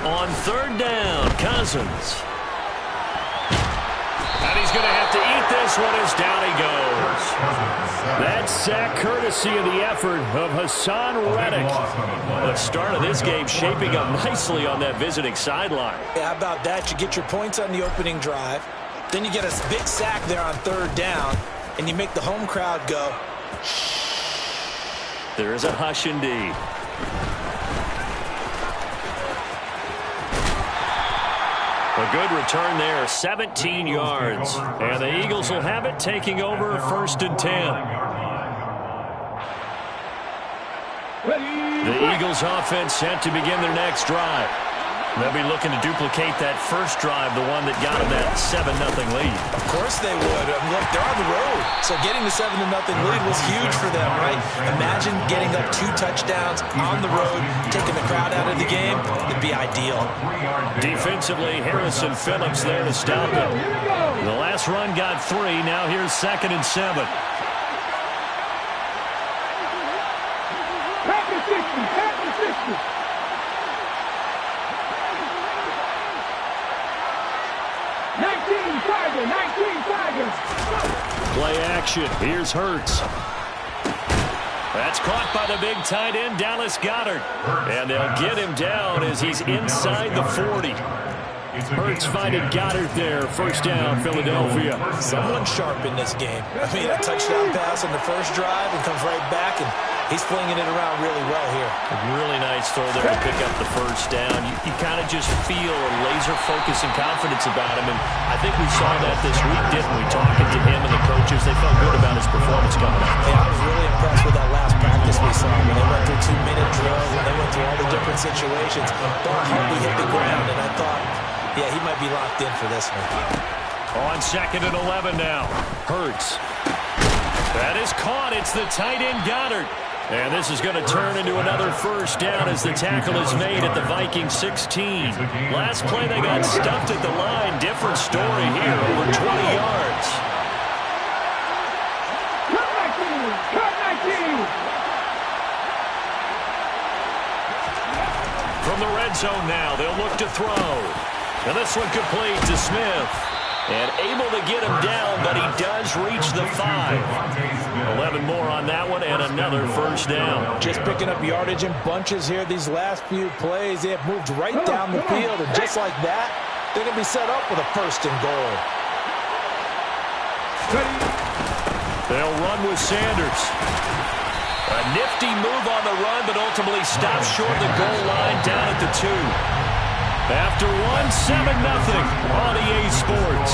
On third down, Cousins. And he's going to have to eat this one as down he goes. That sack courtesy of the effort of Hassan Reddick. The start of this game shaping up nicely on that visiting sideline. Yeah, how about that? You get your points on the opening drive. Then you get a big sack there on third down. And you make the home crowd go, shh. There is a hush indeed. A good return there, 17 yards. And the Eagles will have it, taking over 1st and 10. The Eagles offense set to begin their next drive. They'll be looking to duplicate that first drive, the one that got them that 7-0 lead. Of course they would. Look, they're on the road. So getting the 7-0 lead was huge for them, right? Imagine getting up 2 touchdowns on the road, taking the crowd out of the game. It'd be ideal. Defensively, Harrison Phillips there to stop it. The last run got 3. Now here's 2nd and 7. Play action. Here's Hurts. That's caught by the big tight end, Dallas Goedert. And they'll get him down as he's inside the 40. Hurts finding Goedert there. First down, Philadelphia. Someone sharp in this game. I mean, a touchdown pass on the first drive and comes right back, and he's flinging it around really well here. A really nice throw there to pick up the first down. You kind of just feel a laser focus and confidence about him, and I think we saw that this week, didn't we? Talking to him and the coaches, they felt good about his performance coming up. Yeah, I was really impressed with that last practice we saw when they went through 2-minute drills, when they went through all the different situations. Ball hardly hit the ground, and I thought, yeah, he might be locked in for this one. On 2nd and 11 now. Hurts. That is caught. It's the tight end Goedert. And this is going to turn into another first down as the tackle is made at the Vikings 16. Last play they got stuffed at the line. Different story here. Over 20 yards. From the red zone now, they'll look to throw. And this one complete to Smith. And able to get him down, but he does reach the 5. 11 more on that one, and another first down. Just picking up yardage in bunches here these last few plays. They have moved right down the field, and just like that, they're going to be set up with a 1st and goal. They'll run with Sanders. A nifty move on the run, but ultimately stops short of the goal line down at the 2. After 1, 7-0 on EA Sports.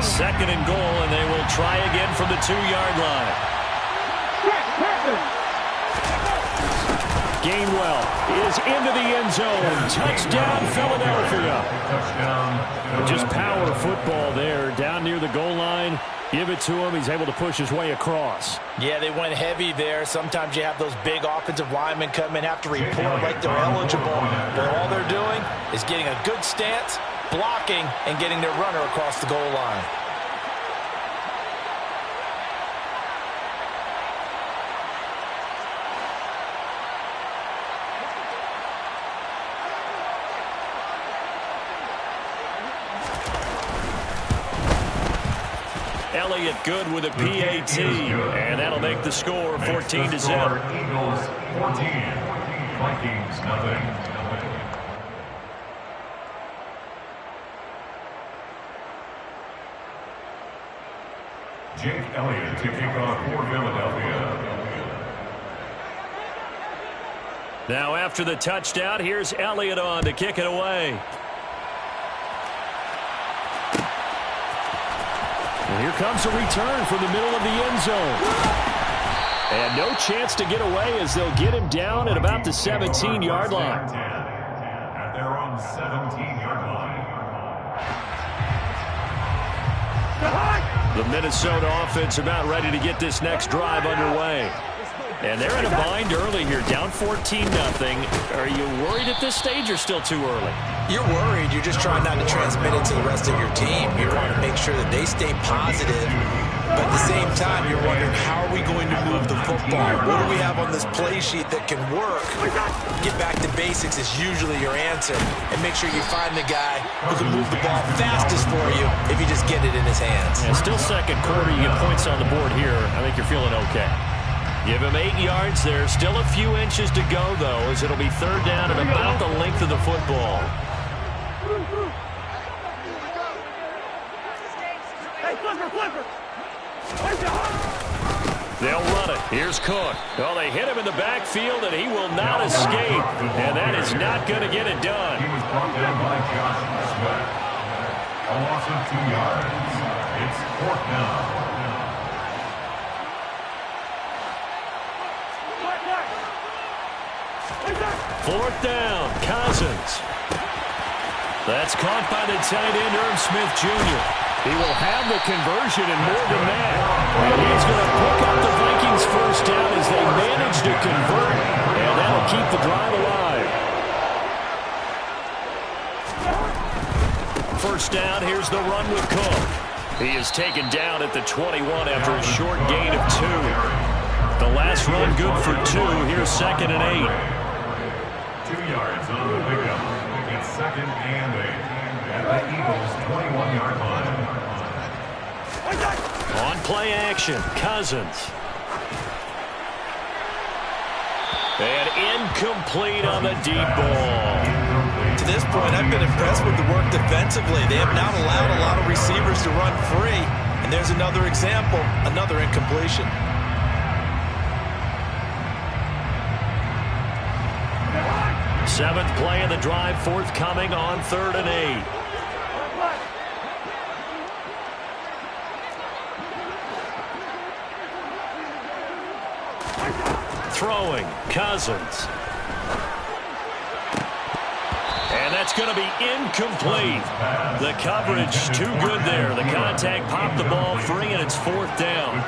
Second and goal, and they will try again from the 2-yard line. Gainwell is into the end zone. Touchdown, Philadelphia. Just power football there down near the goal line. Give it to him. He's able to push his way across. Yeah, they went heavy there. Sometimes you have those big offensive linemen come in, have to report like they're eligible. But all they're doing is getting a good stance, blocking, and getting their runner across the goal line. Elliott good with a PAT, and that'll make the score 14-0. Eagles 14, Vikings nothing. Jake Elliott to kick off for Philadelphia. Now after the touchdown, here's Elliott on to kick it away. And here comes a return from the middle of the end zone. And no chance to get away as they'll get him down at about the 17-yard line. At their own 17-yard line. The Minnesota offense about ready to get this next drive underway. And they're in a bind early here, down 14-0. Are you worried at this stage or still too early? You're worried. You're just trying not to transmit it to the rest of your team. You want to make sure that they stay positive. But at the same time, you're wondering, how are we going to move the football? What do we have on this play sheet that can work? Get back to basics is usually your answer. And make sure you find the guy who can move the ball fastest for you if you just get it in his hands. Yeah, still second quarter. You get points on the board here. I think you're feeling okay. Give him 8 yards there. Still a few inches to go, though, as it'll be third down at about the length of the football. They'll run it. Here's Cook. Well, they hit him in the backfield, and he will not escape. And that is not going to get it done. He was brought down by Josh Sweat. A loss of 2 yards. It's fourth down. Fourth down, Cousins. That's caught by the tight end, Irv Smith Jr. He will have the conversion and more than that. And he's going to pick up the Vikings first down as they manage to convert. And that'll keep the drive alive. First down, here's the run with Cook. He is taken down at the 21 after a short gain of 2. The last run good for 2. Here's second and 8. 2 yards on the pickup. It's second and 8 at the Eagles' 21-yard line. On play action, Cousins. And incomplete on the deep ball. To this point, I've been impressed with the work defensively. They have not allowed a lot of receivers to run free. And there's another example, another incompletion. Seventh play of the drive forthcoming on third and 8. Throwing, Cousins. And that's going to be incomplete. The coverage too good there. The contact popped the ball free, and it's fourth down.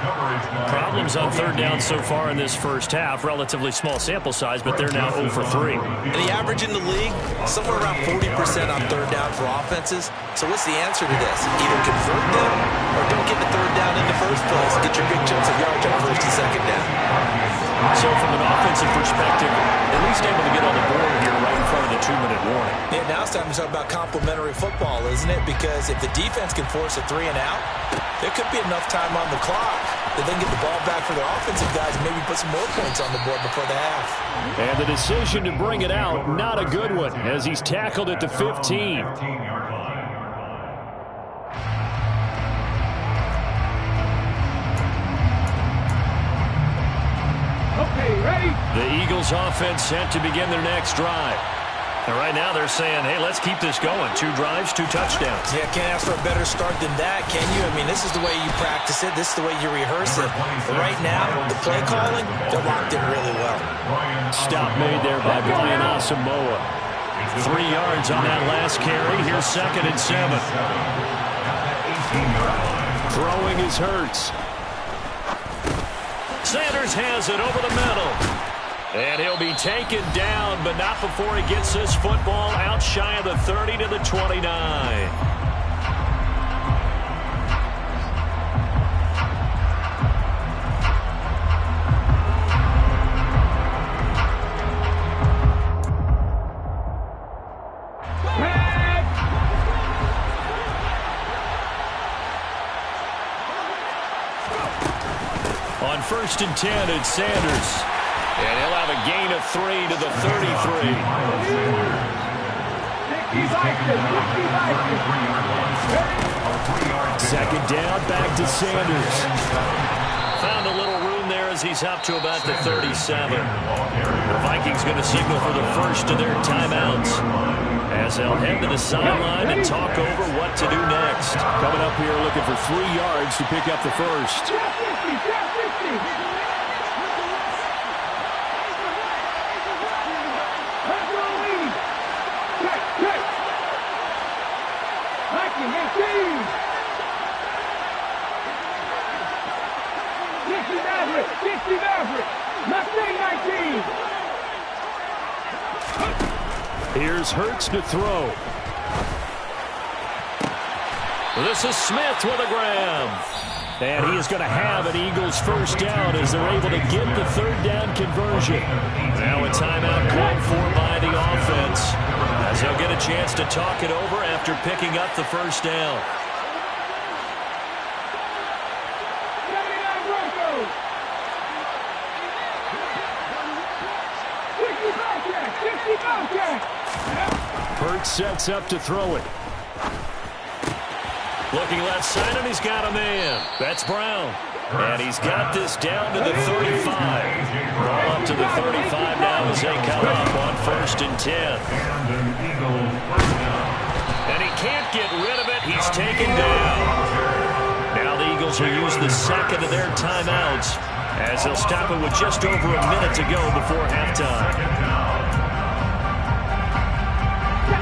Problems on third down so far in this first half. Relatively small sample size, but they're now 0 for 3. And the average in the league, somewhere around 40% on third down for offenses. So what's the answer to this? Either convert them or don't get the third down in the first place. Get your big chunks of yards on first and second down. So from an offensive perspective, at least able to get on the board here right in front of the 2-minute warning. Yeah, now it's time to talk about complementary football, isn't it? Because if the defense can force a 3 and out, there could be enough time on the clock that they can get the ball back for their offensive guys and maybe put some more points on the board before the half. And the decision to bring it out, not a good one, as he's tackled at the 15. 15-yard line. Okay, ready? The Eagles offense set to begin their next drive. And right now they're saying, hey, let's keep this going. 2 drives, 2 touchdowns. Yeah, can't ask for a better start than that, can you? I mean, this is the way you practice it. This is the way you rehearse it. But right now, the play calling, they're locked in really well. Stop made there by Brian Asamoah. 3 yards on that last carry. Here's second and 7. Throwing is Hurts. Sanders has it over the middle. And he'll be taken down, but not before he gets this football out shy of the 30 to the 29. On first and 10, it's Sanders. And he'll have a gain of 3 to the 33. Second down, back to Sanders. Found a little room there as he's up to about the 37. The Vikings going to signal for the first of their timeouts, as they'll head to the sideline and talk over what to do next. Coming up here looking for 3 yards to pick up the first. Here's Hurts to throw. This is Smith with a grab. And he is going to have an Eagles first down as they're able to get the third down conversion. Now a timeout called for by the offense, as they'll get a chance to talk it over after picking up the first down. Hurts sets up to throw it. Looking left side, and he's got a man. That's Brown. And he's got this down to the 35. Ball up to the 35 now as they come up on 1st and 10. And he can't get rid of it. He's taken down. Now the Eagles will use the second of their timeouts as they'll stop it with just over a minute to go before halftime.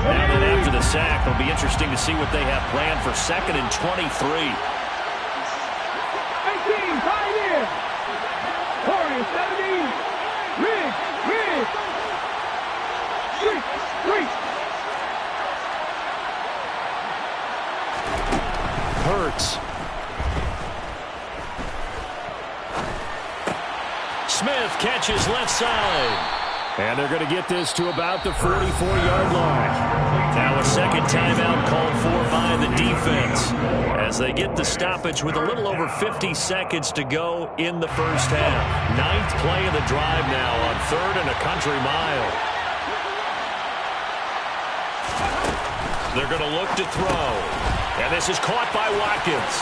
Now then, after the sack, it'll be interesting to see what they have planned for 2nd and 23. 18, Pioneer. 40, 17. Ridge. Street. Hurts. Smith catches left side. And they're going to get this to about the 44-yard line. Now a second timeout called for by the defense as they get the stoppage with a little over 50 seconds to go in the first half. 9th play of the drive now on 3rd and a country mile. They're going to look to throw. And this is caught by Watkins.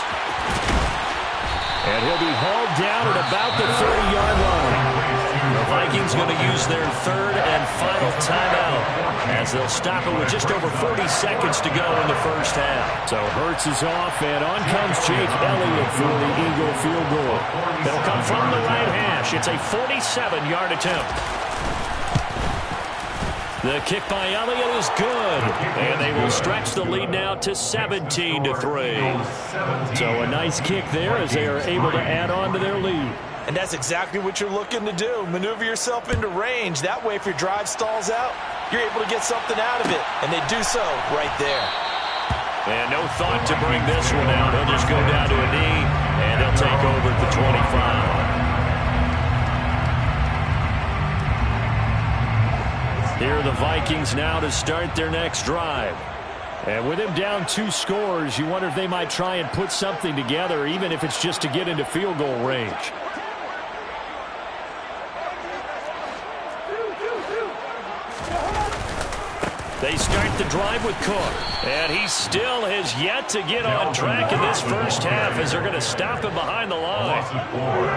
And he'll be hauled down at about the 30-yard line. The Vikings going to use their 3rd and final timeout as they'll stop it with just over 40 seconds to go in the first half. So Hurts is off, and on comes Jake Elliott for the Eagle field goal. It'll come from the right hash. It's a 47-yard attempt. The kick by Elliott is good, and they will stretch the lead now to 17-3. So a nice kick there as they are able to add on to their lead. And that's exactly what you're looking to do. Maneuver yourself into range. That way, if your drive stalls out, you're able to get something out of it. And they do so right there. And no thought to bring this one out. He'll just go down to a knee, and they'll take over at the 25. Here are the Vikings now to start their next drive. And with him down 2 scores, you wonder if they might try and put something together, even if it's just to get into field goal range. They start the drive with Cook, and he still has yet to get on track in this first half as they're going to stop him behind the line.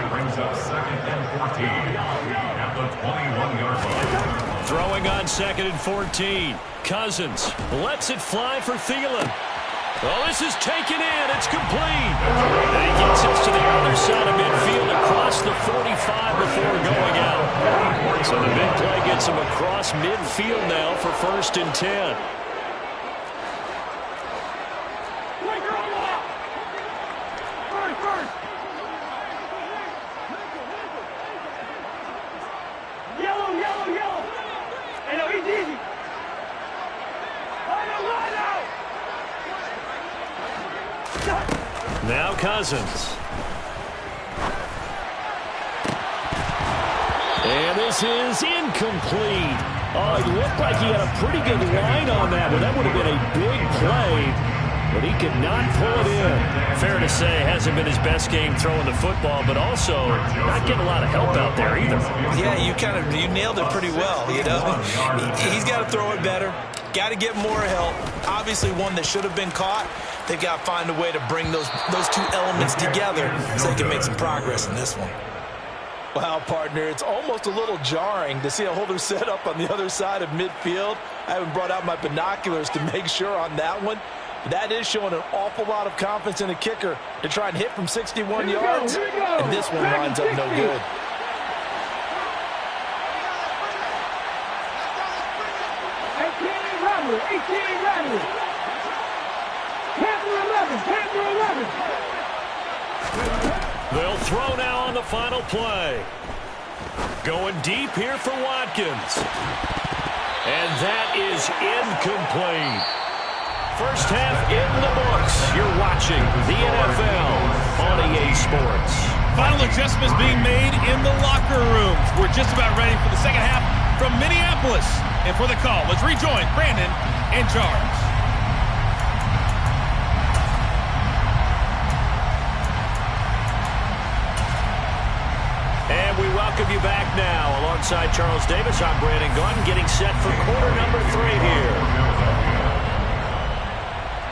Brings up 2nd and 14 at the 21-yard line. Throwing on 2nd and 14. Cousins lets it fly for Thielen. Oh, this is taken in. It's complete. And he gets us to the other side of midfield across the 45 before going out. So the big play gets him across midfield now for 1st and 10. Now Cousins. And this is incomplete. Oh, it looked like he had a pretty good line on that, but that would have been a big play. But he could not pull it in. Fair to say, hasn't been his best game throwing the football, but also not getting a lot of help out there either. Yeah, you nailed it pretty well, you know. He's got to throw it better. Got to get more help. Obviously one that should have been caught. They've got to find a way to bring those 2 elements together so they can make some progress in this one. Wow, partner, it's almost a little jarring to see a holder set up on the other side of midfield. I haven't brought out my binoculars to make sure on that one. But that is showing an awful lot of confidence in a kicker to try and hit from 61 yards. And this one winds up no good. 18 Rattler. Panther 11. They'll throw now on the final play. Going deep here for Watkins. And that is incomplete. First half in the books. You're watching the NFL on EA Sports. Final adjustments being made in the locker rooms. We're just about ready for the second half from Minneapolis. And for the call, let's rejoin Brandon and Charles. And we welcome you back now. Alongside Charles Davis, I'm Brandon Gunn, getting set for quarter number 3 here.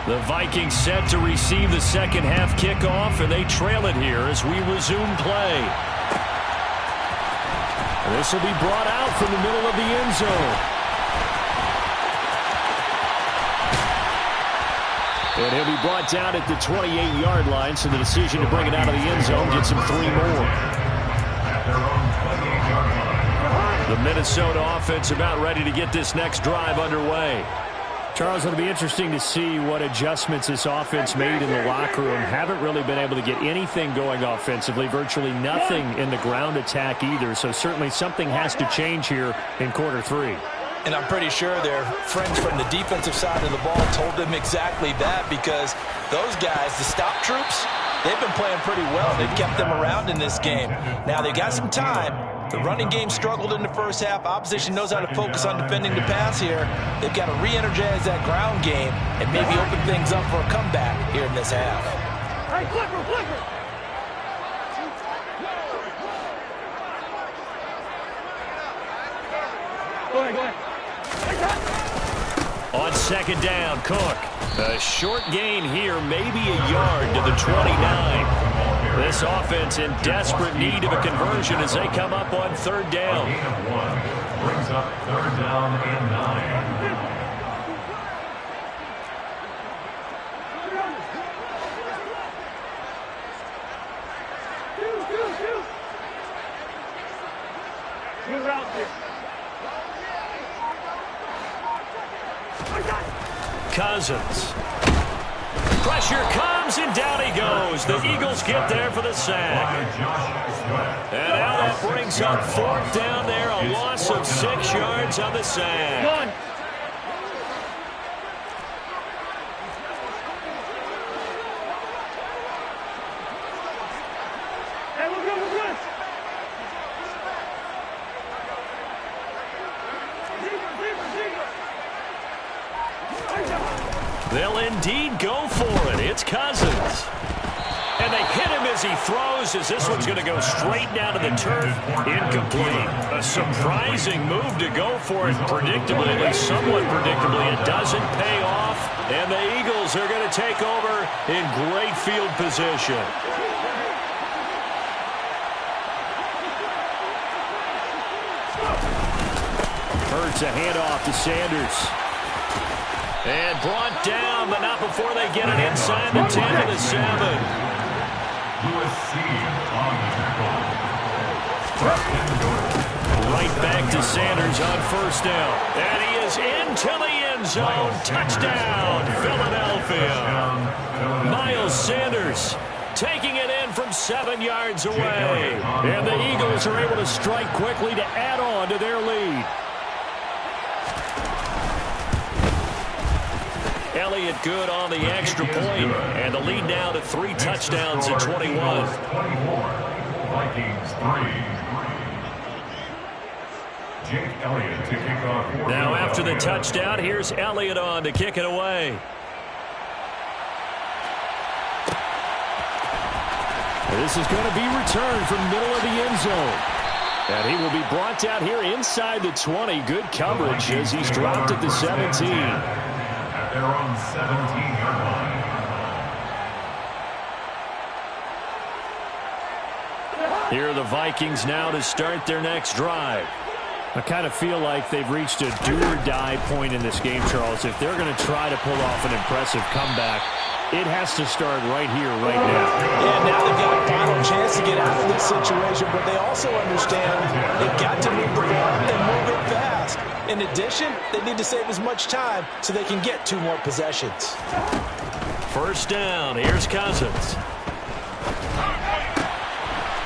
The Vikings set to receive the second half kickoff, and they trail it here as we resume play. This will be brought out from the middle of the end zone. And he'll be brought down at the 28-yard line, so the decision to bring it out of the end zone gets him 3 more. The Minnesota offense about ready to get this next drive underway. Charles, it'll be interesting to see what adjustments this offense made in the locker room. Haven't really been able to get anything going offensively, virtually nothing in the ground attack either. So certainly something has to change here in quarter 3. And I'm pretty sure their friends from the defensive side of the ball told them exactly that, because those guys, the stop troops, they've been playing pretty well. They've kept them around in this game. Now they got some time. The running game struggled in the first half. Opposition knows how to focus on defending the pass here. They've got to re-energize that ground game and maybe open things up for a comeback here in this half. Hey, flipper, flipper. Go ahead, go ahead. On second down, Cook. A short gain here, maybe a yard to the 29. This offense in desperate need of a conversion as they come up on third down. Brings up third down and 9. Cousins. Pressure comes, and down he goes. The Eagles get there for the sack. And now that brings up fourth down there, a loss of 6 yards on the sack. They'll indeed go for it. It's Cousins. And they hit him as he throws, as this one's going to go straight down to the turf. Incomplete. A surprising move to go for it. Predictably, at least somewhat predictably, it doesn't pay off. And the Eagles are going to take over in great field position. Hurts a handoff to Sanders. And brought down, but not before they get it inside the 10 to the 7. Right back to Sanders on first down. And he is into the end zone. Touchdown, Philadelphia. Miles Sanders taking it in from 7 yards away. And the Eagles are able to strike quickly to add on to their lead. Elliott good on the extra point, and the lead now to 3 touchdowns at 21. Vikings 3. Jake Elliott to kick off. Now after the touchdown, here's Elliott on to kick it away. This is going to be returned from middle of the end zone. And he will be brought down here inside the 20. Good coverage as he's dropped at the 17. Their own 17-yard line. Here are the Vikings now to start their next drive. I kind of feel like they've reached a do-or-die point in this game, Charles. If they're going to try to pull off an impressive comeback, it has to start right here, right now. Yeah, now they've got a final chance to get out of this situation, but they also understand they've got to move the ball and move it fast. In addition, they need to save as much time so they can get 2 more possessions. First down. Here's Cousins.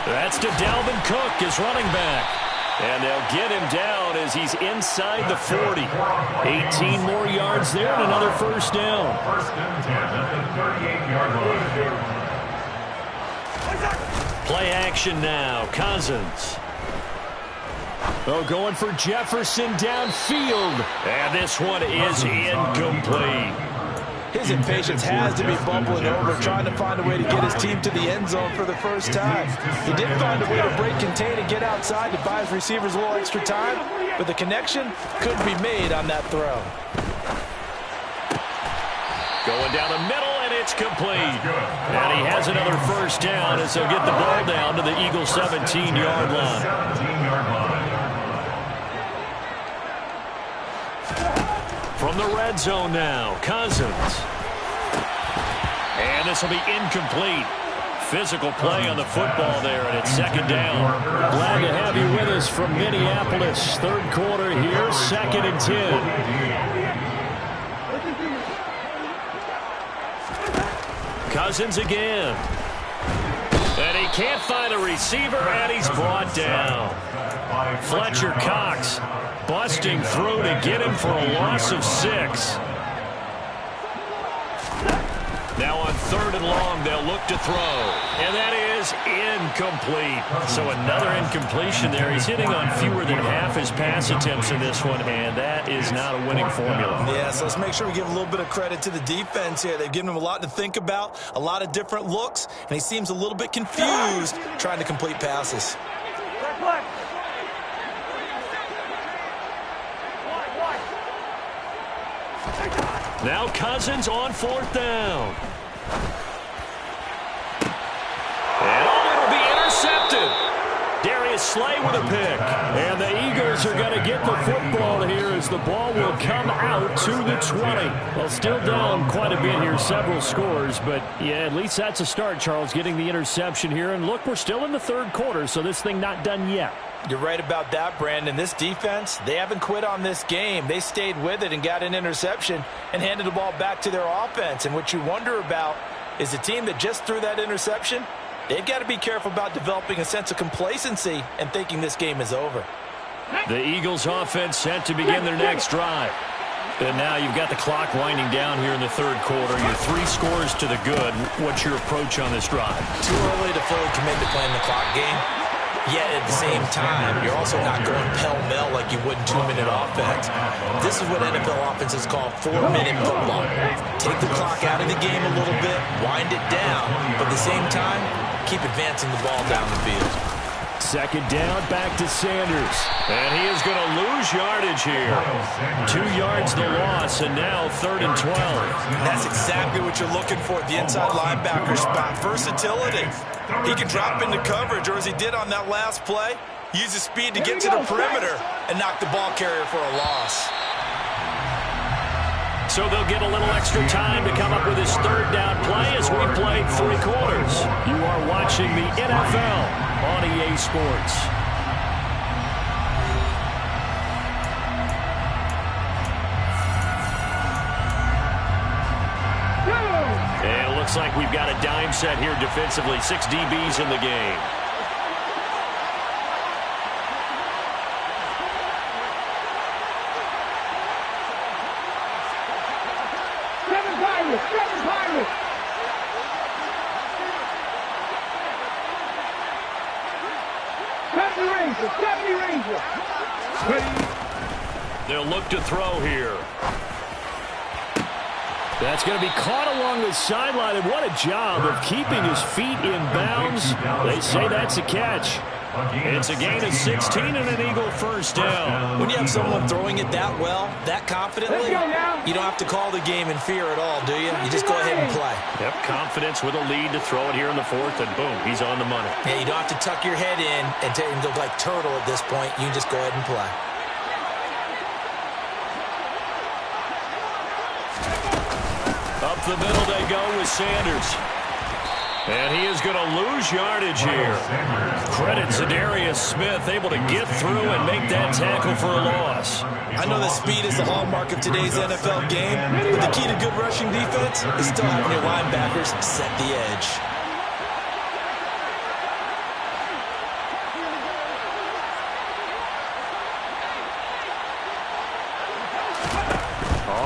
That's to Dalvin Cook, his running back. And they'll get him down as he's inside the 40. 18 more yards there and another first down. First and 10 at the 38-yard line. Play action now. Cousins. Oh, going for Jefferson downfield. And this one is incomplete. His impatience has to be bubbling over, trying to find a way to get his team to the end zone for the first time. He did find a way to break contain and get outside to buy his receivers a little extra time, but the connection couldn't be made on that throw. Going down the middle, and it's complete. And he has another first down as he'll get the ball down to the Eagles' 17-yard line. 17-yard line. From the red zone now, Cousins. And this will be incomplete. Physical play on the football there, and it's second down. Glad to have you with us from Minneapolis. Third quarter here, 2nd and 10. Cousins again. And he can't find a receiver, and he's brought down. Fletcher Cox busting through to get him for a loss of 6. Now on 3rd and long, they'll look to throw. And that is incomplete. So another incompletion there. He's hitting on fewer than half his pass attempts in this one, and that is not a winning formula. Yeah, so let's make sure we give a little bit of credit to the defense here. They've given him a lot to think about, a lot of different looks, and he seems a little bit confused trying to complete passes. Now Cousins on 4th down. And it'll be intercepted. Darius Slay with a pick. And the Eagles are going to get the football here as the ball will come out to the 20. Well, still down quite a bit here, several scores. But, yeah, at least that's a start, Charles, getting the interception here. And, look, we're still in the 3rd quarter, so this thing not done yet. You're right about that, Brandon. This defense, they haven't quit on this game. They stayed with it and got an interception and handed the ball back to their offense. And what you wonder about is the team that just threw that interception, they've got to be careful about developing a sense of complacency and thinking this game is over. The Eagles offense set to begin their next drive. And now you've got the clock winding down here in the 3rd quarter. Your 3 scores to the good. What's your approach on this drive? Too early to fully commit to playing the clock game. Yet at the same time, you're also not going pell-mell like you would in 2-minute offense. This is what NFL offenses call 4-minute football. Take the clock out of the game a little bit, wind it down, but at the same time, keep advancing the ball down the field. 2nd down, back to Sanders. And he is going to lose yardage here. 2 yards the loss, and now 3rd and 12. That's exactly what you're looking for at the inside linebacker spot. Versatility. He can drop into coverage, or as he did on that last play, use his speed to get to the perimeter and knock the ball carrier for a loss. So they'll get a little extra time to come up with his 3rd down play as we played 3 quarters. You are watching the NFL on EA Sports. And it looks like we've got a dime set here defensively. 6 DBs in the game. They'll look to throw here. That's going to be caught along the sideline, and what a job of keeping his feet in bounds. They say that's a catch. It's a gain of 16 and an Eagle first down. When you have someone throwing it that well, that confidently, you don't have to call the game in fear at all, do you? You just go ahead and play. Yep, confidence with a lead to throw it here in the 4th, and boom, he's on the money. Yeah, you don't have to tuck your head in and go like turtle at this point. You just go ahead and play. Up the middle they go with Sanders. And he is going to lose yardage here. Credit to Darius Smith, able to get through and make that tackle for a loss. I know that speed is the hallmark of today's NFL game, but the key to good rushing defense is still having your linebackers set the edge.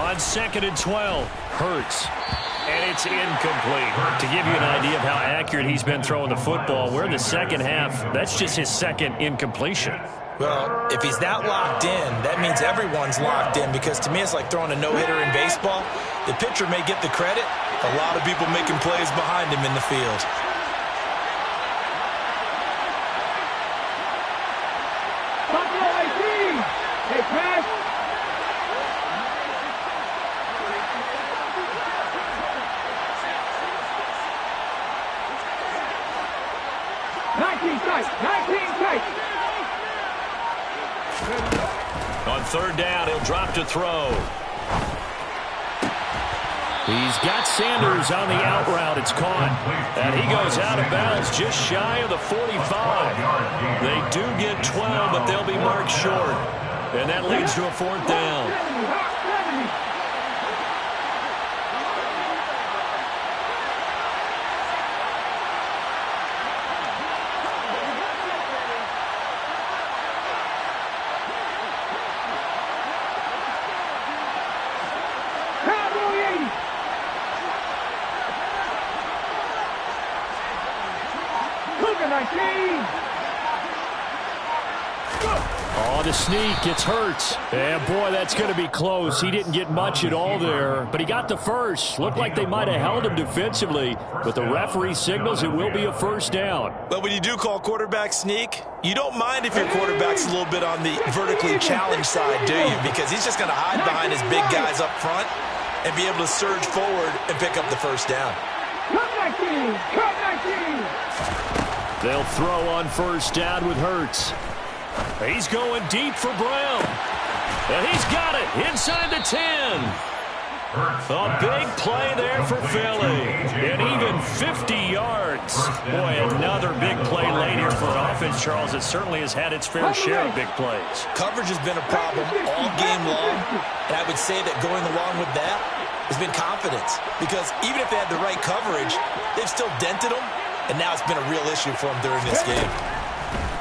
On 2nd and 12, Hurts. And it's incomplete. To give you an idea of how accurate he's been throwing the football, we're in the second half. That's just his second incompletion. Well, if he's not locked in, that means everyone's locked in, because to me it's like throwing a no-hitter in baseball. The pitcher may get the credit. A lot of people making plays behind him in the field. Hey, pass. On 3rd down, he'll drop to throw. He's got Sanders on the out route. It's caught. And he goes out of bounds just shy of the 45. They do get 12, but they'll be marked short. And that leads to a 4th down. Oh, the sneak. It's Hurts. And, boy, that's going to be close. He didn't get much at all there, but he got the first. Looked like they might have held him defensively, but the referee signals it will be a 1st down. But when you do call quarterback sneak, you don't mind if your quarterback's a little bit on the vertically challenged side, do you? Because he's just going to hide behind his big guys up front and be able to surge forward and pick up the 1st down. They'll throw on 1st down with Hurts. He's going deep for Brown. And he's got it inside the 10. A big play there for Philly. And even 50 yards. Boy, another big play late here for an offense, Charles, that certainly has had its fair share of big plays. Coverage has been a problem all game long. And I would say that going along with that has been confidence. Because even if they had the right coverage, they've still dented them. And now it's been a real issue for them during this game.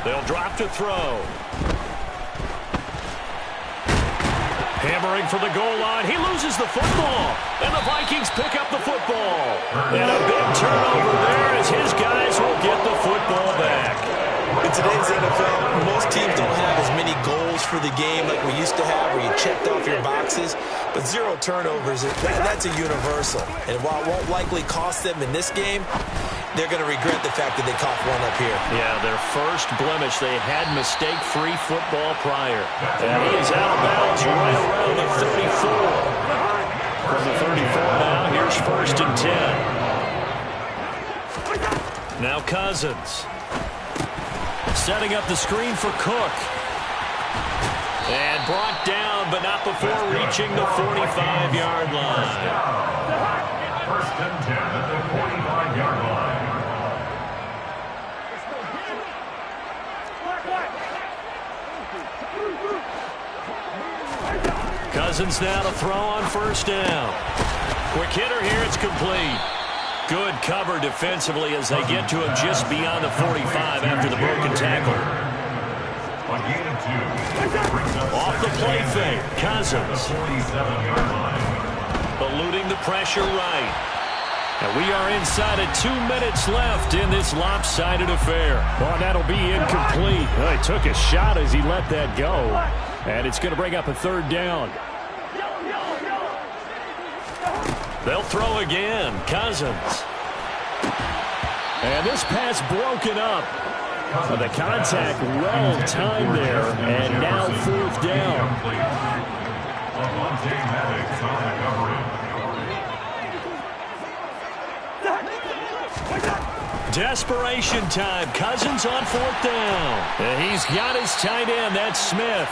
They'll drop to throw. Hammering for the goal line. He loses the football. And the Vikings pick up the football. And a big turnover there as his guys will get the football back. In today's NFL, most teams don't have as many goals for the game like we used to have, where you checked off your boxes. But 0 turnovers, that's a universal. And while it won't likely cost them in this game, they're going to regret the fact that they coughed one up here. Yeah, their first blemish. They had mistake-free football prior. And he is out of bounds right around the 34. From the 34 now, here's 1st and 10. Now Cousins. Setting up the screen for Cook. And brought down, but not before reaching the 45-yard line. 1st and 10 at the 45-yard line. Cousins now to throw on 1st down. Quick hitter here, it's complete. Good cover defensively as they get to him just beyond the 45 after the broken tackle. Off the play fake, Cousins. Eluding the pressure right. And we are inside of 2 minutes left in this lopsided affair. Well, that'll be incomplete. Well, he took a shot as he let that go. And it's going to bring up a 3rd down. They'll throw again. Cousins. And this pass broken up. The contact well timed there. And now 4th down. Desperation time. Cousins on 4th down. And he's got his tight end. That's Smith.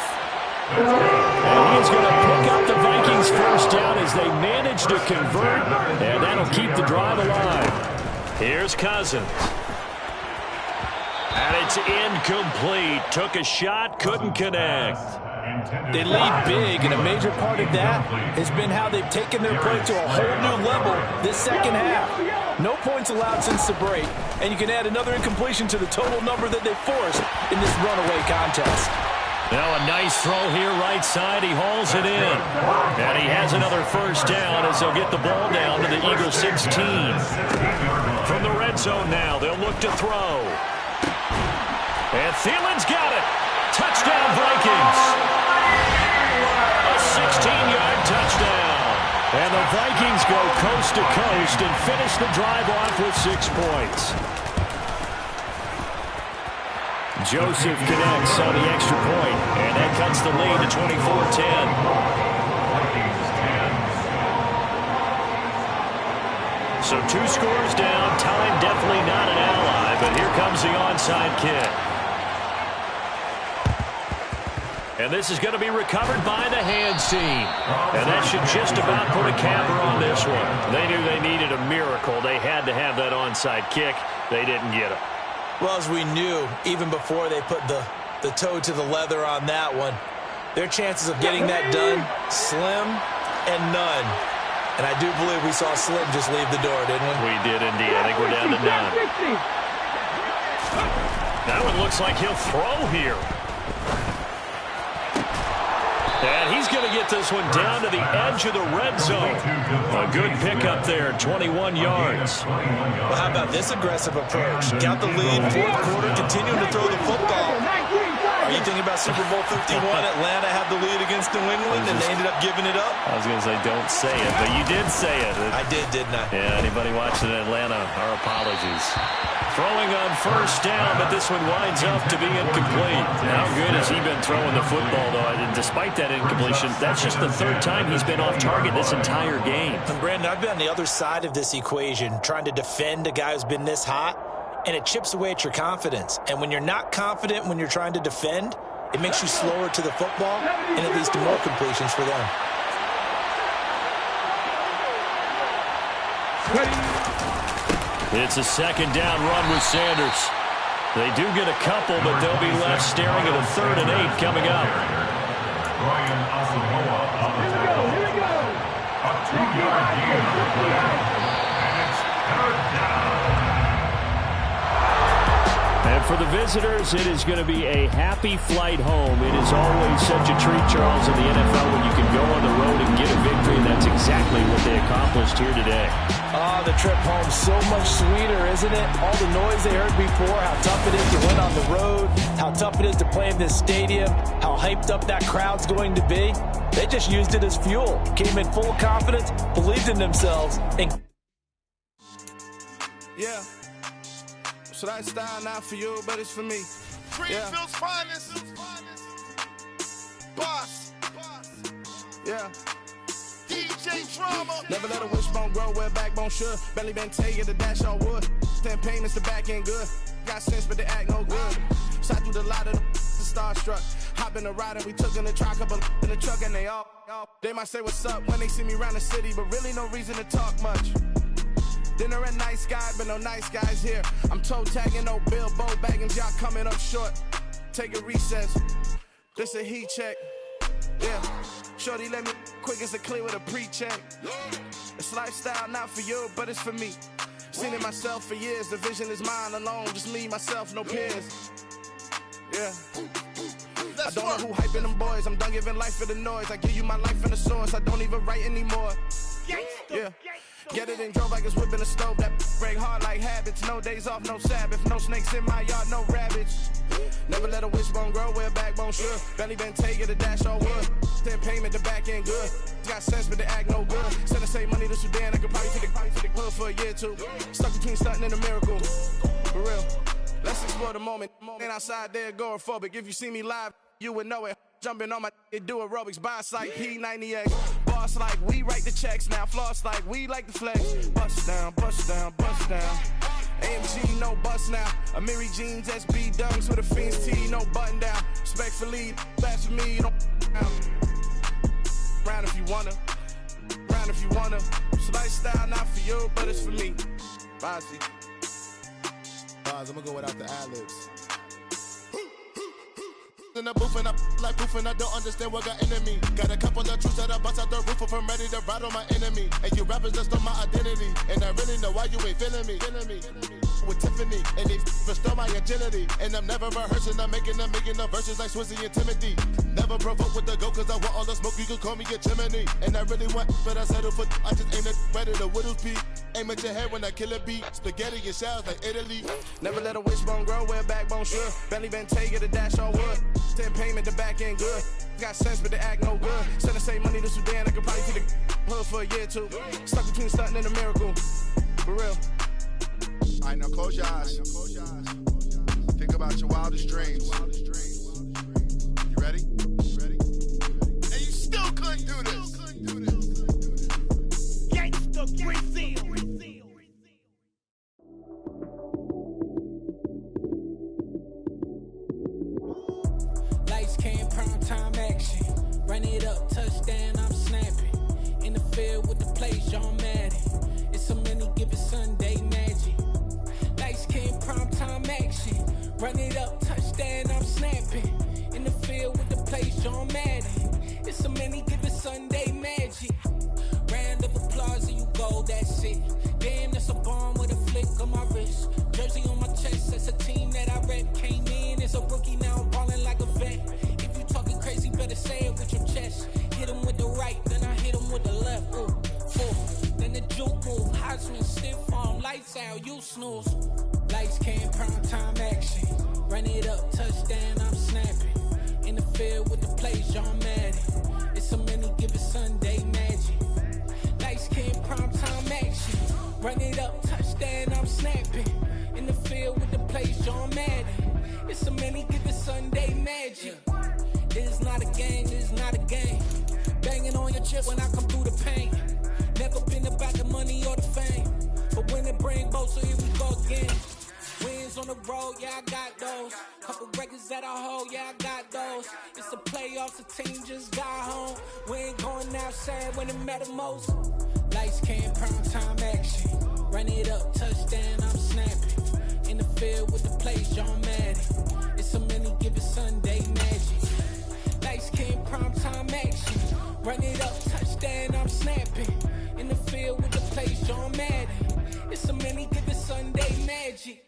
And he's going to pick up the Vikings' 1st down as they manage to convert. And that'll keep the drive alive. Here's Cousins. And it's incomplete. Took a shot, couldn't connect. They lead big, and a major part of that has been how they've taken their play to a whole new level this second half. No points allowed since the break, and you can add another incompletion to the total number that they forced in this runaway contest. Now a nice throw here right side. He hauls it in. And he has another first down as they'll get the ball down to the Eagle 16. From the red zone now, they'll look to throw. And Thielen's got it. Touchdown Vikings. A 16-yard touchdown. And the Vikings go coast to coast and finish the drive off with 6 points. Joseph connects on the extra point, and that cuts the lead to 24-10. So 2 scores down. Time definitely not an ally, but here comes the onside kick. And this is going to be recovered by the hands team. And that should just about put a capper on this one. They knew they needed a miracle. They had to have that onside kick. They didn't get it. Well, as we knew, even before they put the toe to the leather on that one, their chances of getting that done, slim and none. And I do believe we saw Slim just leave the door, didn't we? We did indeed. I think we're down to none. That one looks like he'll throw here. And he's going to get this one down to the edge of the red zone. A good pickup there, 21 yards. Well, how about this aggressive approach? Got the lead, 4th quarter, continuing to throw the football. Are you thinking about Super Bowl 51? Atlanta had the lead against New England, and they ended up giving it up? I was going to say, don't say it, but you did say it. I did, didn't I? Yeah, anybody watching in Atlanta, our apologies. Throwing on first down, but this one winds up to be incomplete. How good has he been throwing the football, though? And despite that incompletion, that's just the 3rd time he's been off target this entire game. And Brandon, I've been on the other side of this equation, trying to defend a guy who's been this hot, and it chips away at your confidence. And when you're not confident when you're trying to defend, it makes you slower to the football, and it leads to more completions for them. It's a 2nd down run with Sanders. They do get a couple, but they'll be left staring at a 3rd and 8 coming up. Brian Asamoah on the tackle. A 2-yard gain on the play. And it's 3rd down. And for the visitors, it is going to be a happy flight home. It is always such a treat, Charles, in the NFL when you can go on the road and get a victory, and that's exactly what they accomplished here today. The trip home so much sweeter, isn't it? All the noise they heard before, how tough it is to win on the road, how tough it is to play in this stadium, how hyped up that crowd's going to be. They just used it as fuel, came in full confidence, believed in themselves, and yeah. So that style not for you, but it's for me. Greenfield's finest. Boss. Yeah. DJ Drama. Never let a wishbone grow where backbone should. Belly been taking the dash all wood. 10 payments, the back end good. Got sense, but they act no good. Shot through the lot of the starstruck. Hop in the ride and we took in the truck, couple in the truck, and they all. They might say what's up when they see me around the city, but really no reason to talk much. Dinner a nice guy, but no nice guys here. I'm toe tagging, no Bilbo Baggins, y'all coming up short. Take a recess. This a heat check. Yeah. Shorty let me quick as a clear with a pre-check. It's lifestyle not for you, but it's for me. Seen it myself for years. The vision is mine alone. Just me, myself, no peers. Yeah. I don't know who hyping them boys. I'm done giving life for the noise. I give you my life in the source. I don't even write anymore. Yeah. Get it and drove like it's whipping a stove. That break hard like habits. No days off, no Sabbath. No snakes in my yard, no rabbits. Never let a wishbone grow where a backbone should. Belly been taking the dash all wood. 10 payment, the back end good. Got sense, but they act no good. Send the same money to Sudan. I could probably take the hood for a year or two. Stuck between stunting and a miracle. For real. Let's explore the moment. Ain't outside there agoraphobic. If you see me live, you would know it. Jumping on my do aerobics, boss like P90X. Boss like we write the checks now. Floss like we like the flex. Bust down, bust down, bust down. AMG, no bust now. Amiri jeans, SB dunks with a Fiends T, no button down. Respectfully, best for me, you don't down. Round if you wanna, round if you wanna. It's lifestyle not for you, but it's for me. Bossy. I'm gonna go without the ad-libs. in the booth and I like proof and I don't understand what got into me. Got a couple of truths that I bust out the roof if I'm ready to ride on my enemy. And you rappers just on my identity. And I really know why you ain't feeling me. With Tiffany and they restore my agility. And I'm never rehearsing, I'm making the verses like Swizzy and Timothy. Never provoke with the go cause I want all the smoke, you can call me a chimney. And I really want, but I settle for, I just aim at ready to Whittles peak. Aim at your head when I kill a beat. Spaghetti and shells like Italy. Never let a wishbone grow where backbone should. Bentley Bentay get a dash all wood. 10 payment, the back end good. Got sense, but the act no good. Send the same money to Sudan, I could probably see the hood for a year or two. Stuck between stunting and a miracle. For real. All right, now close your eyes. Think about your wildest dreams. You ready? And you still couldn't do this. Gangsta Brazil. Lights came, prime time action. Run it up, touchdown, I'm snapping. In the field with the plays, John Madden. It's a many given Sunday magic. Lights came, prime time action. Run it up, touchdown, I'm snapping. In the field with the plays, John Madden. It's a many given Sunday magic. Round of applause and you go, that's it. Damn, that's a bomb with a flick on my wrist. Jersey on my chest, that's a team that I rep. Came in as a rookie, now I'm ballin' like a vet. If you talking crazy, better say it with your chest. Hit him with the right, then I hit him with the left. Ooh. Then the juke move, Heisman, stiff arm, lights out, you snooze. Lights came, prime time action. Run it up, touchdown, I'm snapping. In the field with the plays, John Madden. It's a many given Sunday magic. Lights came, prime time action. Run it up, touchdown, I'm snapping. In the field with the plays, John Madden. It's a many given Sunday magic. This is not a game, this is not a game. Banging on your chip when I come through the pain. Never been about the money or the fame. But when it bring both, so here we go again. Wins on the road, yeah, I got those. Couple records that I hold, yeah, I got those. It's the playoffs, the team just got home. We ain't going outside when it matter most. Lights came, prime time action. Run it up, touchdown, I'm snapping. In the field with the plays, John Madden. It's a many given Sunday magic. Lights came, prime time action. Run it up, touchdown, I'm snapping. In the field with the plays, John Madden. It's a many given Sunday magic.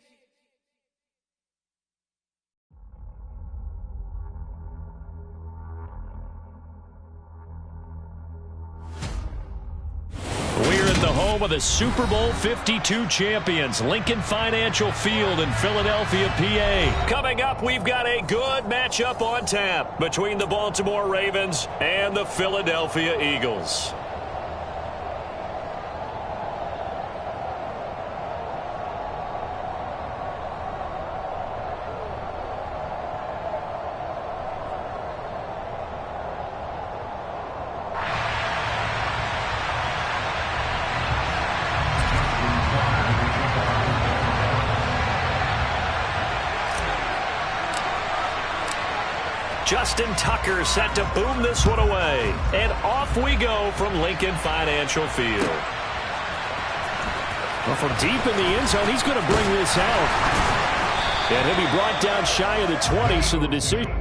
We're at the home of the Super Bowl 52 champions, Lincoln Financial Field in Philadelphia, PA. Coming up, we've got a good matchup on tap between the Baltimore Ravens and the Philadelphia Eagles. Justin Tucker set to boom this one away. And off we go from Lincoln Financial Field. Well, from deep in the end zone, he's going to bring this out. And he'll be brought down shy of the 20, so the decision.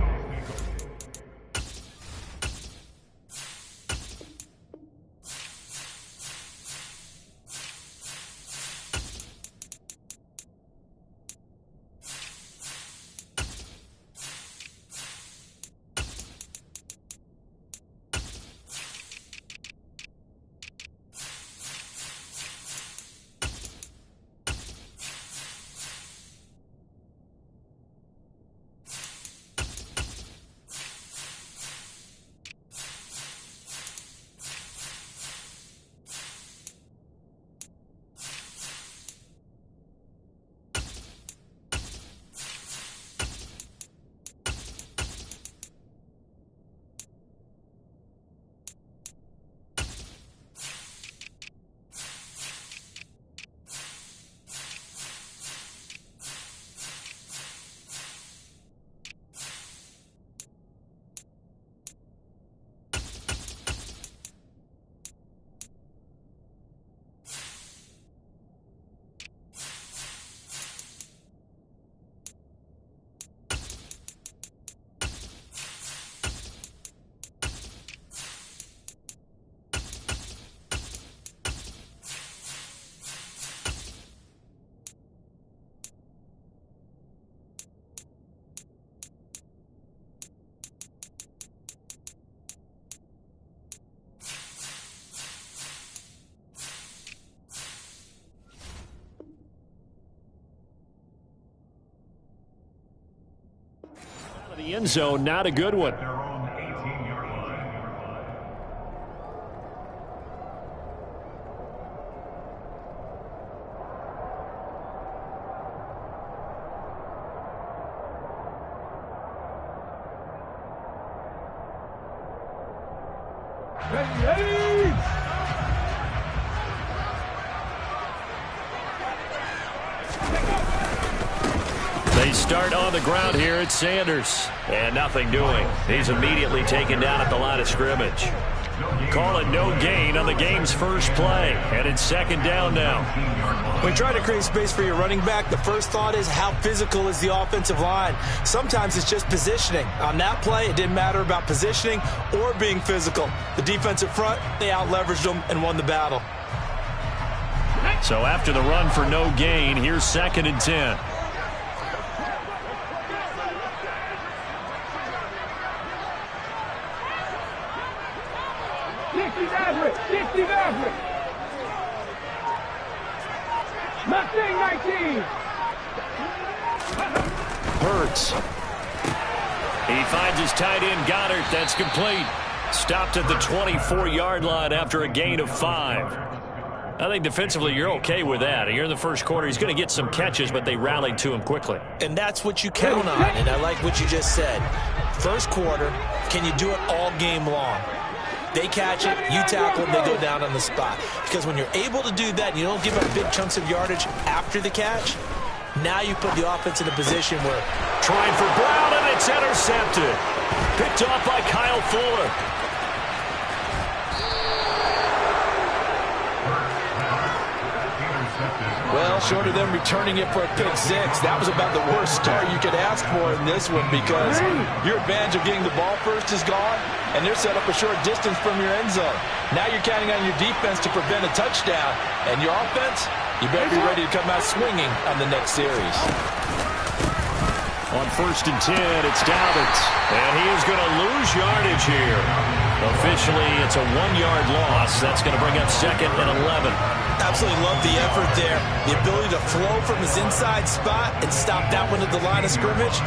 The end zone, not a good one. Their own 18-yard line. They start on the ground here at Sanders. And nothing doing. He's immediately taken down at the line of scrimmage. Call it no gain on the game's first play. And it's second down now. When you try to create space for your running back, the first thought is how physical is the offensive line. Sometimes it's just positioning. On that play, it didn't matter about positioning or being physical. The defensive front, they out-leveraged them and won the battle. So after the run for no gain, here's second and 10. Hurts. He finds his tight end, Goddard. That's complete. Stopped at the 24-yard line after a gain of 5. I think defensively you're okay with that. Here in the first quarter, he's going to get some catches, but they rallied to him quickly. And that's what you count on, and I like what you just said. First quarter, can you do it all game long? They catch it, you tackle them, they go down on the spot. Because when you're able to do that, and you don't give up big chunks of yardage after the catch, now you put the offense in a position where... Trying for Brown, and it's intercepted. Picked off by Kyle Fuller. Well, short of them returning it for a pick six, that was about the worst start you could ask for in this one because your advantage of getting the ball first is gone, and they're set up a short distance from your end zone. Now you're counting on your defense to prevent a touchdown, and your offense, you better be ready to come out swinging on the next series. On first and 10, it's Dobbins, and he is going to lose yardage here. Officially, it's a 1-yard loss. That's going to bring up second and 11. Absolutely love the effort there. The ability to flow from his inside spot and stop that one at the line of scrimmage.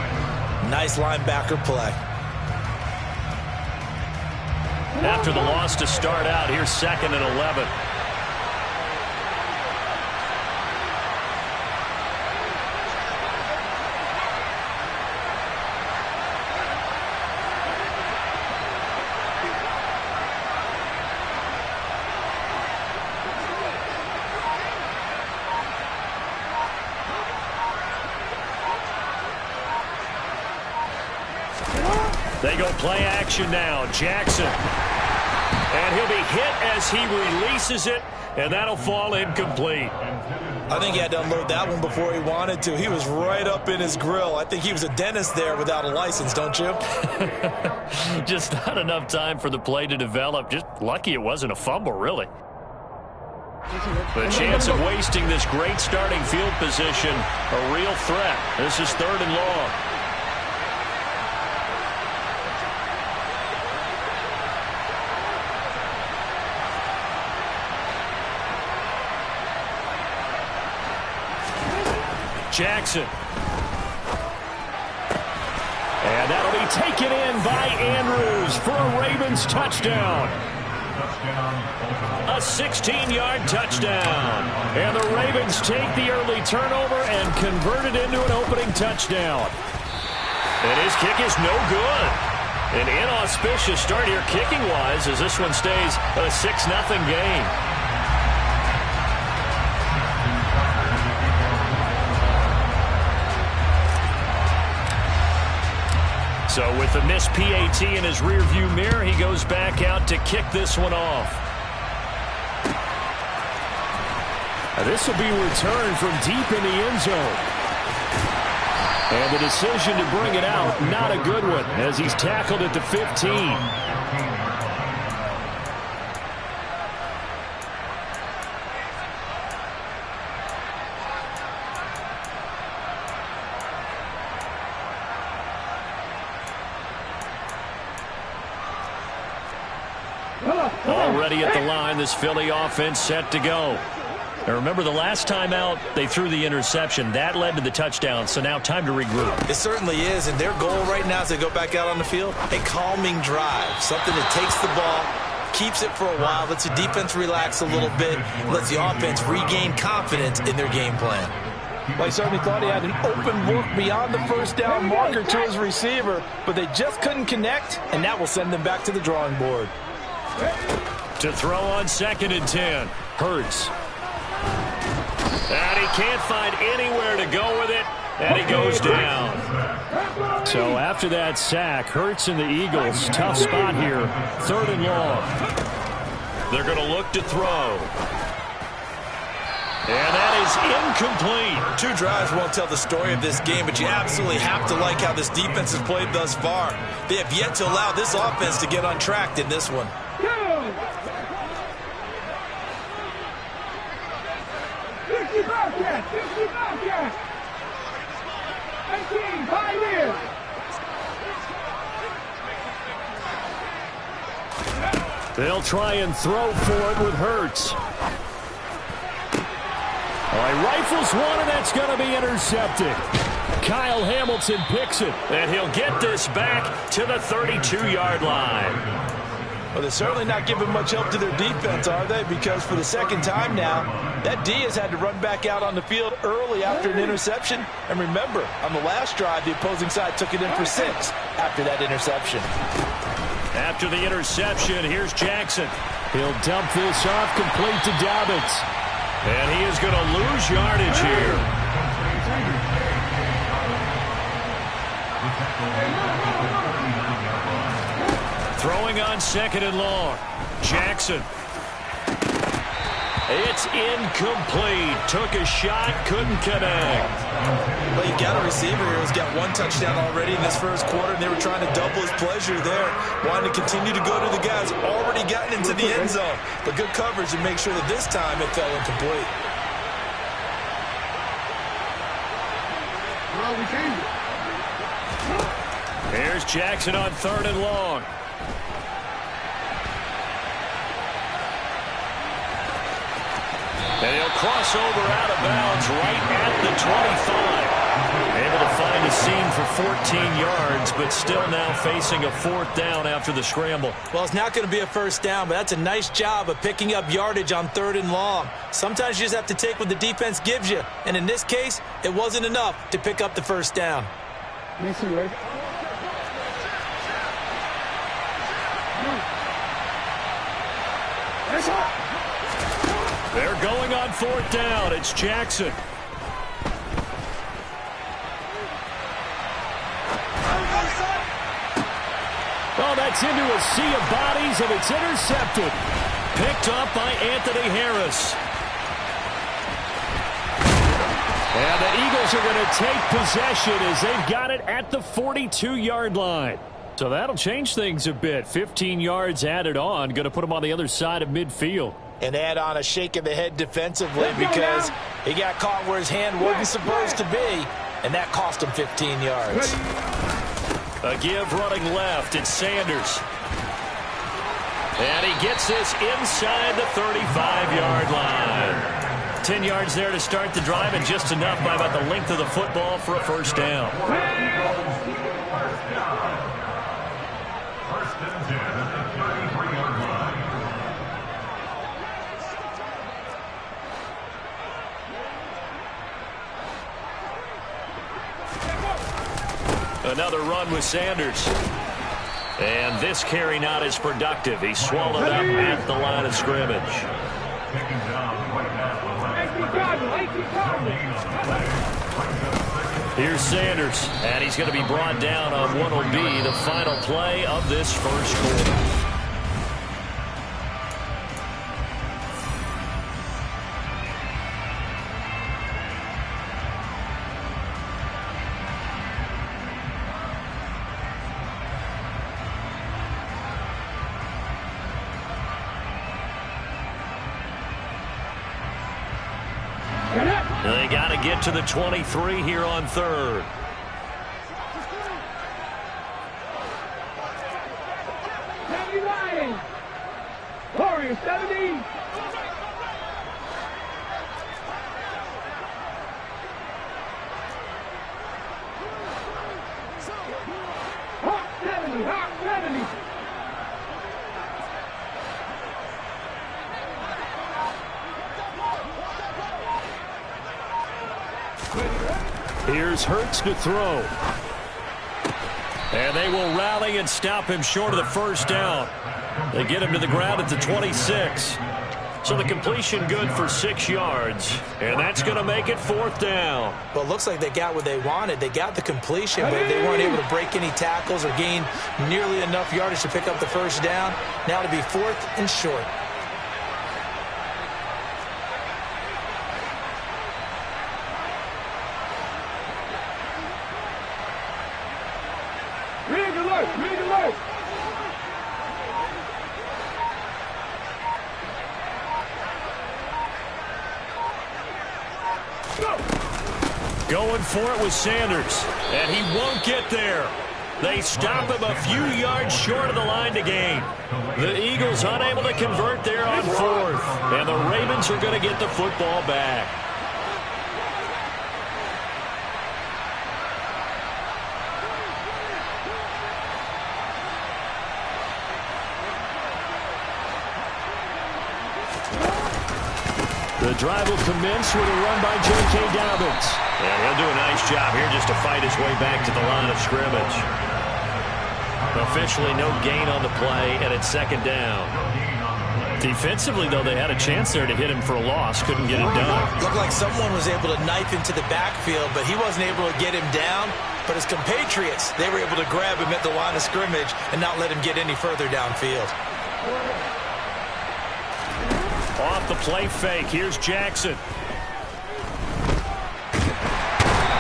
Nice linebacker play. After the loss to start out, here's second and 11. They go play action now. Jackson. And he'll be hit as he releases it, and that'll fall incomplete. I think he had to unload that one before he wanted to. He was right up in his grill. I think he was a dentist there without a license, don't you? Just not enough time for the play to develop. Just lucky it wasn't a fumble, really. The chance of wasting this great starting field position, a real threat. This is third and long. Jackson. And that'll be taken in by Andrews for a Ravens touchdown. A 16-yard touchdown. And the Ravens take the early turnover and convert it into an opening touchdown. And his kick is no good. An inauspicious start here kicking-wise as this one stays a 6-0 game. So with the missed PAT in his rearview mirror, he goes back out to kick this one off. This will be returned from deep in the end zone. And the decision to bring it out, not a good one, as he's tackled at the 15. Already at the line, this Philly offense set to go. Now remember, the last time out, they threw the interception. That led to the touchdown, so now time to regroup. It certainly is, and their goal right now as they go back out on the field, a calming drive, something that takes the ball, keeps it for a while, lets the defense relax a little bit, lets the offense regain confidence in their game plan. Well, he certainly thought he had an open look beyond the first down marker to his receiver, but they just couldn't connect, and that will send them back to the drawing board. To throw on 2nd and 10, Hurts. And he can't find anywhere to go with it, and he goes down. So after that sack, Hurts and the Eagles, tough spot here, 3rd and long. They're going to look to throw. And that is incomplete. 2 drives won't tell the story of this game, but you absolutely have to like how this defense has played thus far. They have yet to allow this offense to get untracked in this one. They'll try and throw for it with Hurts. All right, rifles one, and that's going to be intercepted. Kyle Hamilton picks it, and he'll get this back to the 32-yard line. Well, they're certainly not giving much help to their defense, are they? Because for the second time now, that D has had to run back out on the field early after an interception. And remember, on the last drive, the opposing side took it in for 6 after that interception. After the interception, here's Jackson. He'll dump this off, complete to Dobbins. And he is going to lose yardage here. Throwing on 2nd and long. Jackson. It's incomplete. Took a shot, couldn't connect. Well, you got a receiver here who's got 1 touchdown already in this first quarter, and they were trying to double his pleasure there. Wanting to continue to go to the guys already gotten into the end zone. But good coverage to make sure that this time it fell incomplete. Here's Jackson on 3rd and long. And he'll cross over out of bounds right at the 25. Able to find a seam for 14 yards, but still now facing a 4th down after the scramble. Well, it's not going to be a first down, but that's a nice job of picking up yardage on 3rd and long. Sometimes you just have to take what the defense gives you, and in this case, it wasn't enough to pick up the first down. They're going on 4th down. It's Jackson. Oh, that's into a sea of bodies, and it's intercepted. Picked up by Anthony Harris. And the Eagles are going to take possession as they've got it at the 42-yard line. So that'll change things a bit. 15 yards added on. Going to put them on the other side of midfield. And add on a shake of the head defensively because he got caught where his hand wasn't supposed to be, and that cost him 15 yards. A give running left. It's Sanders. And he gets this inside the 35-yard line. 10 yards there to start the drive, and just enough by about the length of the football for a first down. Another run with Sanders. And this carry not as productive. He's swallowed up at the line of scrimmage. Here's Sanders, and he's going to be brought down on what will be the final play of this first quarter. They got to get to the 23 here on 3rd. Here's Hurts to throw. And they will rally and stop him short of the first down. They get him to the ground at the 26. So the completion good for 6 yards. And that's going to make it 4th down. Well, it looks like they got what they wanted. They got the completion, but they weren't able to break any tackles or gain nearly enough yardage to pick up the first down. Now to be 4th and short. Rig alert! Rig alert! Going for it with Sanders, and he won't get there. They stop him a few yards short of the line to gain. The Eagles unable to convert there on 4th, and the Ravens are going to get the football back. The drive will commence with a run by J.K. Dobbins. And he'll do a nice job here just to fight his way back to the line of scrimmage. Officially no gain on the play, and it's 2nd down. Defensively, though, they had a chance there to hit him for a loss. Couldn't get it done. Looked like someone was able to knife into the backfield, but he wasn't able to get him down. But his compatriots, they were able to grab him at the line of scrimmage and not let him get any further downfield. Off the play fake, here's Jackson.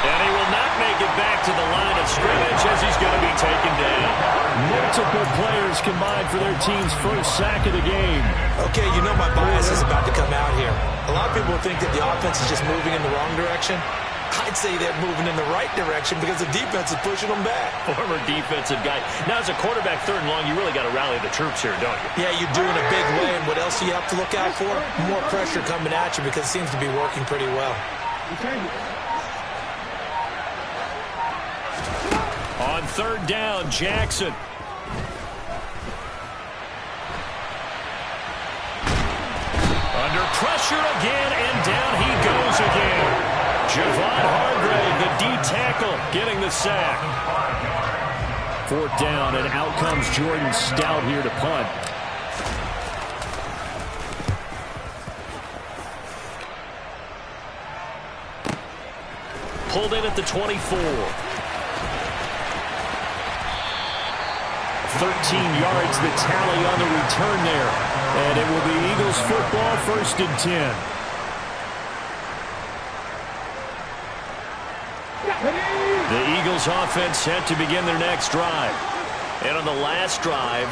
And he will not make it back to the line of scrimmage as he's going to be taken down. Multiple players combined for their team's first sack of the game. Okay, you know my bias is about to come out here. A lot of people think that the offense is just moving in the wrong direction. I'd say they're moving in the right direction because the defense is pushing them back. Former defensive guy. Now, as a quarterback, 3rd and long, you really got to rally the troops here, don't you? Yeah, you do in a big way. And what else do you have to look out for? More pressure coming at you because it seems to be working pretty well. On 3rd down, Jackson. Under pressure again, and down he goes again. Javon Hargrave, the D tackle, getting the sack. 4th down, and out comes Jordan Stout here to punt. Pulled in at the 24. 13 yards, the tally on the return there. And it will be Eagles football, 1st and 10. The Eagles offense set to begin their next drive. And on the last drive,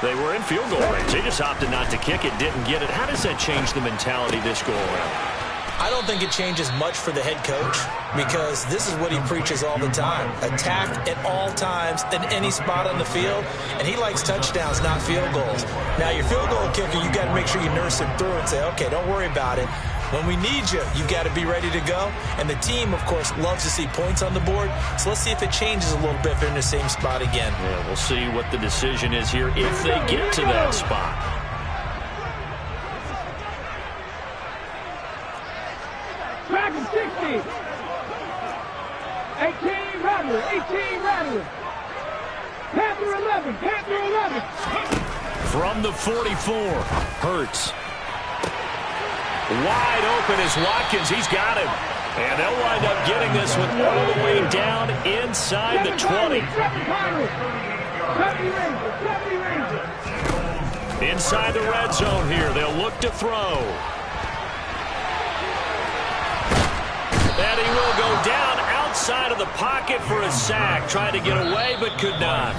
they were in field goal range. They just opted not to kick it, didn't get it. How does that change the mentality this go around? I don't think it changes much for the head coach because this is what he preaches all the time. Attack at all times in any spot on the field, and he likes touchdowns, not field goals. Now, your field goal kicker, you got to make sure you nurse him through and say, okay, don't worry about it. When we need you, you got to be ready to go. And the team, of course, loves to see points on the board. So let's see if it changes a little bit if they're in the same spot again. Yeah, we'll see what the decision is here if they get to that spot. Back in 60. 18 Rattler. 18 Rattler. Panther 11. Panther 11. From the 44, Hurts. Wide open is Watkins. He's got him. And they'll wind up getting this one all the way down inside the 20. Inside the red zone here. They'll look to throw. And he will go down outside of the pocket for a sack. Tried to get away, but could not.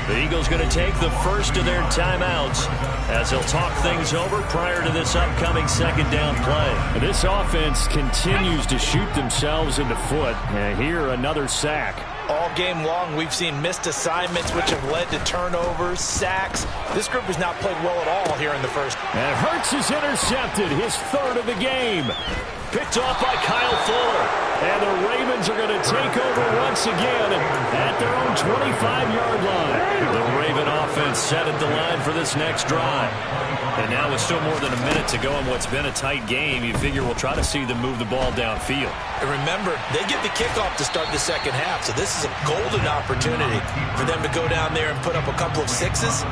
The Eagles going to take the first of their timeouts as they'll talk things over prior to this upcoming 2nd down play. This offense continues to shoot themselves in the foot. And here, another sack. All game long, we've seen missed assignments, which have led to turnovers, sacks. This group has not played well at all here in the first. And Hurts is intercepted, his third of the game. Picked off by Kyle Fuller. And the Ravens are going to take over once again at their own 25-yard line. The Raven offense set at the line for this next drive. And now with still more than a minute to go in what's been a tight game, you figure we'll try to see them move the ball downfield. And remember, they get the kickoff to start the second half, so this is a golden opportunity for them to go down there and put up a couple of sixes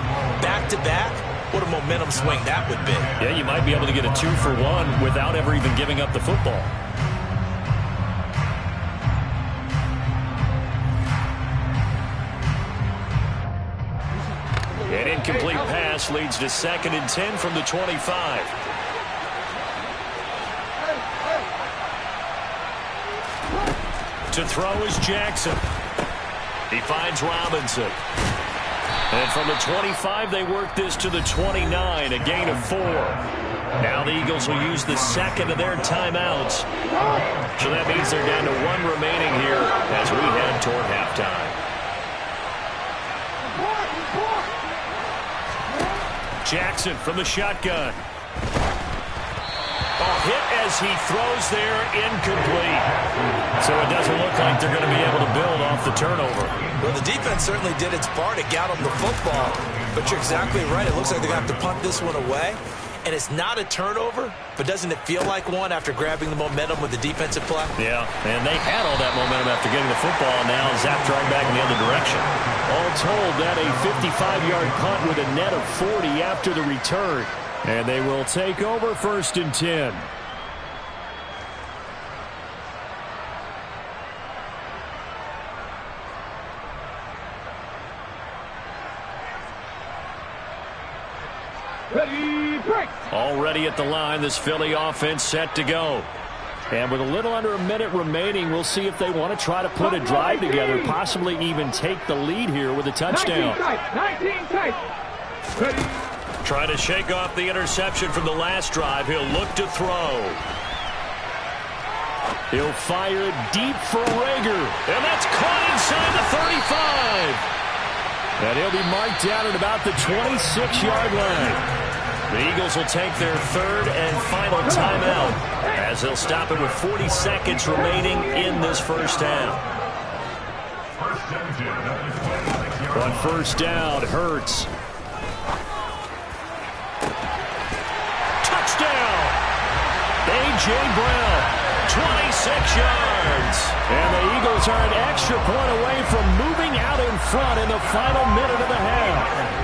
back-to-back. What a momentum swing that would be. Yeah, you might be able to get a 2-for-1 without ever even giving up the football. An incomplete pass leads to 2nd and 10 from the 25. To throw is Jackson. He finds Robinson. And from the 25, they work this to the 29, a gain of 4. Now the Eagles will use the second of their timeouts. So that means they're down to 1 remaining here as we head toward halftime. Jackson from the shotgun. Hit as he throws there, incomplete. So it doesn't look like they're going to be able to build off the turnover. Well, the defense certainly did its part to get them the football. But you're exactly right. It looks like they're going to have to punt this one away. And it's not a turnover, but doesn't it feel like one after grabbing the momentum with the defensive play? Yeah, and they had all that momentum after getting the football, and now zapped right back in the other direction. All told, that a 55-yard punt with a net of 40 after the return. And they will take over 1st and 10. Ready, break. Already at the line, this Philly offense set to go. And with a little under a minute remaining, we'll see if they want to try to put a drive together, possibly even take the lead here with a touchdown. 19 tight. Ready. Trying to shake off the interception from the last drive. He'll look to throw. He'll fire it deep for Rager. And that's caught inside the 35. And he'll be marked down at about the 26-yard line. The Eagles will take their 3rd and final timeout as they'll stop it with 40 seconds remaining in this first half. On 1st down, Hurts. Touchdown! A.J. Brown, 26 yards. And the Eagles are an extra point away from moving out in front in the final minute of the half.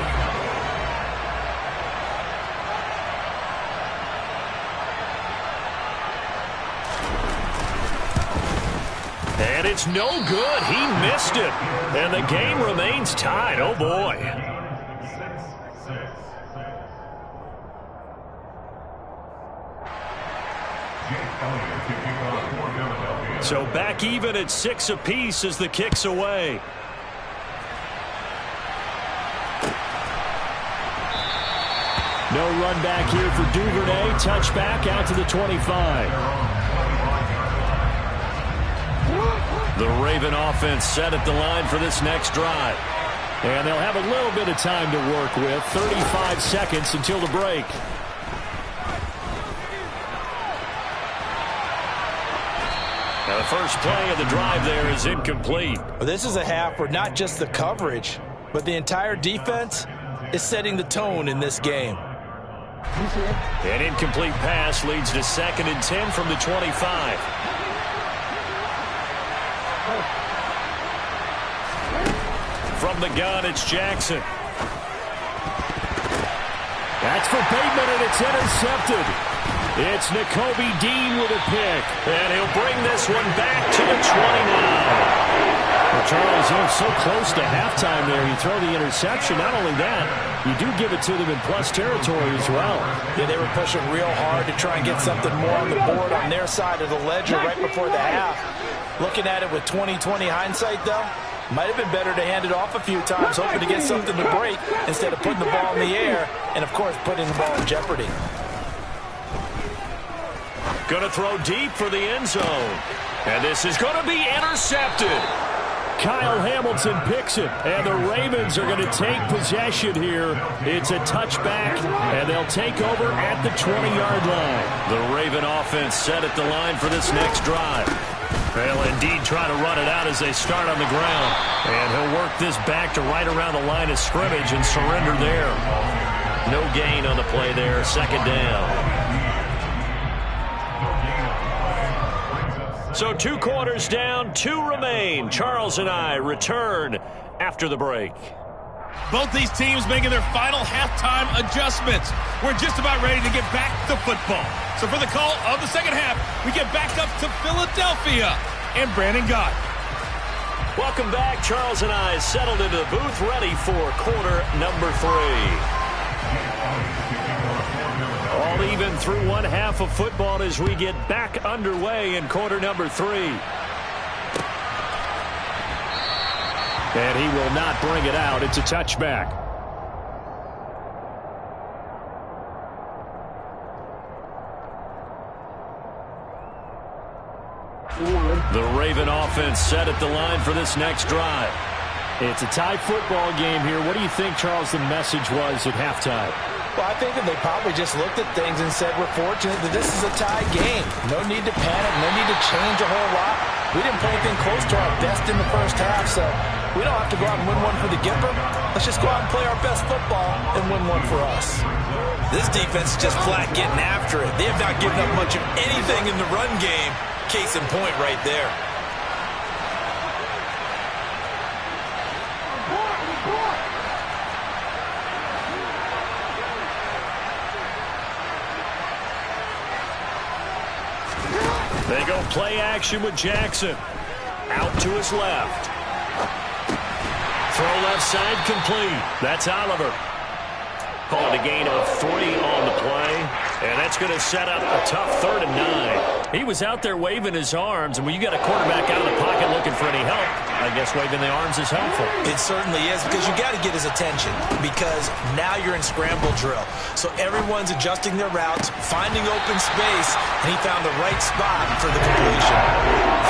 And it's no good. He missed it. And the game remains tied. Oh, boy. So back even at 6 apiece as the kick's away. No run back here for Duvernay. Touchback out to the 25. The Raven offense set at the line for this next drive. And they'll have a little bit of time to work with. 35 seconds until the break. Now the first play of the drive there is incomplete. Well, this is a half where not just the coverage, but the entire defense is setting the tone in this game. An incomplete pass leads to 2nd and 10 from the 25. From the gun, it's Jackson. That's for Bateman, and it's intercepted. It's Nakobe Dean with a pick. And he'll bring this one back to the 29. Well, Charles, you're so close to halftime there. You throw the interception. Not only that, you do give it to them in plus territory as well. Yeah, they were pushing real hard to try and get something more on the board on their side of the ledger right before the half. Looking at it with 20/20 hindsight, though, might have been better to hand it off a few times, hoping to get something to break instead of putting the ball in the air and, of course, putting the ball in jeopardy. Going to throw deep for the end zone. And this is going to be intercepted. Kyle Hamilton picks it, and the Ravens are going to take possession here. It's a touchback, and they'll take over at the 20-yard line. The Raven offense set at the line for this next drive. They'll indeed try to run it out as they start on the ground, and he'll work this back to right around the line of scrimmage and surrender there. No gain on the play there, second down. So 2 quarters down, 2 remain. Charles and I return after the break. Both these teams making their final halftime adjustments. We're just about ready to get back to football. So for the call of the second half, we get back up to Philadelphia and Brandon Gott. Welcome back. Charles and I settled into the booth, ready for quarter number 3. All even through one half of football as we get back underway in quarter number 3. And he will not bring it out. It's a touchback. The Raven offense set at the line for this next drive. It's a tie football game here. What do you think, Charles, the message was at halftime? Well, I think that they probably just looked at things and said, we're fortunate that this is a tie game. No need to panic, no need to change a whole lot. We didn't play anything close to our best in the first half, so we don't have to go out and win one for the Gipper. Let's just go out and play our best football and win one for us. This defense is just flat getting after it. They have not given up much of anything in the run game. Case in point right there. They go play action with Jackson. Out to his left. Throw left side complete. That's Oliver. Call it a gain of 3 on the play. And that's going to set up a tough 3rd and 9. He was out there waving his arms, and when you got a quarterback out of the pocket looking for any help, I guess waving the arms is helpful. It certainly is, because you got to get his attention, because now you're in scramble drill. So everyone's adjusting their routes, finding open space, and he found the right spot for the completion.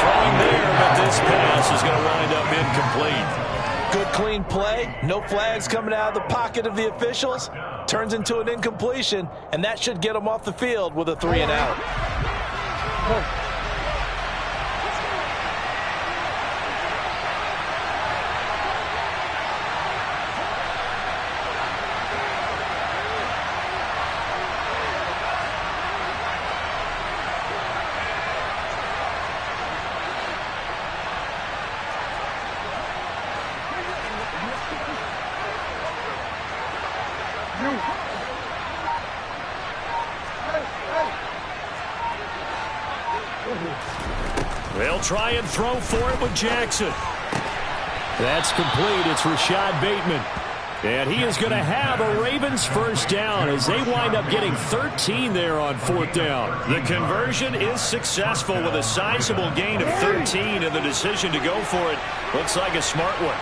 Throwing there, but this pass is going to wind up incomplete. Good clean play, no flags coming out of the pocket of the officials. Turns into an incompletion, and that should get him off the field with a 3 and out. They'll try and throw for it with Jackson. That's complete. It's Rashad Bateman. And he is going to have a Ravens first down as they wind up getting 13 there on 4th down. The conversion is successful with a sizable gain of 13, and the decision to go for it looks like a smart one.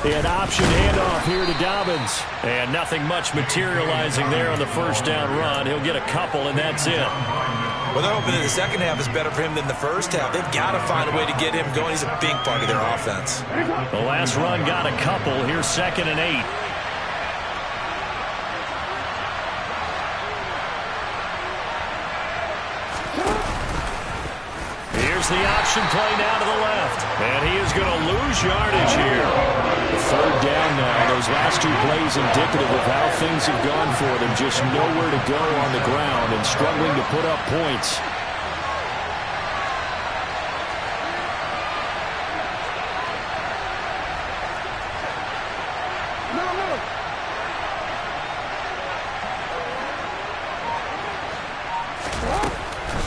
An option handoff here to Dobbins. And nothing much materializing there on the first down run. He'll get a couple, and that's it. Well, they're hoping that the second half is better for him than the first half. They've got to find a way to get him going. He's a big part of their offense. The last run got a couple. Here's 2nd and 8. Here's the option play now to the left. And he is going to lose yardage here. The 3rd down now. Those last 2 plays indicative of how things have gone for them. Just nowhere to go on the ground and struggling to put up points.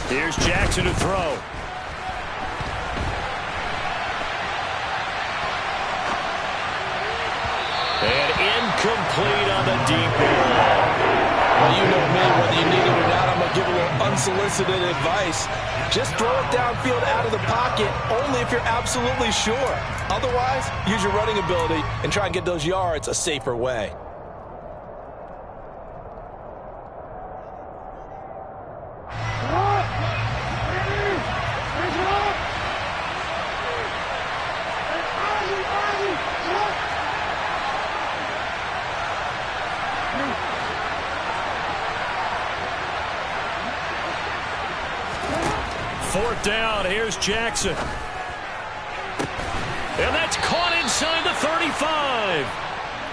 Here's Jackson to throw. And incomplete on the deep ball. Well, you know me, whether you need it or not, I'm going to give a little unsolicited advice. Just throw it downfield out of the pocket, only if you're absolutely sure. Otherwise, use your running ability and try and get those yards a safer way. Fourth down, here's Jackson. And that's caught inside the 35.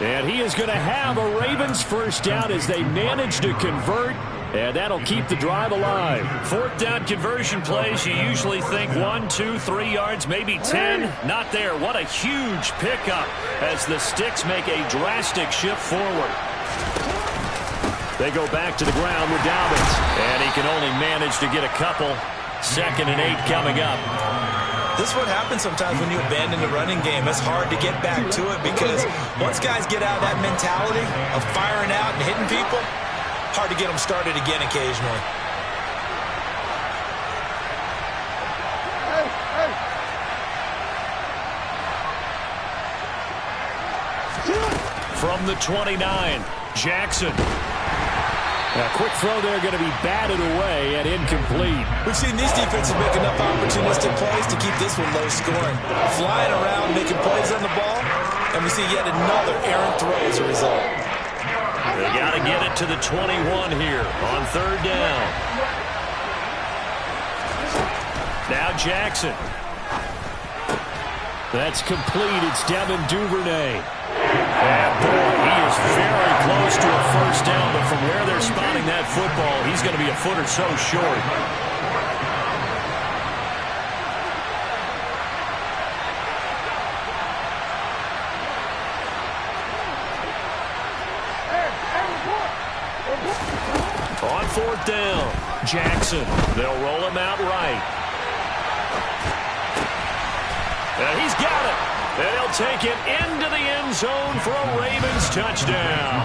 And he is going to have a Ravens first down as they manage to convert. And that'll keep the drive alive. Fourth down conversion plays, you usually think 1, 2, 3 yards, maybe 10. Not there. What a huge pickup as the Sticks make a drastic shift forward. They go back to the ground with Dobbins. And he can only manage to get a couple. 2nd and 8 coming up. This is what happens sometimes when you abandon the running game. It's hard to get back to it because once guys get out of that mentality of firing out and hitting people, hard to get them started again occasionally. From the 29, Jackson. A quick throw there going to be batted away and incomplete. We've seen these defenses make enough opportunistic plays to keep this one low scoring. Flying around, making plays on the ball, and we see yet another errant throw as a result. They got to get it to the 21 here on 3rd down. Now Jackson. That's complete. It's Devin Duvernay. And boy, he is very close to a first down, but from where they're spotting that football, he's going to be a foot or so short. On 4th down, Jackson. They'll roll him out right. And he's got it. And he'll take it into the end zone for a Ravens touchdown.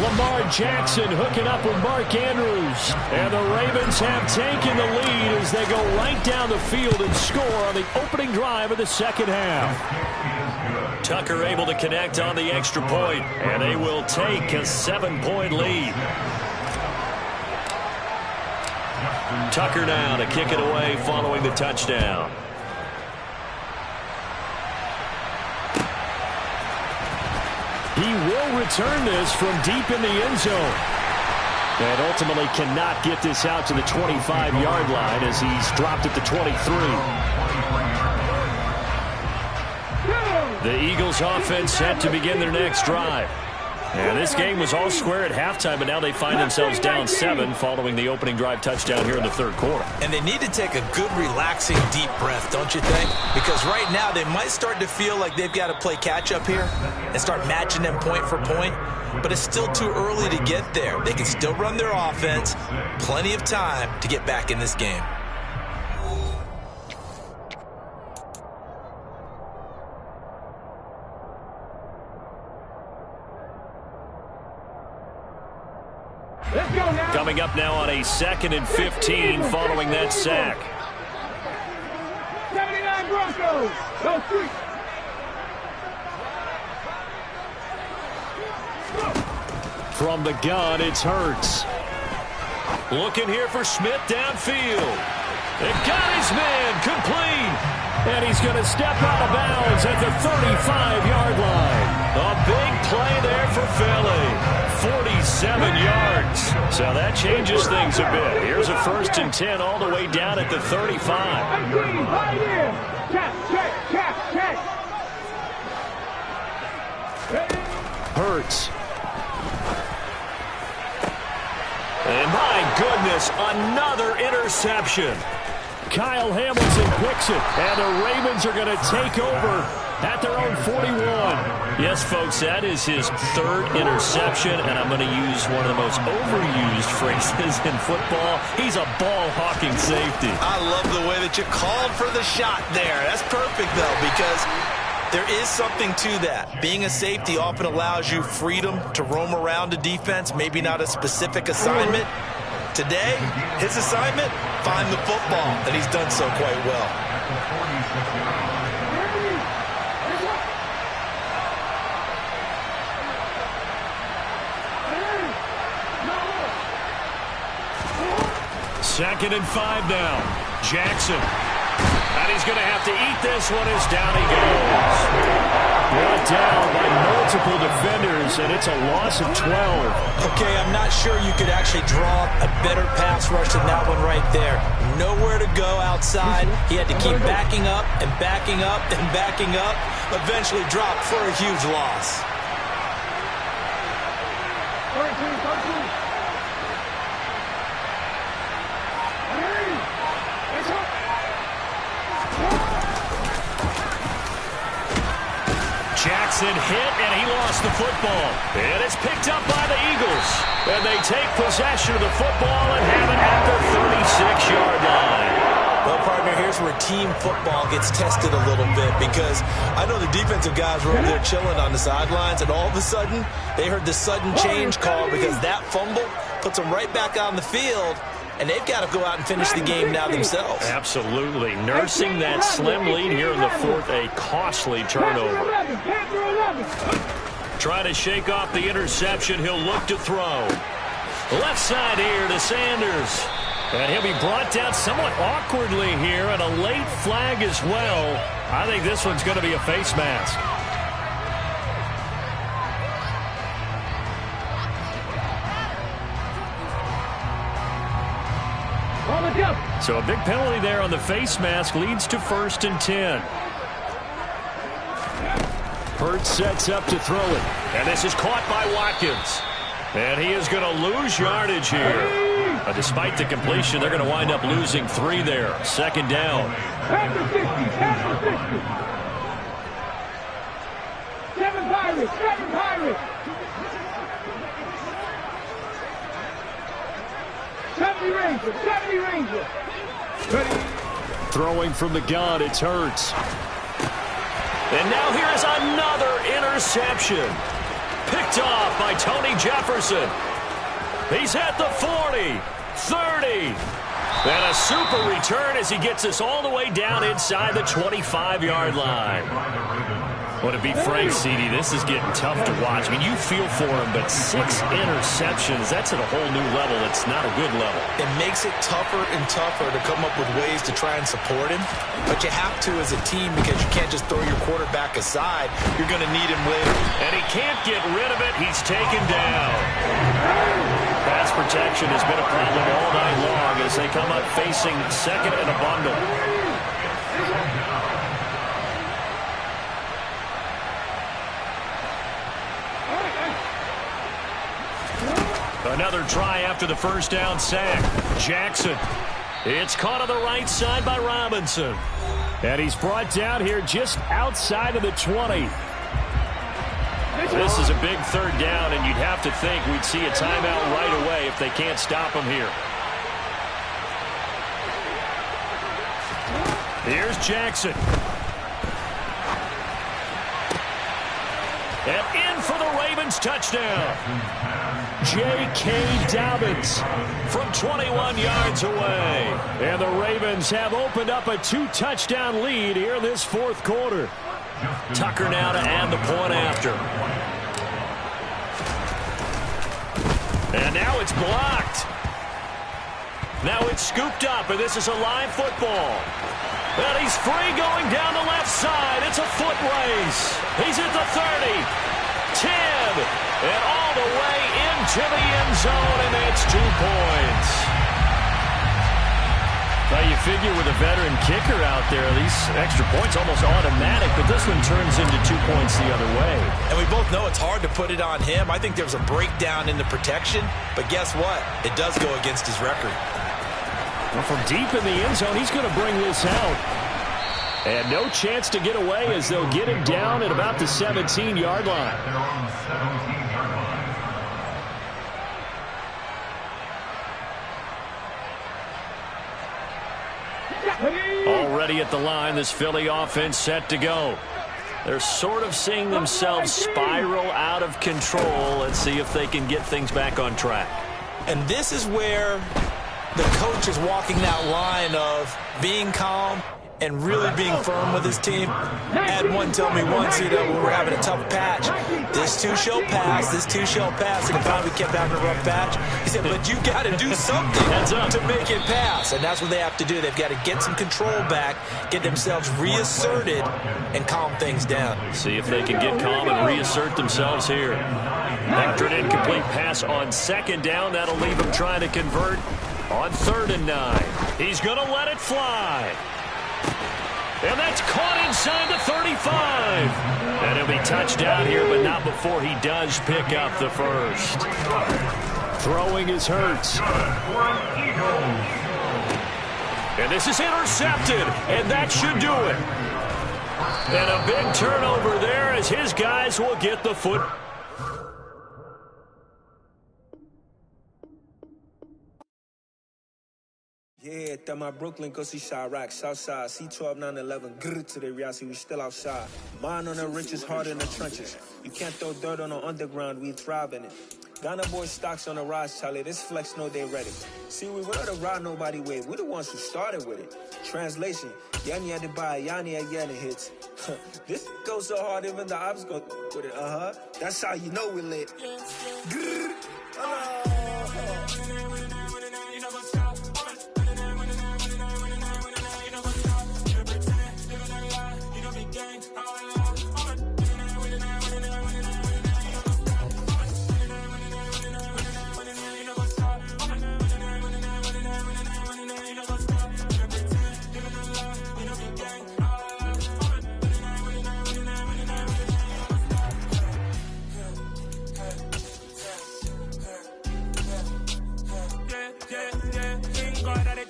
Lamar Jackson hooking up with Mark Andrews. And the Ravens have taken the lead as they go right down the field and score on the opening drive of the 2nd half. Tucker able to connect on the extra point, and they will take a 7-point lead. Tucker now to kick it away following the touchdown. He will return this from deep in the end zone. And ultimately cannot get this out to the 25-yard line as he's dropped at the 23. The Eagles offense set to begin their next drive. And this game was all square at halftime, but now they find themselves down 7 following the opening drive touchdown here in the 3rd quarter. And they need to take a good, relaxing, deep breath, don't you think? Because right now they might start to feel like they've got to play catch-up here and start matching them point for point. But it's still too early to get there. They can still run their offense. Plenty of time to get back in this game. Coming up now on a 2nd and 15 following that sack. 79 Broncos. Go street. From the gun, it's Hurts. Looking here for Smith downfield. They got his man complete. And he's going to step out of bounds at the 35-yard line. A big play there for Philly. 47 yards. So that changes things a bit. Here's a 1st and 10 all the way down at the 35. Hurts. And my goodness, another interception. Kyle Hamilton picks it, and the Ravens are going to take over at their own 41. Yes, folks, that is his 3rd interception, and I'm going to use one of the most overused phrases in football. He's a ball-hawking safety. I love the way that you called for the shot there. That's perfect, though, because there is something to that. Being a safety often allows you freedom to roam around a defense, maybe not a specific assignment. Today, his assignment, find the football, and he's done so quite well. Second and 5 now. Jackson. And he's going to have to eat this one as down he goes. Brought down by multiple defenders, and it's a loss of 12. Okay, I'm not sure you could actually draw a better pass rush than that one right there. Nowhere to go outside. He had to keep backing up and backing up and backing up. Eventually dropped for a huge loss. 13. Jackson hit, and he lost the football. And it's picked up by the Eagles. And they take possession of the football and have it at the 36-yard line. Well, partner, here's where team football gets tested a little bit, because I know the defensive guys were over there chilling on the sidelines, and all of a sudden, they heard the sudden change call because that fumble puts them right back on the field, and they've got to go out and finish the game now themselves. Absolutely. Nursing that slim lead here in the fourth, a costly turnover. Trying to shake off the interception. He'll look to throw. Left side here to Sanders. And he'll be brought down somewhat awkwardly here, and a late flag as well. I think this one's going to be a face mask. So a big penalty there on the face mask leads to 1st and 10. Hurts sets up to throw it. And this is caught by Watkins. And he is going to lose yardage here. Despite the completion, they're going to wind up losing 3 there. 2nd down. 7 Pirates, 7 Pirates. 70 Rangers, 70 Rangers. Throwing from the gun, it's Hurts. And now here is another interception. Picked off by Tony Jefferson. He's at the 40, 30. And a super return as he gets us all the way down inside the 25-yard line. Well, to be frank, CD, this is getting tough to watch. I mean, you feel for him, but 6 interceptions, that's at a whole new level. It's not a good level. It makes it tougher and tougher to come up with ways to try and support him. But you have to as a team, because you can't just throw your quarterback aside. You're going to need him later. And he can't get rid of it. He's taken down. Pass protection has been a problem all night long as they come up facing 2nd and a bundle. Another try after the 1st down sack. Jackson. It's caught on the right side by Robinson. And he's brought down here just outside of the 20. This is a big 3rd down, and you'd have to think we'd see a timeout right away if they can't stop him here. Here's Jackson. And in for the Ravens touchdown. J.K. Dobbins from 21 yards away. And the Ravens have opened up a 2-touchdown lead here in this 4th quarter. Tucker now to add the point after. And now it's blocked. Now it's scooped up, and this is a live football. And he's free going down the left side. It's a foot race. He's at the 30, 10, and all the way into the end zone, and it's 2 points. Well, you figure with a veteran kicker out there, these extra points almost automatic, but this one turns into 2 points the other way. And we both know it's hard to put it on him. I think there's a breakdown in the protection, but guess what? It does go against his record. Well, from deep in the end zone, he's going to bring this out. And no chance to get away as they'll get him down at about the 17-yard line. They're on the 17-yard line. Already at the line, this Philly offense set to go. They're sort of seeing themselves spiral out of control. Let's see if they can get things back on track. And this is where the coach is walking that line of being calm and really being firm with his team. Had one tell me once, when we were having a tough patch, this too shall pass, this too shall pass. And finally we kept having a rough patch. He said, but you got to do something to make it pass. And that's what they have to do. They've got to get some control back, get themselves reasserted, and calm things down. See if they can get calm and reassert themselves here. After an incomplete pass on second down, that'll leave him trying to convert on 3rd and 9. He's going to let it fly. And that's caught inside the 35. And he'll be touched down here, but not before he does pick up the first. Throwing is Hurts. And this is intercepted, and that should do it. And a big turnover there as his guys will get the foot. Yeah, that my Brooklyn, go see Chirac, Southside, C12, 911, grrr to the reality, we still outside. Mine on the riches, hard in the trenches. You can't throw dirt on the underground, we thrive in it. Ghana boys stocks on the rise, Charlie, this flex know they ready. See, we were the ride nobody with, we the ones who started with it. Translation, Yanni had to buy, Yanni again it hits. This goes so hard, even the ops go with it, That's how you know we lit. Grrr,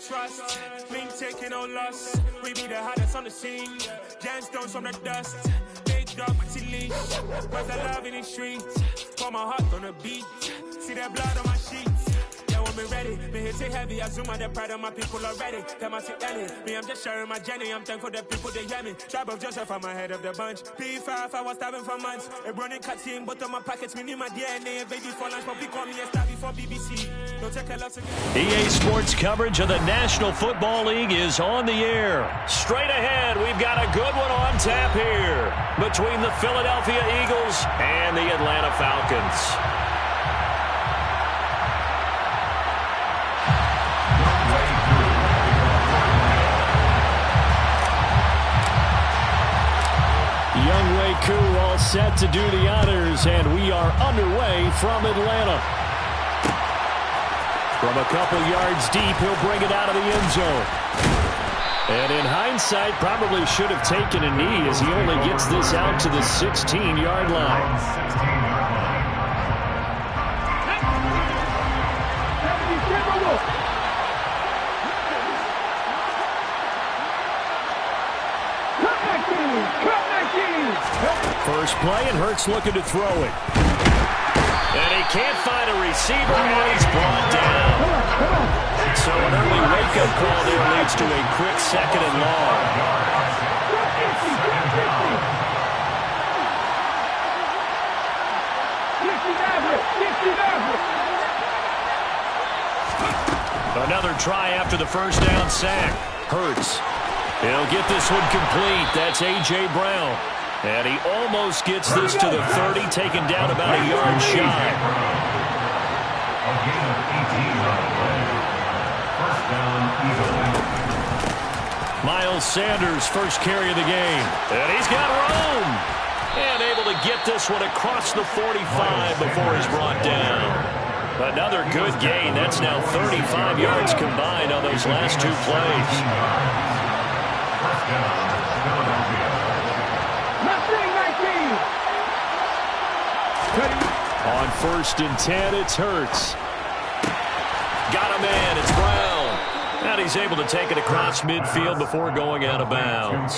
trust, me taking no loss. We be the hottest on the scene. Gemstones from the dust. Big dog with your leash. Cause I love in the streets. Pour my heart on the beat. See that blood on my sheets. Yeah, when me ready, me hit it heavy. I zoom on the pride of my people already. Them I see Ellie. Me, I'm just sharing my journey. I'm thankful that people they hear me. Tribe of Joseph, I'm ahead of the bunch. P5, I was starving for months. A running cut team, but on my pockets, me need my DNA. Baby for lunch, but we call me a star before BBC. Don't take a lot to EA Sports coverage of the National Football League is on the air. Straight ahead, we've got a good one on tap here between the Philadelphia Eagles and the Atlanta Falcons. Younghoe Koo all set to do the honors, and we are underway from Atlanta. From a couple yards deep, he'll bring it out of the end zone. And in hindsight, probably should have taken a knee as he only gets this out to the 16-yard line. First play, and Hurts looking to throw it. And he can't find a receiver, and he's brought down. So an early wake-up call there leads to a quick 2nd and long. Another try after the first down sack. Hurts. He'll get this one complete. That's A.J. Brown. And he almost gets this to the 30, taken down about a yard shy. Miles Sanders, first carry of the game. And he's got room. And able to get this one across the 45 before he's brought down. Another good gain. That's now 35 yards combined on those last two plays. On 1st and 10, it's Hurts. Got a man, it's Brown. And he's able to take it across midfield before going out of bounds.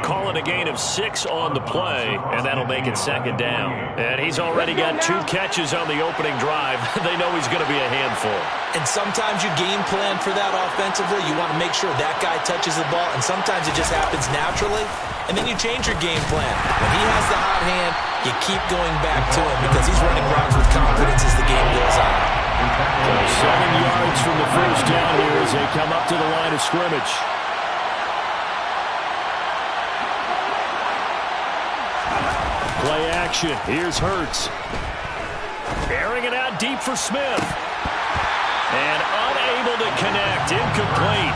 Calling a gain of 6 on the play, and that'll make it 2nd down. And he's already got 2 catches on the opening drive. They know he's going to be a handful. And sometimes you game plan for that offensively. You want to make sure that guy touches the ball, and sometimes it just happens naturally. And then you change your game plan. When he has the hot hand, you keep going back to him because he's running routes with confidence as the game goes on. come up to the line of scrimmage. Play action. Here's Hurts. Airing it out deep for Smith. And unable to connect. Incomplete.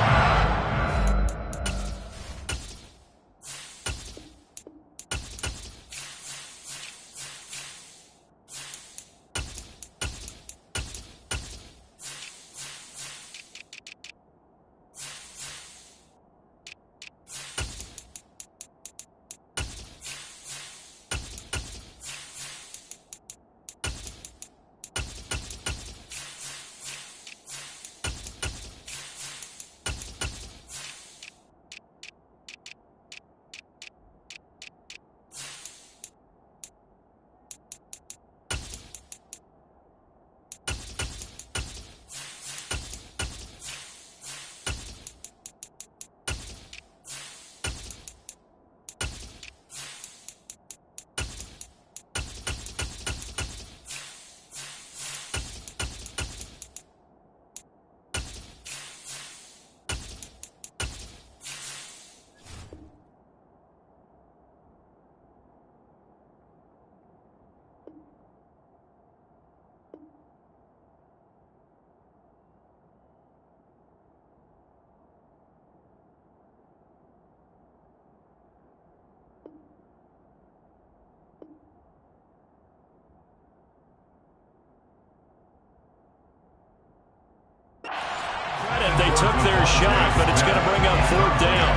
They took their shot, but it's going to bring up 4th down.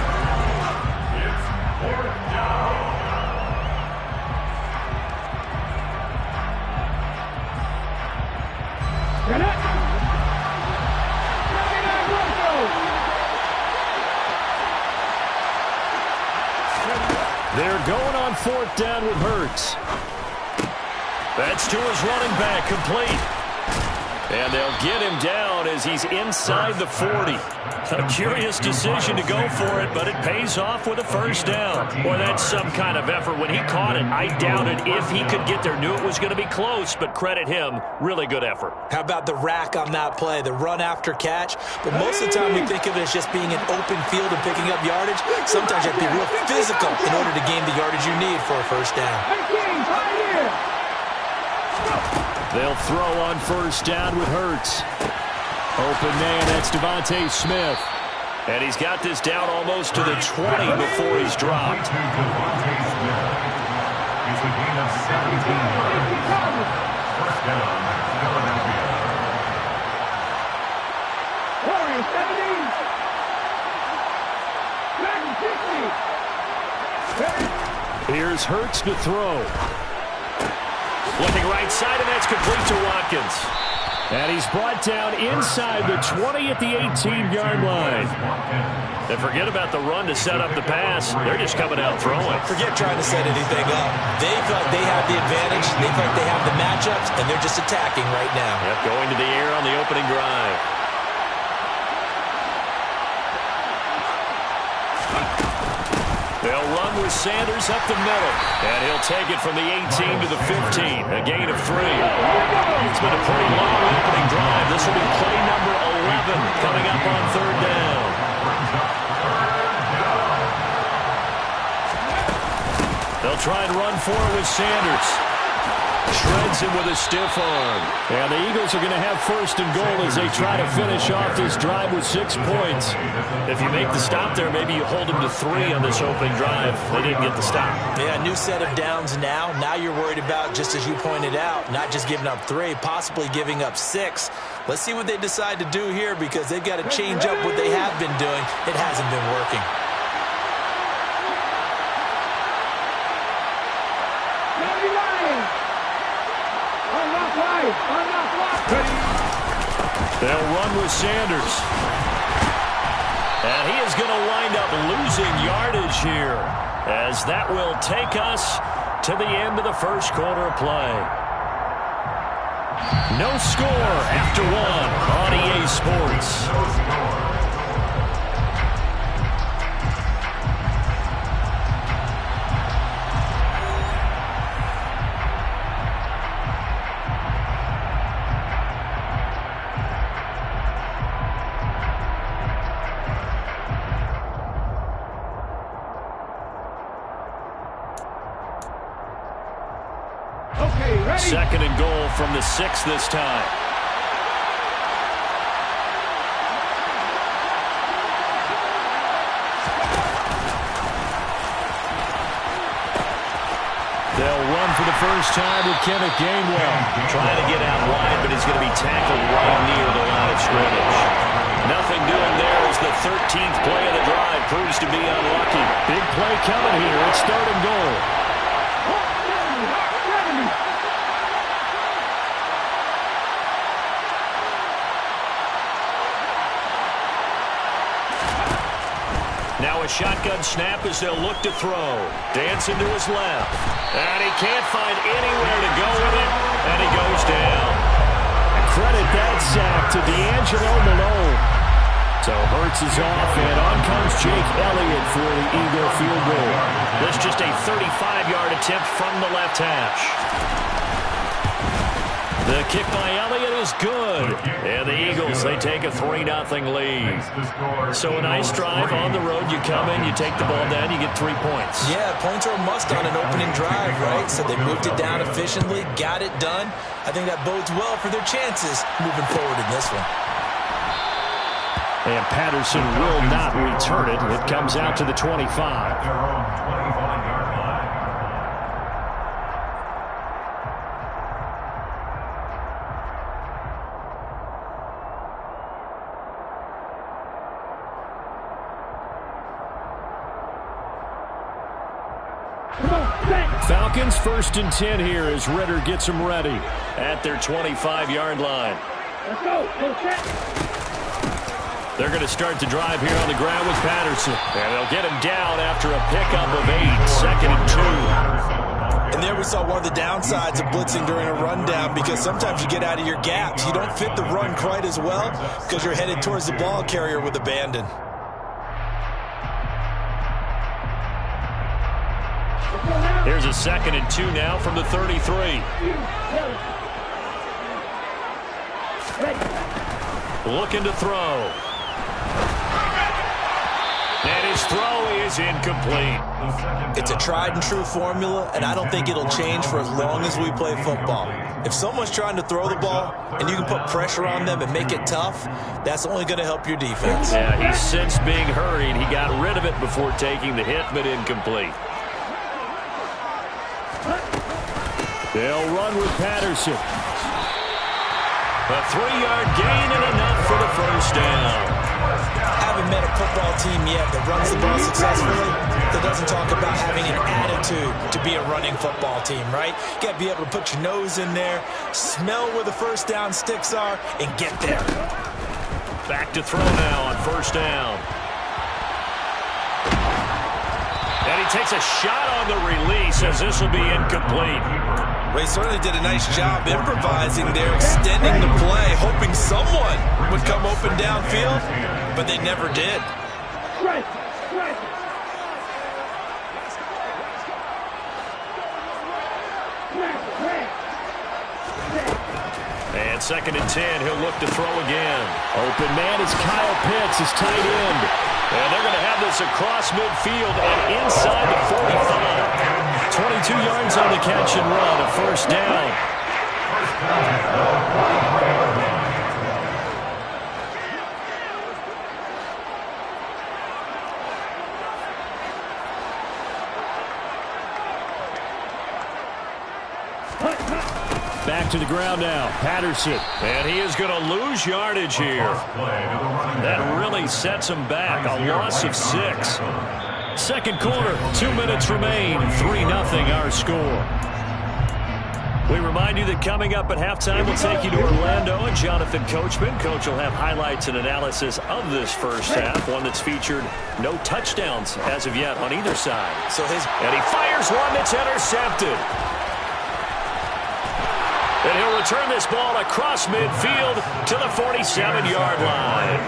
It's 4th down. Get it. They're going on 4th down with Hurts. That's to his running back, complete. And they'll get him down as he's inside the 40. A curious decision to go for it, but it pays off with a 1st down. Boy, that's some kind of effort. When he caught it, I doubted if he could get there. Knew it was going to be close, but credit him. Really good effort. How about the rack on that play, the run after catch? But most of the time we think of it as just being an open field and picking up yardage. Sometimes you have to be real physical in order to gain the yardage you need for a 1st down. They'll throw on 1st down with Hurts. Open man, that's Devontae Smith. And he's got this down almost to the 20 before he's dropped. Devontae Smith. It's a gain of 17 yards. 1st down, Philadelphia. Warriors 70. Here's Hurts to throw. Looking right side, and that's complete to Watkins. And he's brought down inside the 20 at the 18-yard line. And forget about the run to set up the pass. They're just coming out throwing. Forget trying to set anything up. They feel like they have the advantage. They feel like they have the matchups, and they're just attacking right now. Yep, going to the air on the opening drive. They'll run with Sanders up the middle. And he'll take it from the 18 to the 15. A gain of 3. It's been a pretty long opening drive. This will be play number 11 coming up on 3rd down. They'll try and run for it with Sanders. Shreds him with a stiff arm. And the Eagles are going to have 1st and goal as they try to finish off this drive with 6 points. If you make the stop there, maybe you hold them to 3 on this opening drive. They didn't get the stop. Yeah, new set of downs now. Now you're worried about, just as you pointed out, not just giving up 3, possibly giving up 6. Let's see what they decide to do here, because they've got to change up what they have been doing. It hasn't been working. They'll run with Sanders. And he is going to wind up losing yardage here, as that will take us to the end of the 1st quarter of play. No score after 1 on EA Sports. No score. second and goal from the 6 this time. They'll run for the first time with Kenneth Gainwell. Trying to get out wide, but he's going to be tackled right near the line of scrimmage. Nothing doing there as the 13th play of the drive proves to be unlucky. Big play coming here. It's 3rd and goal. Now a shotgun snap as they'll look to throw. Dancing to his left. And he can't find anywhere to go with it. And he goes down. Credit that sack to D'Angelo Malone. So Hurts is off, and on comes Jake Elliott for the Eagle field goal. This just a 35-yard attempt from the left hash. The kick by Elliott is good. And the Eagles, they take a 3-0 lead. So a nice drive on the road. You come in, you take the ball down, you get 3 points. Yeah, points are a must on an opening drive, right? So they moved it down efficiently, got it done. I think that bodes well for their chances moving forward in this one. And Patterson will not return it. It comes out to the 25. Falcons 1st and 10 here as Ritter gets them ready at their 25-yard line. Let's go. Go check. They're going to start the drive here on the ground with Patterson. And they'll get him down after a pickup of 8, 2nd and 2. And there we saw one of the downsides of blitzing during a rundown, because sometimes you get out of your gaps. You don't fit the run quite as well because you're headed towards the ball carrier with abandon. Here's a 2nd and 2 now from the 33. Looking to throw. And his throw is incomplete. It's a tried and true formula, and I don't think it'll change for as long as we play football. If someone's trying to throw the ball and you can put pressure on them and make it tough, that's only going to help your defense. Yeah, he's since being hurried. He got rid of it before taking the hit, but incomplete. They'll run with Patterson. A 3-yard gain and enough for the first down. Haven't met a football team yet that runs the ball successfully that doesn't talk about having an attitude to be a running football team, right? You got to be able to put your nose in there, smell where the first down sticks are, and get there. Back to throw now on 1st down. And he takes a shot on the release as this will be incomplete. Ray certainly did a nice job improvising there, extending the play, hoping someone would come open downfield, but they never did. And 2nd and 10, he'll look to throw again. Open man is Kyle Pitts, his tight end. And they're going to have this across midfield and inside the 45. 22 yards on the catch and run, a 1st down. Back to the ground now, Patterson. And he is going to lose yardage here. That really sets him back, a loss of 6. Second quarter, 2 minutes remain, 3-0 our score. We remind you that coming up at halftime, we'll take you to Orlando and Jonathan Coachman. Coach will have highlights and analysis of this first half, one that's featured no touchdowns as of yet on either side. And he fires one that's intercepted. And he'll return this ball across midfield to the 47-yard line.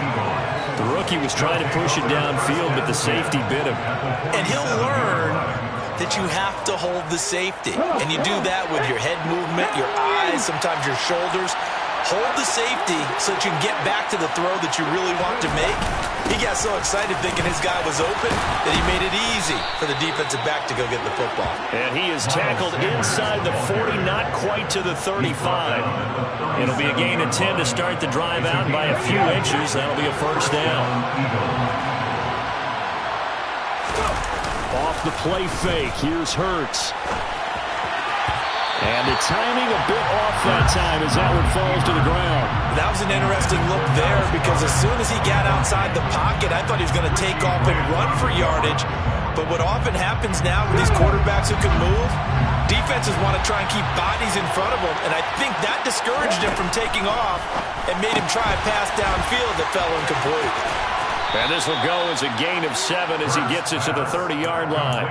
The rookie was trying to push it downfield, but the safety bit him. And he'll learn that you have to hold the safety. And you do that with your head movement, your eyes, sometimes your shoulders. hold the safety so that you can get back to the throw that you really want to make. He got so excited thinking his guy was open that he made it easy for the defensive back to go get the football. And he is tackled inside the 40, not quite to the 35. It'll be a gain of 10 to start the drive out, and by a few inches, that'll be a first down. Off the play fake, here's Hurts. And the timing a bit off that time as that one falls to the ground. That was an interesting look there because as soon as he got outside the pocket, I thought he was going to take off and run for yardage. But what often happens now with these quarterbacks who can move, defenses want to try and keep bodies in front of them, and I think that discouraged him from taking off and made him try a pass downfield that fell incomplete. And this will go as a gain of 7 as he gets it to the 30-yard line.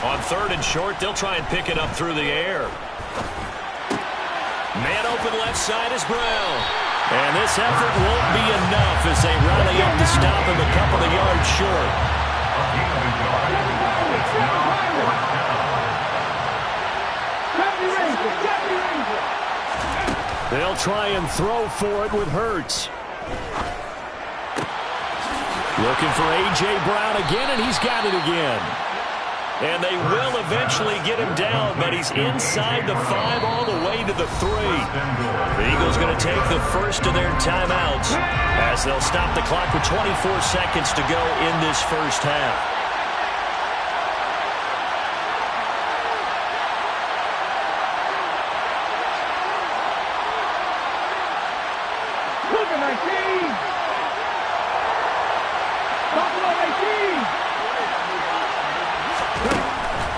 On 3rd and short, they'll try and pick it up through the air. Man open left side is Brown. And this effort won't be enough as they rally up to stop him a couple of yards short. They'll try and throw for it with Hurts. Looking for A.J. Brown again, and he's got it again. And they will eventually get him down, but he's inside the 5 all the way to the 3. The Eagles going to take the first of their timeouts as they'll stop the clock with 24 seconds to go in this first half.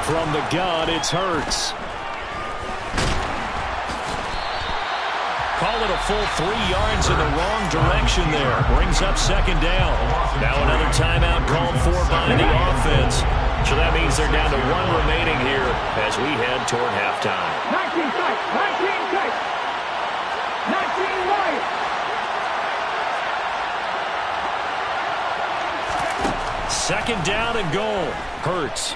From the gun, it's Hurts. Call it a full 3 yards in the wrong direction there. Brings up 2nd down. Now another timeout called for by the offense. So that means they're down to 1 remaining here as we head toward halftime. 19 tight, 19 tight, 19 wide. Second down and goal. Hurts.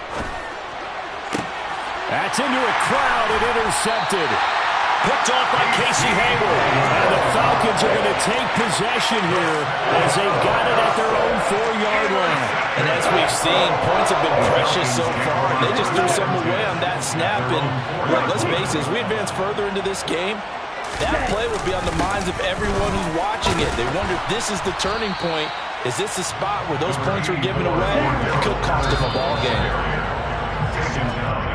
That's into a crowd and intercepted. Picked off by Casey Hayward. And the Falcons are going to take possession here as they've got it at their own 4-yard line. And as we've seen, points have been precious so far. They just threw some away on that snap. And let's face it, as we advance further into this game, that play will be on the minds of everyone who's watching it. They wonder if this is the turning point. Is this the spot where those points were given away? It could cost them a ball game.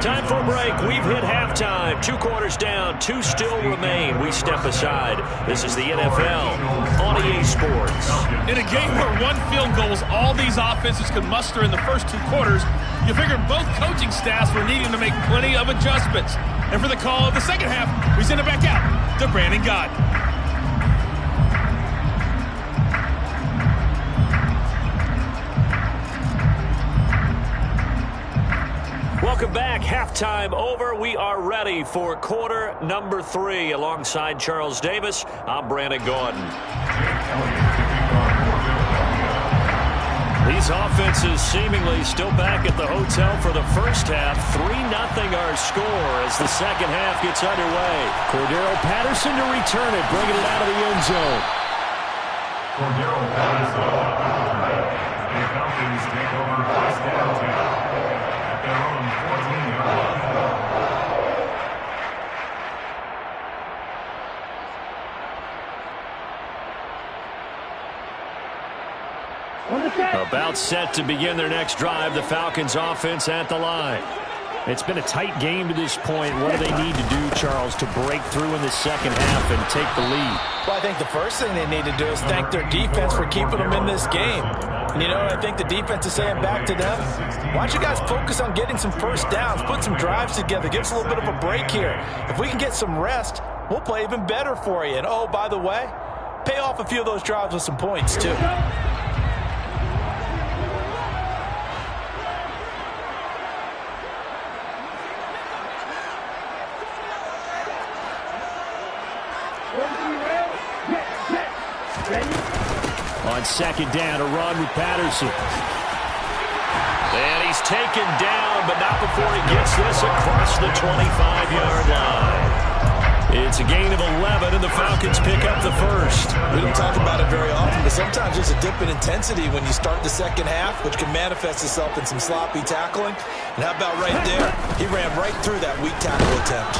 Time for a break. We've hit halftime. 2 quarters down. 2 still remain. We step aside. This is the NFL on EA Sports. In a game where 1 field goal is all these offenses could muster in the first 2 quarters, you figure both coaching staffs were needing to make plenty of adjustments. And for the call of the second half, we send it back out to Brandon Gott. Welcome back. Halftime over. We are ready for quarter number 3. Alongside Charles Davis, I'm Brandon Gordon. These offenses seemingly still back at the hotel for the first half. 3-0 our score as the second half gets underway. Cordero Patterson to return it, bringing it out of the end zone. Cordero Patterson. The Falcons take over first down at their own 14-yard line. About set to begin their next drive, the Falcons offense at the line. It's been a tight game to this point. What do they need to do, Charles, to break through in the second half and take the lead? Well, I think the first thing they need to do is thank their defense for keeping them in this game. And you know what I think the defense is saying back to them? Why don't you guys focus on getting some first downs, put some drives together, give us a little bit of a break here. If we can get some rest, we'll play even better for you. And oh, by the way, pay off a few of those drives with some points too. On second down, a run with Patterson. And he's taken down, but not before he gets this across the 25-yard line. It's a gain of 11, and the Falcons pick up the first. We don't talk about it very often, but sometimes there's a dip in intensity when you start the second half, which can manifest itself in some sloppy tackling. And how about right there? He ran right through that weak tackle attempt.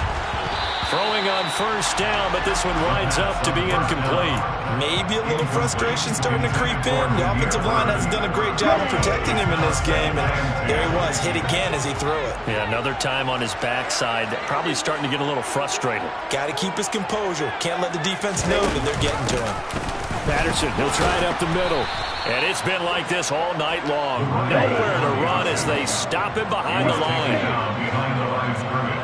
Throwing on first down, but this one winds up to be incomplete. Maybe a little frustration starting to creep in. The offensive line hasn't done a great job of protecting him in this game, and there he was, hit again as he threw it. Yeah, another time on his backside, probably starting to get a little frustrated. Got to keep his composure. Can't let the defense know that they're getting to him. Patterson, he'll try it up the middle. And it's been like this all night long. Nowhere to run as they stop him behind the line. Behind the line of scrimmage.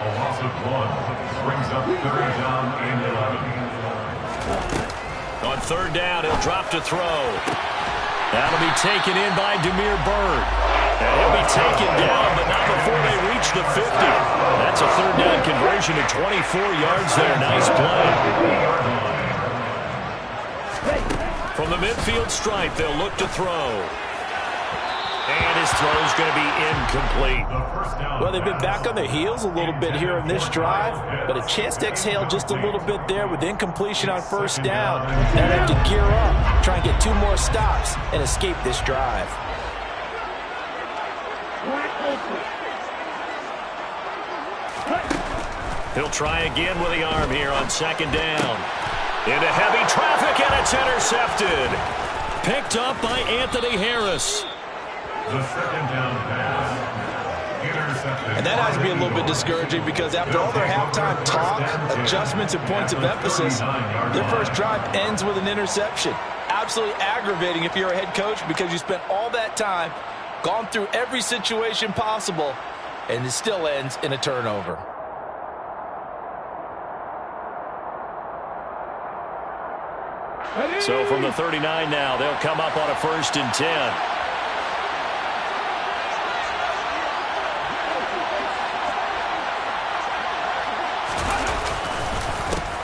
A loss of 1 brings up third down and 11. On third down, he'll drop to throw. That'll be taken in by Demir Bird. And he'll be taken down, but not before they reach the 50. That's a third down conversion at 24 yards there. Nice play. From the midfield stripe, they'll look to throw. And his throw is going to be incomplete. Well, they've been back on their heels a little bit here in this drive, but a chance to exhale just a little bit there with incompletion on first down. Now they have to gear up, try and get 2 more stops, and escape this drive. He'll try again with the arm here on second down. Into heavy traffic, and it's intercepted. Picked up by Anthony Harris. The second down pass, intercepted. And that has to be a little bit discouraging because after all their halftime talk, adjustments, and points of emphasis, their first drive ends with an interception. Absolutely aggravating if you're a head coach because you spent all that time, gone through every situation possible, and it still ends in a turnover. So from the 39 now, they'll come up on a 1st and 10.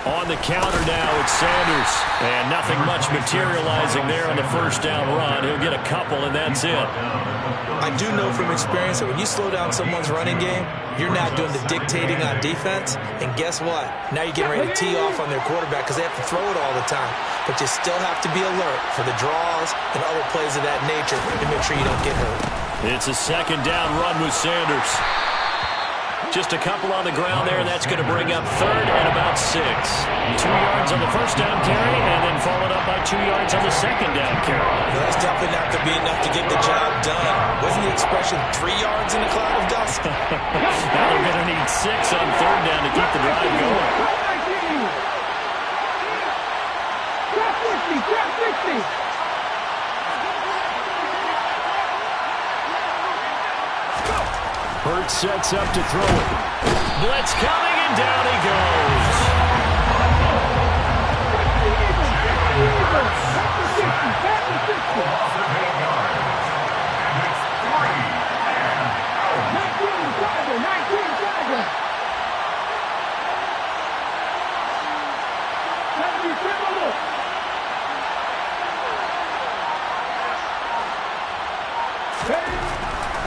On the counter now, it's Sanders. And nothing much materializing there on the first down run. He'll get a couple, and that's it. I do know from experience that when you slow down someone's running game, you're not doing the dictating on defense. And guess what? Now you're getting ready to tee off on their quarterback because they have to throw it all the time. But you still have to be alert for the draws and other plays of that nature to make sure you don't get hurt. It's a second down run with Sanders. Just a couple on the ground there, and that's going to bring up third and about 6. 2 yards on the first down carry, and then followed up by 2 yards on the second down carry. Well, that's definitely not going to be enough to get the job done. Wasn't the expression 3 yards in a cloud of dust? Now they're going to need 6 on third down to keep the drive going. Drop 60. Hurts sets up to throw it. Blitz coming, and down he goes.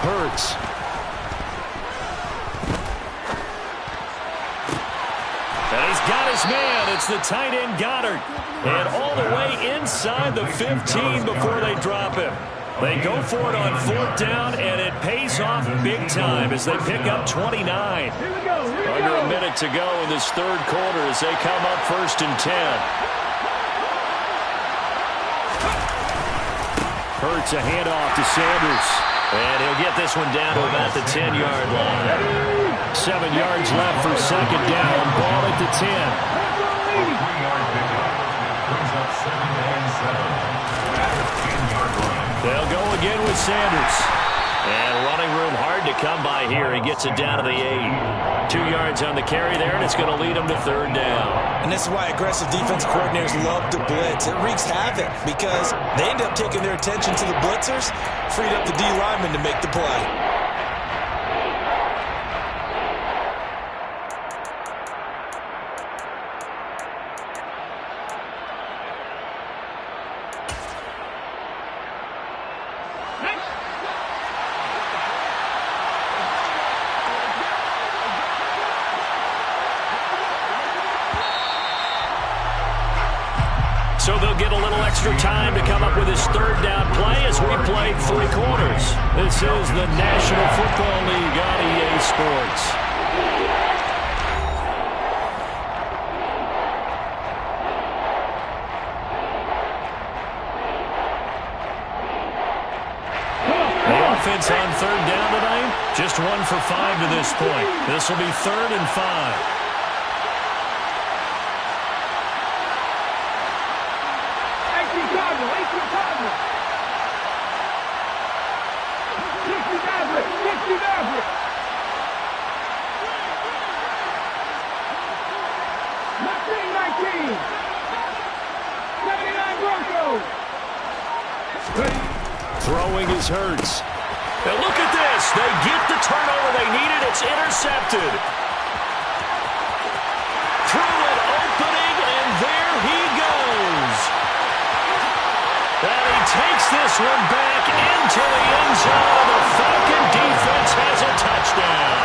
Hurts. And he's got his man. It's the tight end Goddard. And all the way inside the 15 before they drop him. They go for it on fourth down, and it pays off big time as they pick up 29. Under a minute to go in this third quarter as they come up 1st and 10. Hurts a handoff to Sanders. And he'll get this one down to about the 10-yard line. 7 yards left for second down. Ball at the 10. A 3-yard pickup brings up 2nd and 7. They'll go again with Sanders. And running room hard to come by here. He gets it down to the 8. 2 yards on the carry there, and it's going to lead him to third down. And this is why aggressive defense coordinators love to blitz. It wreaks havoc because they end up taking their attention to the blitzers, freed up the D lineman to make the play. he'll get a little extra time to come up with his third down play as we played 3 quarters. This is the National Football League on EA Sports. The offense on third down tonight, just 1 for 5 to this point. This will be 3rd and 5. Throwing is Hurts. Now look at this. They get the turnover they needed. It's intercepted. Through an opening, and there he goes. And he takes this one back into the end zone. The Falcon defense has a touchdown.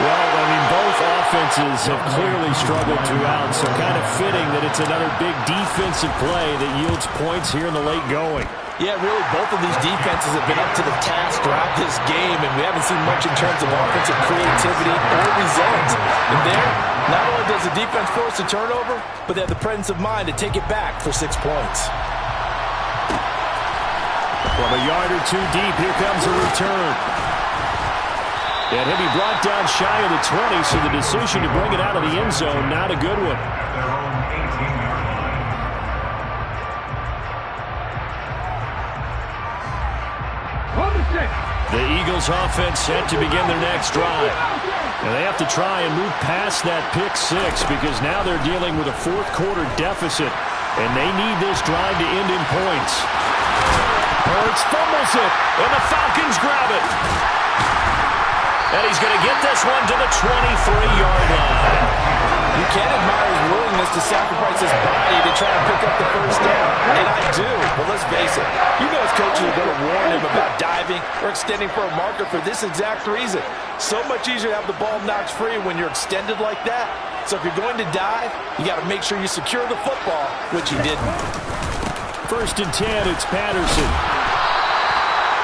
Well, I mean, both offenses have clearly struggled throughout, so kind of fitting that it's another big defensive play that yields points here in the late going. Yeah, really, both of these defenses have been up to the task throughout this game, and we haven't seen much in terms of offensive creativity or results. And there, not only does the defense force a turnover, but they have the presence of mind to take it back for 6 points. From a yard or 2 deep, here comes a return. And he'll be brought down shy of the 20, so the decision to bring it out of the end zone, not a good one. The Eagles offense set to begin their next drive. And they have to try and move past that pick 6 because now they're dealing with a 4th quarter deficit, and they need this drive to end in points. Hurts fumbles it, and the Falcons grab it. And he's going to get this one to the 23-yard line. You can't admire his willingness to sacrifice his body to try and pick up the first down. And I do, but let's face it. You know his coaches are going to warn him about diving or extending for a marker for this exact reason. So much easier to have the ball knocked free when you're extended like that. So if you're going to dive, you got to make sure you secure the football, which he didn't. 1st and 10, it's Patterson.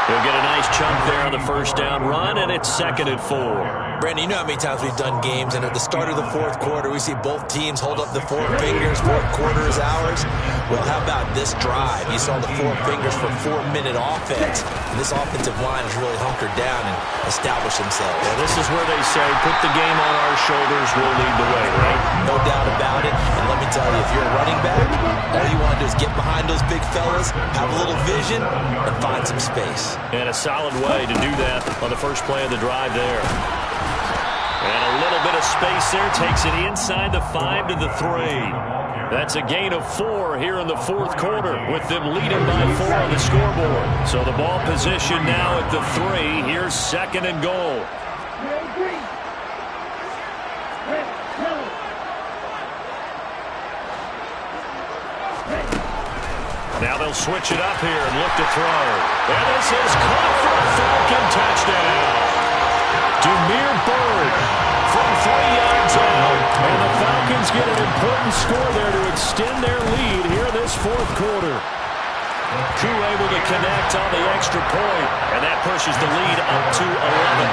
He'll get a nice chunk there on the first down run, and it's 2nd and 4. Brandon, you know how many times we've done games, and at the start of the 4th quarter, we see both teams hold up the 4 fingers, 4th quarter is ours. Well, how about this drive? You saw the 4 fingers for 4-minute offense, and this offensive line has really hunkered down and established themselves. Yeah, this is where they say, put the game on our shoulders, we'll lead the way, right? No doubt about it, and let me tell you, if you're a running back, all you want to do is get behind those big fellas, have a little vision, and find some space. And a solid way to do that on the first play of the drive there. And a little bit of space there takes it inside the 5 to the 3. That's a gain of 4 here in the 4th quarter with them leading by 4 on the scoreboard. So the ball position now at the 3. Here's 2nd and goal. Now they'll switch it up here and look to throw. And this is caught for a Falcon touchdown. Demir Bird from 3 yards out. And the Falcons get an important score there to extend their lead here this 4th quarter. Koo able to connect on the extra point, and that pushes the lead up to 11.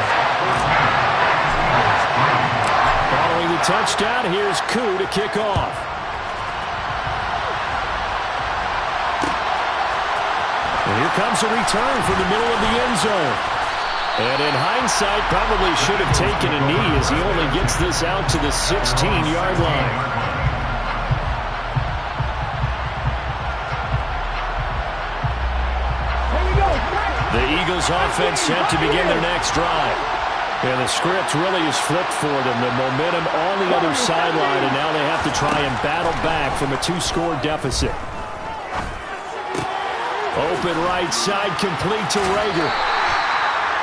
Following the touchdown, here's Koo to kick off. And here comes a return from the middle of the end zone. And in hindsight, probably should have taken a knee as he only gets this out to the 16-yard line. The Eagles offense set to begin their next drive. And the script really is flipped for them. The momentum on the other sideline, and now they have to try and battle back from a 2-score deficit. Open right side, complete to Rager.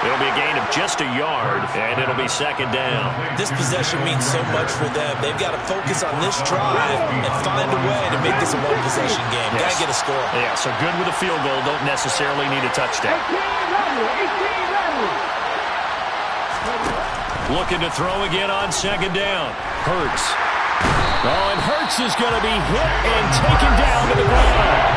It'll be a gain of just a yard, and it'll be 2nd down. This possession means so much for them. They've got to focus on this drive and find a way to make this a one-possession game. Yes. Got to get a score. Yeah, so good with a field goal. Don't necessarily need a touchdown. Looking to throw again on 2nd down. Hurts. Oh, and Hurts is going to be hit and taken down to the ground.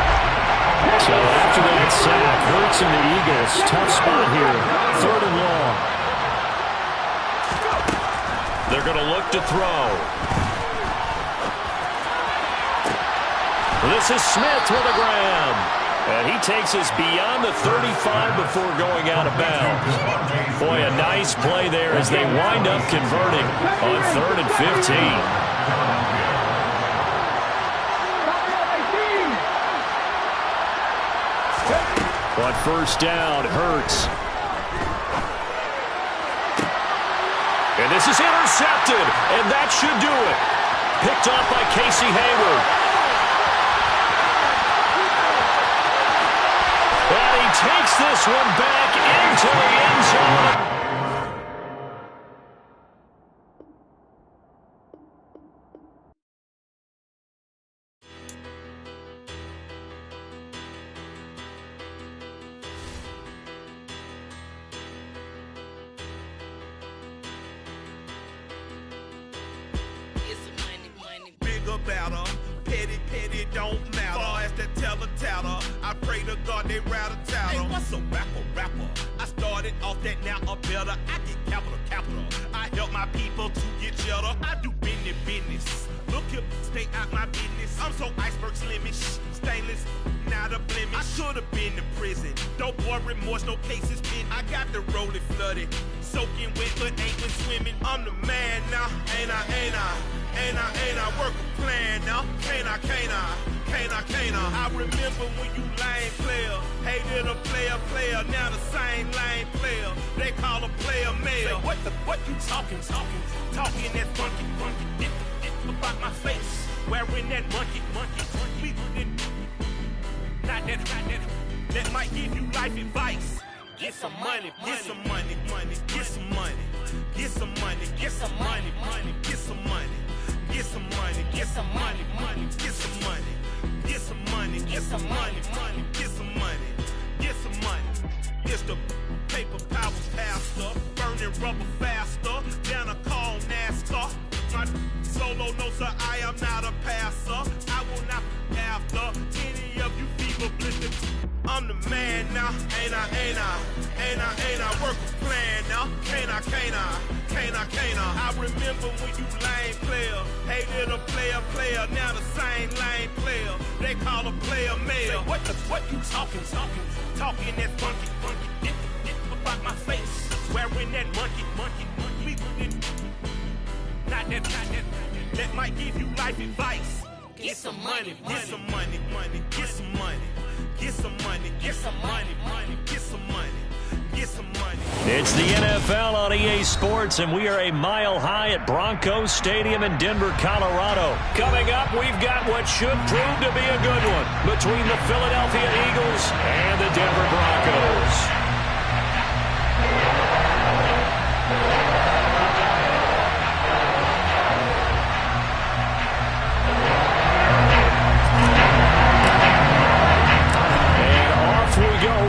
So after that sack, Hurts and the Eagles, tough spot here, 3rd and long. They're going to look to throw. This is Smith with a grab. And he takes us beyond the 35 before going out of bounds. Boy, a nice play there as they wind up converting on 3rd and 15. On first down, Hurts. And this is intercepted, and that should do it. Picked off by Casey Hayward. And he takes this one back into the end zone. Bigger, better, petty, don't matter. Far as the teller, I pray to God they rattle tattle. Hey, what's a rapper? I started off that, now I'm better. I get capital. I help my people to get cheddar. I do business. Look here, stay out my business. I'm so iceberg slimish, stainless, not a blemish. I should have been in prison. Don't boy remorse, no cases pinned. I got the rolling flooded, soaking wet, but ain't been swimming. I'm the man now, ain't I? Work a plan now, can't I? I remember when you lame player, hated a player, now the same lame player. They call a player mayor. Say, what you talking that funky, about my face, wearing that monkey, not that might give you life advice. Get some money, get some money, get some money, get some money, get some money, get some money. Get some money, get some money, get some money, get some money, get some money, get some money, get some money. It's the paper power pastor, burning rubber faster, down a call NASCAR. My solo no sir, I am not a passer. I will not after any of you fever blistered. I'm the man now, ain't I? Work a plan now, can't I? I remember when you lame player, hated a player, now the same lame player. They call a player mayor. What you talking that funky, about my face, wearing that monkey, not that might give you life advice. Get some money, get some money, get some money. Get some money, get some money, get some money, get some money. It's the NFL on EA Sports, and we are a mile high at Broncos Stadium in Denver, Colorado. Coming up, we've got what should prove to be a good one between the Philadelphia Eagles and the Denver Broncos.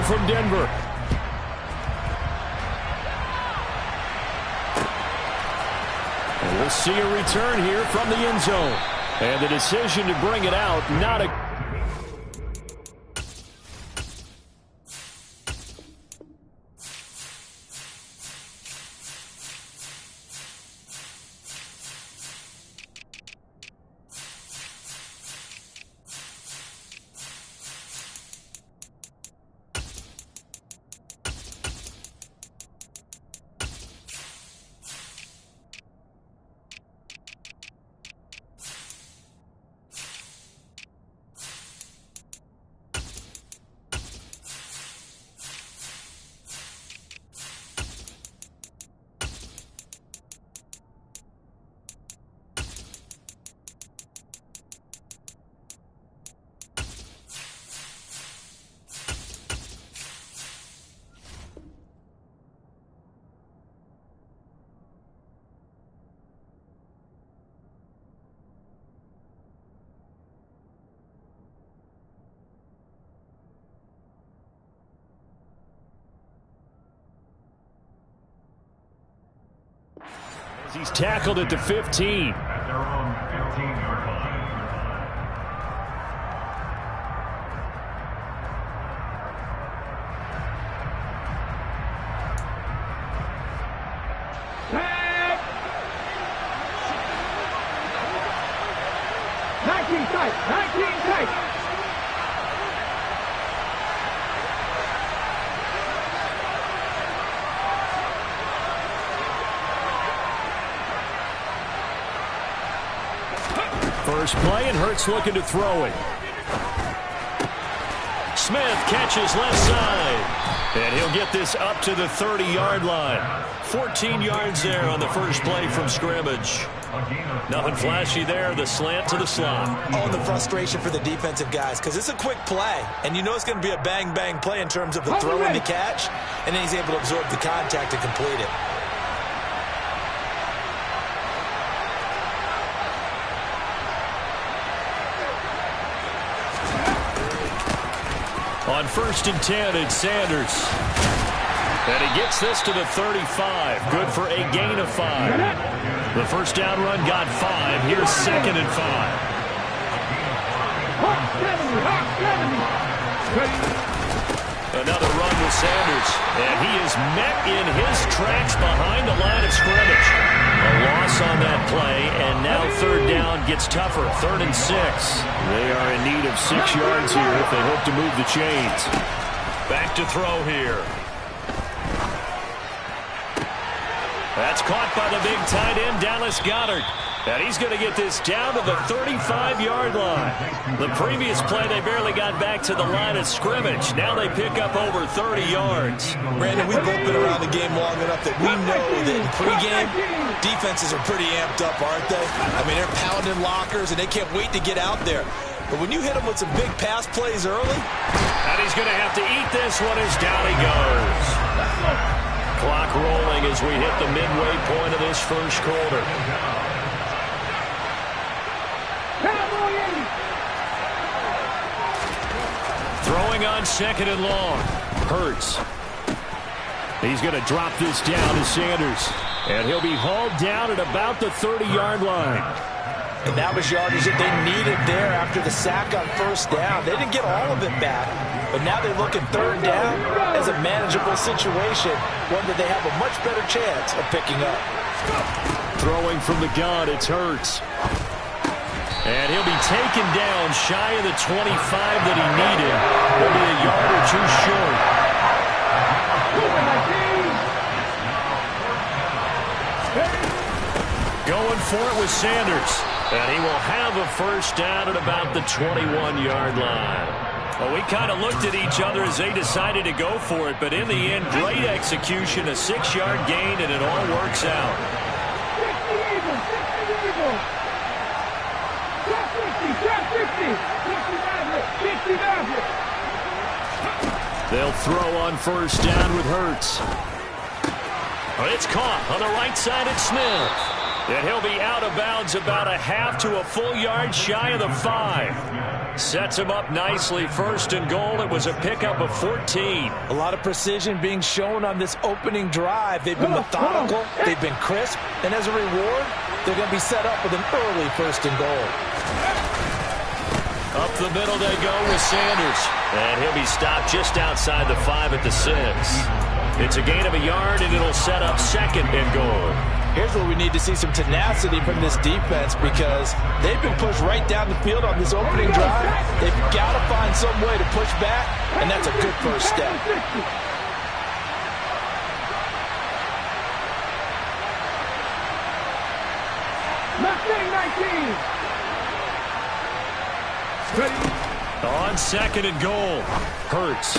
From Denver. And we'll see a return here from the end zone. And the decision to bring it out, not a... He's tackled at the 15. 14-yard line. Tag! 19 tight, 19 tight. First play, and Hurts looking to throw it. Smith catches left side. And he'll get this up to the 30-yard line. 14 yards there on the first play from scrimmage. Nothing flashy there, the slant to the slot. Oh, the frustration for the defensive guys, because it's a quick play, and you know it's going to be a bang-bang play in terms of the throw and the catch, and then he's able to absorb the contact to complete it. On 1st and 10, it's Sanders. And he gets this to the 35. Good for a gain of 5. The first down run got 5. Here's 2nd and 5. Another run with Sanders. And he is met in his tracks behind the line of scrimmage. A loss on that play, and now 3rd down gets tougher. 3rd and 6. They are in need of 6 yards here if they hope to move the chains. Back to throw here. That's caught by the big tight end, Dallas Goedert. And he's going to get this down to the 35-yard line. The previous play, they barely got back to the line of scrimmage. Now they pick up over 30 yards. Brandon, we've both been around the game long enough that we know that in pregame, defenses are pretty amped up, aren't they? I mean, they're pounding lockers, and they can't wait to get out there. But when you hit them with some big pass plays early... And he's going to have to eat this one as down he goes. Clock rolling as we hit the midway point of this first quarter. Throwing on 2nd and long. Hurts. He's going to drop this down to Sanders. And he'll be hauled down at about the 30-yard line. And that was yardage that they needed there after the sack on 1st down. They didn't get all of it back, but now they look at 3rd down as a manageable situation, one that they have a much better chance of picking up. Throwing from the gun, it's Hurts. And he'll be taken down shy of the 25 that he needed. He'll be a yard or 2 short. Going for it with Sanders. And he will have a first down at about the 21-yard line. Well, we kind of looked at each other as they decided to go for it, but in the end, great execution, a 6-yard gain, and it all works out. They'll throw on 1st down with Hurts. But it's caught on the right side at Smith. And he'll be out of bounds about a half to a full yard shy of the 5. Sets him up nicely. 1st and goal. It was a pickup of 14. A lot of precision being shown on this opening drive. They've been methodical. They've been crisp. And as a reward, they're going to be set up with an early 1st and goal. Up the middle they go with Sanders. And he'll be stopped just outside the 5 at the 6. It's a gain of a yard, and it'll set up 2nd and goal. Here's where we need to see some tenacity from this defense, because they've been pushed right down the field on this opening drive. They've got to find some way to push back, and that's a good first step. On 2nd and goal, Hurts.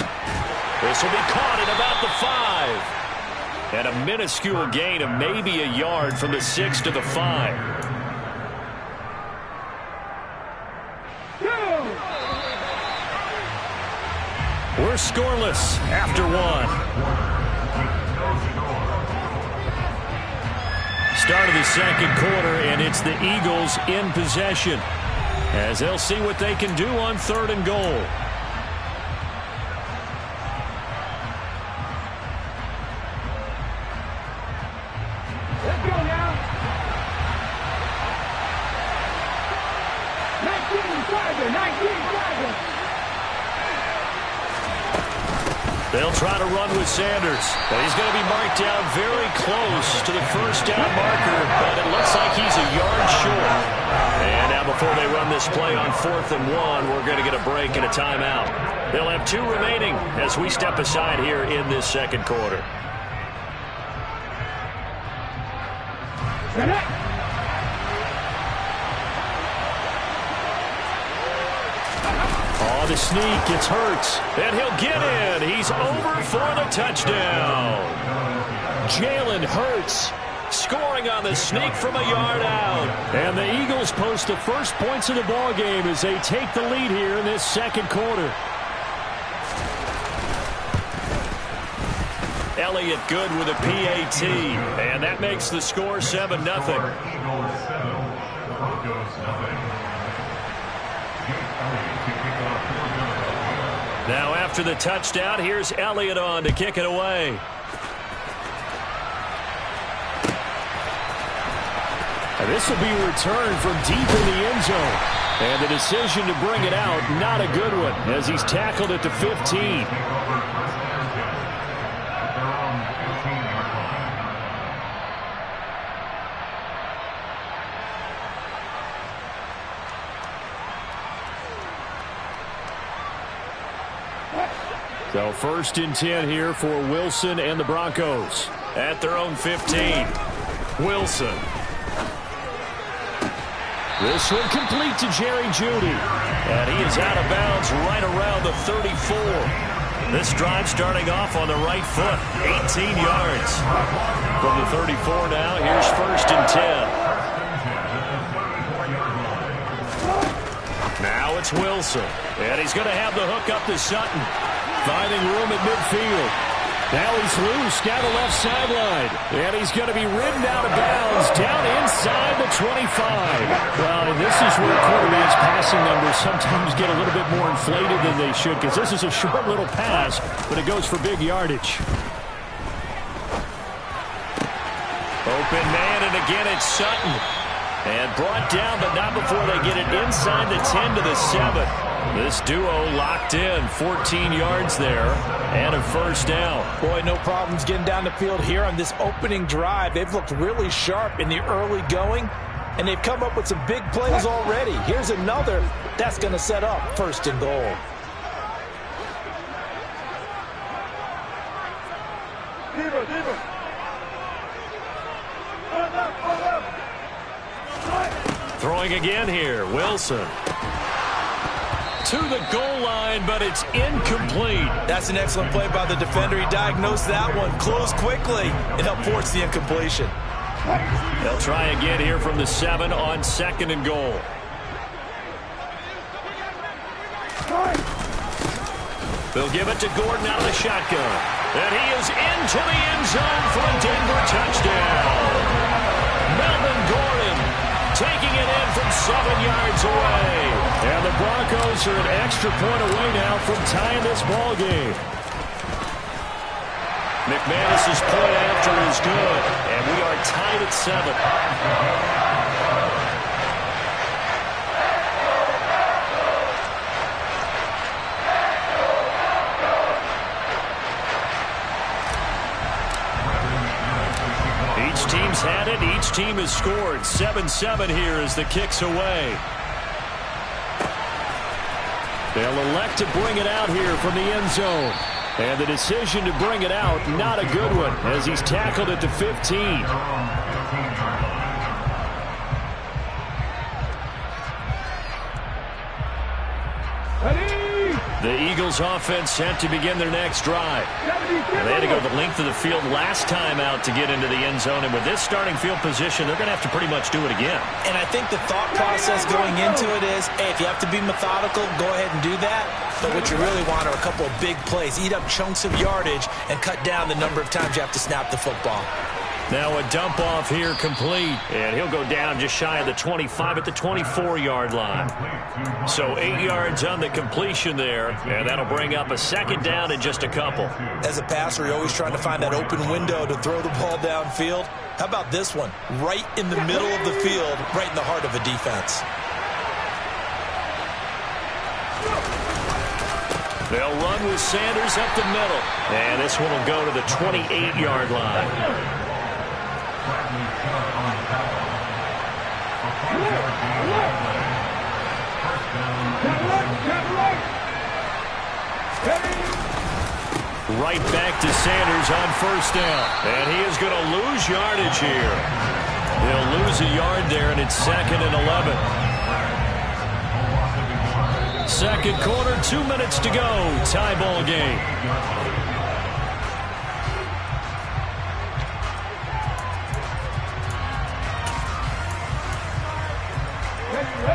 This will be caught at about the 5. And a minuscule gain of maybe a yard from the 6 to the 5. We're scoreless after 1. Start of the 2nd quarter, and it's the Eagles in possession, as they'll see what they can do on 3rd and goal. They'll try to run with Sanders. But he's going to be marked down very close to the first down marker, but it looks like he's a yard short. And now before they run this play on 4th and 1, we're going to get a break and a timeout. They'll have 2 remaining as we step aside here in this second quarter. Oh, the sneak, it's Hurts, and he'll get in. He's over for the touchdown. Jalen Hurts scoring on the sneak from a yard out. And the Eagles post the first points of the ball game as they take the lead here in this second quarter. Elliott good with a PAT, and that makes the score 7-0. Now after the touchdown, here's Elliott on to kick it away. And this will be returned from deep in the end zone. And the decision to bring it out, not a good one, as he's tackled at the 15. So 1st and 10 here for Wilson and the Broncos at their own 15. Wilson. This one complete to Jerry Jeudy. And he is out of bounds right around the 34. This drive starting off on the right foot. 18 yards. From the 34 now, here's 1st and 10. Now it's Wilson. And he's going to have the hook up to Sutton. Finding room at midfield. Now he's loose down the left sideline. And he's going to be ridden out of bounds down inside the 25. Well, and this is where quarterbacks' passing numbers sometimes get a little bit more inflated than they should, because this is a short little pass, but it goes for big yardage. Open man, and again it's Sutton. And brought down, but not before they get it inside the 10 to the 7. This duo locked in, 14 yards there, and a 1st down. Boy, no problems getting down the field here on this opening drive. They've looked really sharp in the early going, and they've come up with some big plays already. Here's another that's going to set up 1st and goal. Throwing again here, Wilson. To the goal line, but it's incomplete. That's an excellent play by the defender. He diagnosed that one, closed quickly, and helped force the incompletion. They'll try again here from the 7 on 2nd and goal. They'll give it to Gordon out of the shotgun. And he is into the end zone for a Denver touchdown. Melvin Gordon taking it in from 7 yards away. And the Broncos are an extra point away now from tying this ball game. McManus's point after is good, and we are tied at 7. Each team's had it. Each team has scored. 7-7 here as the kick's away. They'll elect to bring it out here from the end zone. And the decision to bring it out, not a good one, as he's tackled at the 15. The Eagles offense set to begin their next drive. And they had to go the length of the field last time out to get into the end zone. And with this starting field position, they're going to have to pretty much do it again. And I think the thought process going into it is, hey, if you have to be methodical, go ahead and do that. But what you really want are a couple of big plays. Eat up chunks of yardage and cut down the number of times you have to snap the football. Now a dump off here complete. And he'll go down just shy of the 25 at the 24-yard line. So 8 yards on the completion there. And that'll bring up a 2nd down in just a couple. As a passer, you're always trying to find that open window to throw the ball downfield. How about this one? Right in the middle of the field, right in the heart of a defense. They'll run with Sanders up the middle. And this one will go to the 28-yard line. Right back to Sanders on first down. And he is going to lose yardage here. He'll lose a yard there, and it's 2nd and 11. Second quarter, 2 minutes to go. Tie ball game.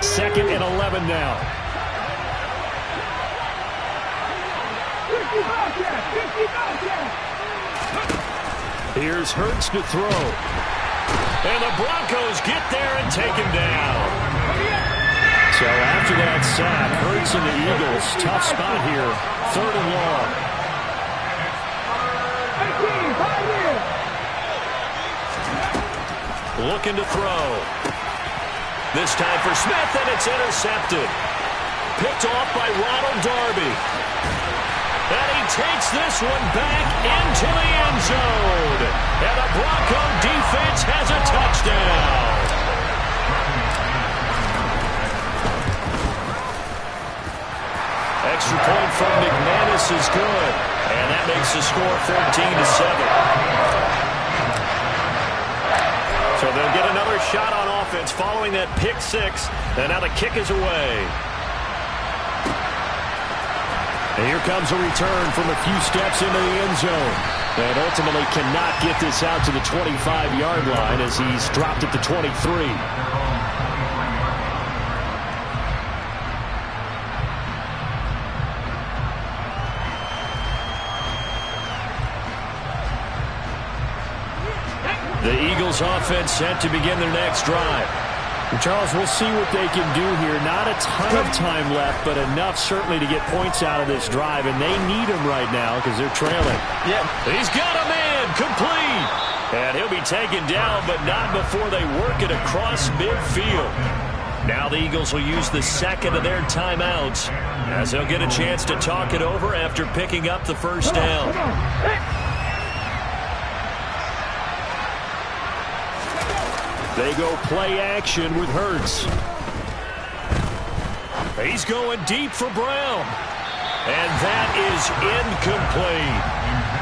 Second and 11 now. Here's Hurts to throw. And the Broncos get there and take him down. So after that sack, Hurts and the Eagles, tough spot here. 3rd and long. Looking to throw. This time for Smith, and it's intercepted. Picked off by Ronald Darby. And he takes this one back into the end zone. And the Bronco defense has a touchdown. Extra point from McManus is good. And that makes the score 14-7. So they'll get another shot on offense following that pick six. And now the kick is away. And here comes a return from a few steps into the end zone. And ultimately cannot get this out to the 25-yard line as he's dropped at the 23. The Eagles offense set to begin their next drive. Charles, we'll see what they can do here. Not a ton of time left, but enough certainly to get points out of this drive, and they need him right now because they're trailing. Yeah. He's got a man, complete. And he'll be taken down, but not before they work it across midfield. Now the Eagles will use the second of their timeouts as they'll get a chance to talk it over after picking up the first down. They go play action with Hurts. He's going deep for Brown. And that is incomplete.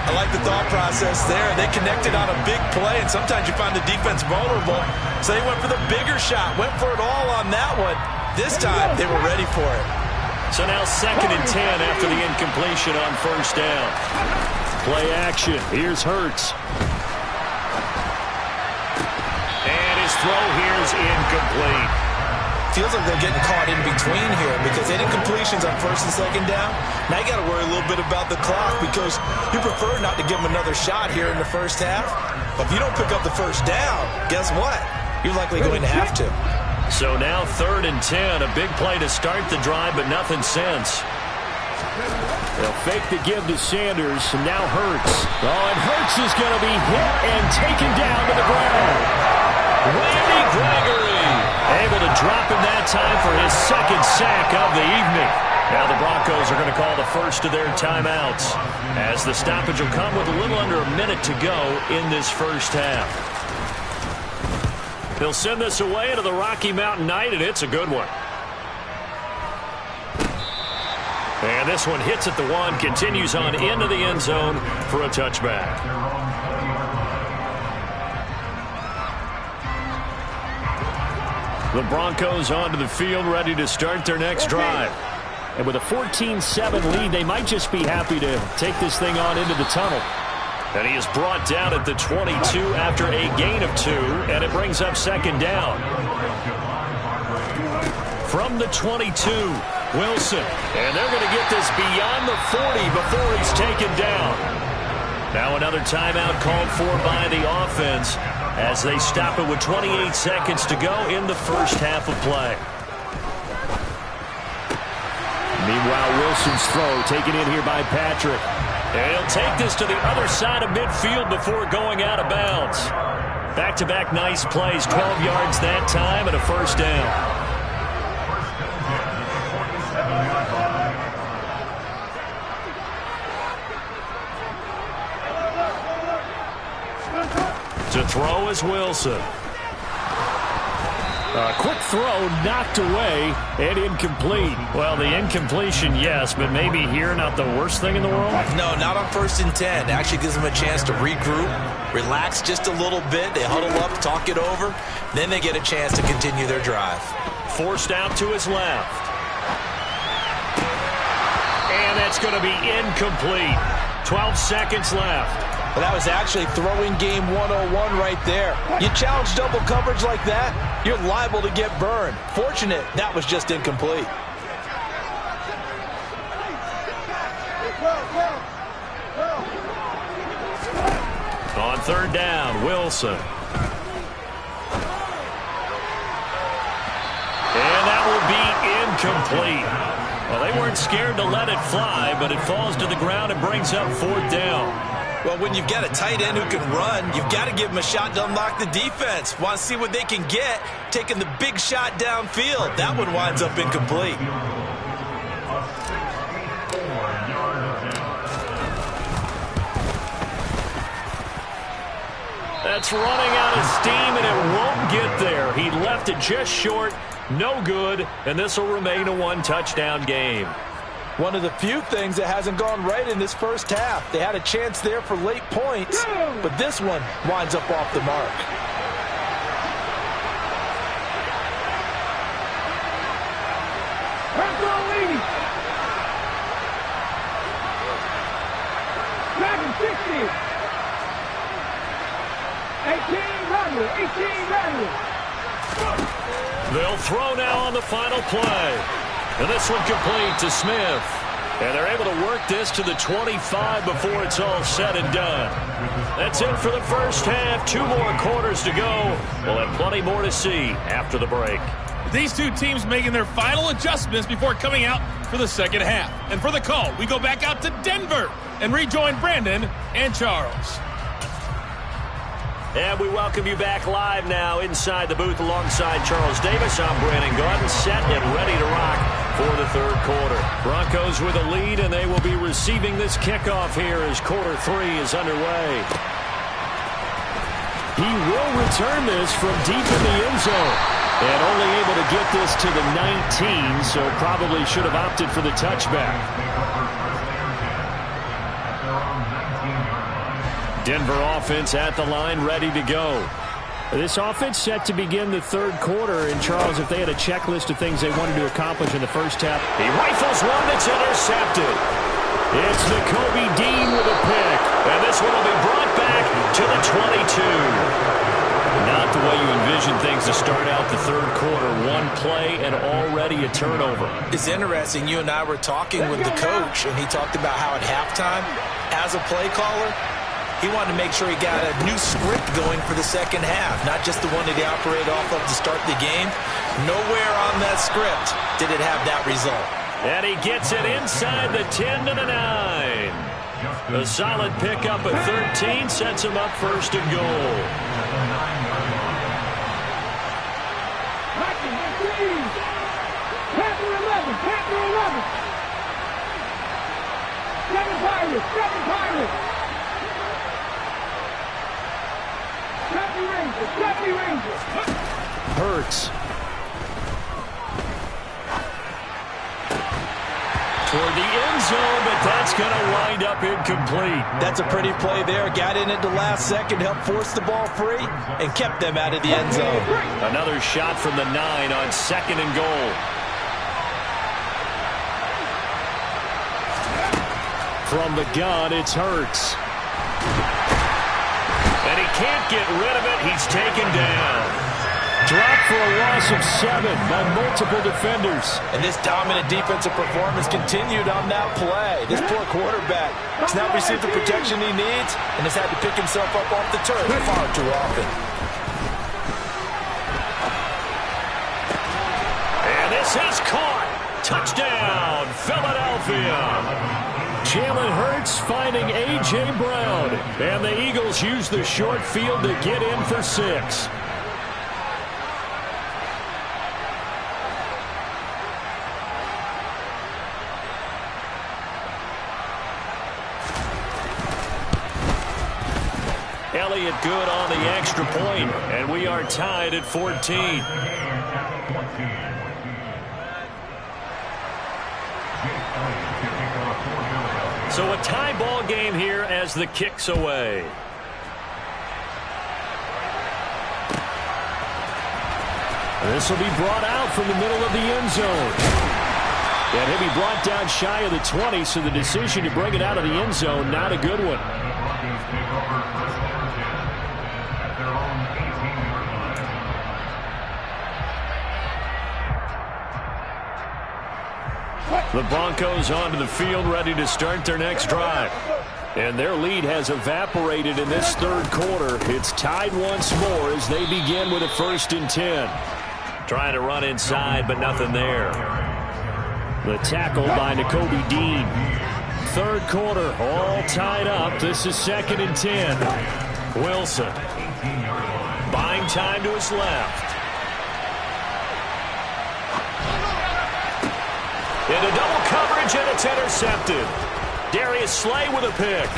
I like the thought process there. They connected on a big play, and sometimes you find the defense vulnerable. So they went for the bigger shot, went for it all on that one. This time, they were ready for it. So now 2nd and 10 after the incompletion on first down. Play action. Here's Hurts. Throw here's incomplete. Feels like they're getting caught in between here because any completions on 1st and 2nd down, now you got to worry a little bit about the clock because you prefer not to give them another shot here in the first half. But if you don't pick up the first down, guess what? You're likely going to have to. So now 3rd and 10, a big play to start the drive, but nothing since. They'll fake the give to Sanders, and now Hurts. Oh, and Hurts is going to be hit and taken down to the ground. Randy Gregory able to drop him that time for his 2nd sack of the evening. Now the Broncos are going to call the first of their timeouts as the stoppage will come with a little under a minute to go in this first half. He'll send this away to the Rocky Mountain Night, and it's a good one. And this one hits at the 1, continues on into the end zone for a touchback. The Broncos onto the field, ready to start their next drive. And with a 14-7 lead, they might just be happy to take this thing on into the tunnel. And he is brought down at the 22 after a gain of 2, and it brings up 2nd down. From the 22, Wilson. And they're going to get this beyond the 40 before he's taken down. Now another timeout called for by the offense as they stop it with 28 seconds to go in the first half of play. Meanwhile, Wilson's throw taken in here by Patrick. And he'll take this to the other side of midfield before going out of bounds. Back-to-back nice plays, 12 yards that time and a first down. To throw is Wilson. A quick throw knocked away and incomplete. Well, the incompletion, yes, but maybe here not the worst thing in the world? No, not on 1st and 10. Actually gives them a chance to regroup, relax just a little bit. They huddle up, talk it over. Then they get a chance to continue their drive. Forced out to his left. And that's going to be incomplete. 12 seconds left. Well, that was actually throwing game 101 right there. You challenge double coverage like that, you're liable to get burned. Fortunate, that was just incomplete. On 3rd down, Wilson. And that will be incomplete. Well, they weren't scared to let it fly, but it falls to the ground and brings up 4th down. Well, when you've got a tight end who can run, you've got to give him a shot to unlock the defense. Want to see what they can get, taking the big shot downfield. That one winds up incomplete. That's running out of steam, and it won't get there. He left it just short, no good, and this will remain a 1-touchdown game. One of the few things that hasn't gone right in this first half. They had a chance there for late points, but this one winds up off the mark. Dragon 60. 18 running. They'll throw now on the final play. And this one complete to Smith. And they're able to work this to the 25 before it's all said and done. That's it for the first half. 2 more quarters to go. We'll have plenty more to see after the break. These two teams making their final adjustments before coming out for the second half. And for the call, we go back out to Denver and rejoin Brandon and Charles. And we welcome you back live now inside the booth alongside Charles Davis. I'm Brandon Gaudin, set and ready to rock for the 3rd quarter. Broncos with a lead, and they will be receiving this kickoff here as quarter 3 is underway. He will return this from deep in the end zone. And only able to get this to the 19, so probably should have opted for the touchback. Denver offense at the line, ready to go. This offense set to begin the 3rd quarter. And, Charles, if they had a checklist of things they wanted to accomplish in the first half. He rifles one that's intercepted. It's Nakobe Dean with a pick. And this one will be brought back to the 22. Not the way you envision things to start out the 3rd quarter. One play and already a turnover. It's interesting. You and I were talking with the coach, and he talked about how at halftime, as a play caller, he wanted to make sure he got a new script going for the second half, not just the one that he operated off of to start the game. Nowhere on that script did it have that result. And he gets it inside the 10 to the 9. A solid pickup at 13 sets him up 1st and goal. Panther 11. 7 Pirates. Hurts. Toward the end zone, but that's going to wind up incomplete. That's a pretty play there. Got in at the last second, helped force the ball free, and kept them out of the end zone. Another shot from the 9 on 2nd and goal. From the gun, it's Hurts. And he can't get rid of it. He's taken down. Dropped for a loss of 7 by multiple defenders. And this dominant defensive performance continued on that play. This poor quarterback has not received the protection he needs and has had to pick himself up off the turf far too often. And this is caught. Touchdown, Philadelphia. Jalen Hurts finding A.J. Brown. And the Eagles use the short field to get in for 6. Elliott good on the extra point, and we are tied at 14. So a tie ball game here as the kick's away. This will be brought out from the middle of the end zone. And he'll be brought down shy of the 20, so the decision to bring it out of the end zone, not a good one. The Broncos onto the field, ready to start their next drive. And their lead has evaporated in this third quarter. It's tied once more as they begin with a 1st and 10. Trying to run inside, but nothing there. The tackle by Nakobe Dean. Third quarter, all tied up. This is 2nd and 10. Wilson buying time to his left. Into double coverage, and it's intercepted. Darius Slay with a pick.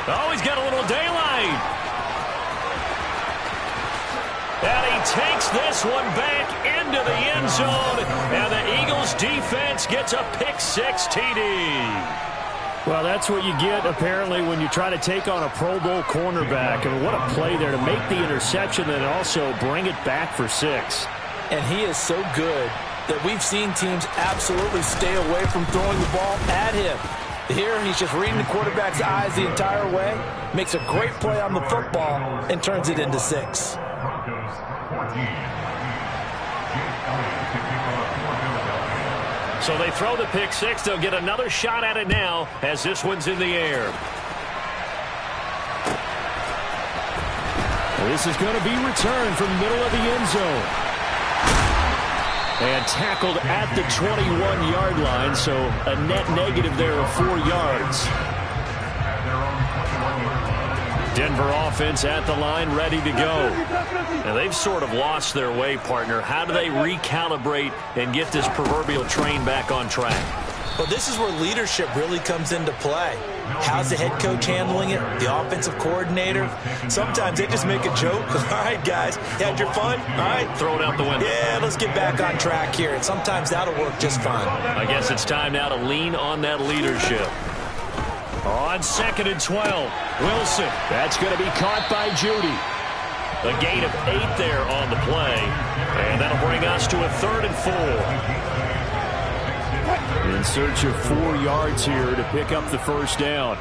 Oh, he's got a little daylight. And he takes this one back into the end zone. And the Eagles defense gets a pick-6 TD. Well, that's what you get, apparently, when you try to take on a Pro Bowl cornerback. I mean, what a play there to make the interception and also bring it back for 6. And he is so good that we've seen teams absolutely stay away from throwing the ball at him. Here, he's just reading the quarterback's eyes the entire way, makes a great play on the football, and turns it into 6. So they throw the pick-6. They'll get another shot at it now as this one's in the air. This is going to be returned from the middle of the end zone. And tackled at the 21-yard line, so a net negative there of 4 yards. Denver offense at the line, ready to go. And they've sort of lost their way, partner. How do they recalibrate and get this proverbial train back on track? Well, this is where leadership really comes into play. How's the head coach handling it? The offensive coordinator? Sometimes they just make a joke. All right, guys, you had your fun? All right. Throw it out the window. Yeah, let's get back on track here. And sometimes that'll work just fine. I guess it's time now to lean on that leadership. On 2nd and 12, Wilson. That's going to be caught by Judy. A gain of 8 there on the play. And that'll bring us to a 3rd and 4. In search of 4 yards here to pick up the first down.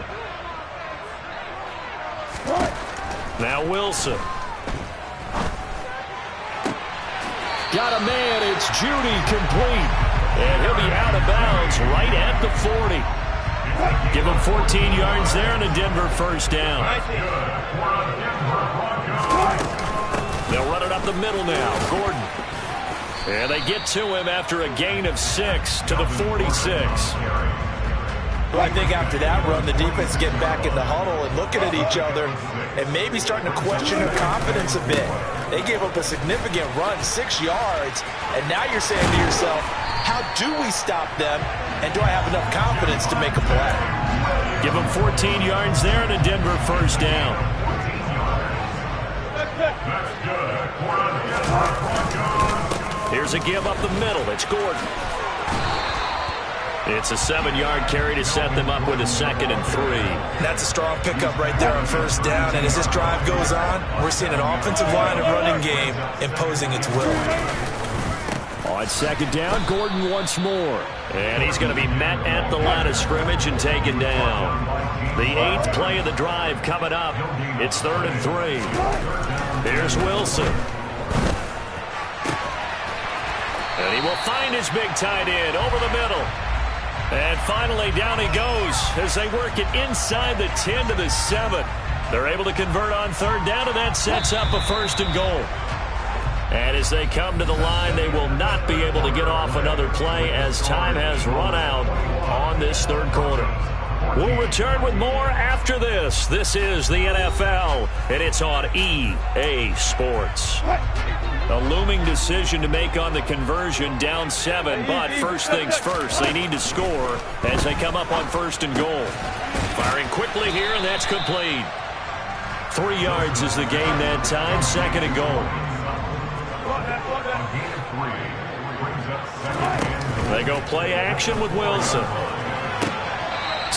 Now Wilson. Got a man. It's Judy, complete. And he'll be out of bounds right at the 40. Give him 14 yards there and a Denver first down. They'll run it up the middle now. Gordon. And they get to him after a gain of 6 to the 46. Well, I think after that run, the defense is getting back in the huddle and looking at each other and maybe starting to question their confidence a bit. They gave up a significant run, 6 yards, and now you're saying to yourself, how do we stop them, and do I have enough confidence to make a play? Give them 14 yards there and a Denver first down. Here's a give up the middle. It's Gordon. It's a 7-yard carry to set them up with a 2nd and 3. That's a strong pickup right there on first down. And as this drive goes on, we're seeing an offensive line and running game imposing its will. On 2nd down, Gordon once more. And he's going to be met at the line of scrimmage and taken down. The 8th play of the drive coming up. It's 3rd and 3. Here's Wilson. And he will find his big tight end over the middle. And finally, down he goes as they work it inside the 10 to the 7. They're able to convert on 3rd down, and that sets up a 1st and goal. And as they come to the line, they will not be able to get off another play as time has run out on this 3rd quarter. We'll return with more after this. This is the NFL, and it's on EA Sports. A looming decision to make on the conversion, down 7, but first things first, they need to score as they come up on 1st and goal. Firing quickly here, and that's complete. 3 yards is the gain that time. 2nd and goal. They go play action with Wilson.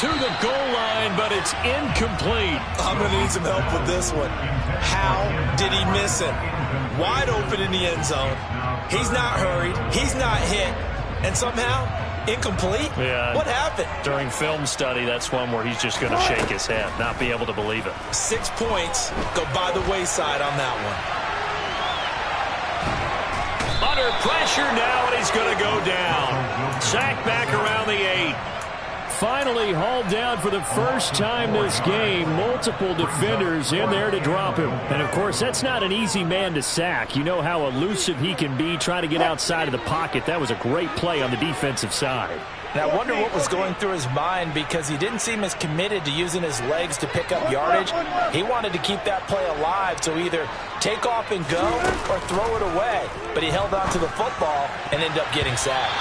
To the goal line, but it's incomplete. I'm going to need some help with this one. How did he miss him? Wide open in the end zone. He's not hurried. He's not hit. And somehow, incomplete? Yeah. What happened? During film study, that's one where he's just going to shake his head, not be able to believe it. 6 points go by the wayside on that one. Under pressure now, and he's going to go down. Sacked back around the 8. Finally hauled down for the first time this game. Multiple defenders in there to drop him. And, of course, that's not an easy man to sack. You know how elusive he can be trying to get outside of the pocket. That was a great play on the defensive side. And I wonder what was going through his mind, because he didn't seem as committed to using his legs to pick up yardage. He wanted to keep that play alive, so either take off and go or throw it away. But he held on to the football and ended up getting sacked.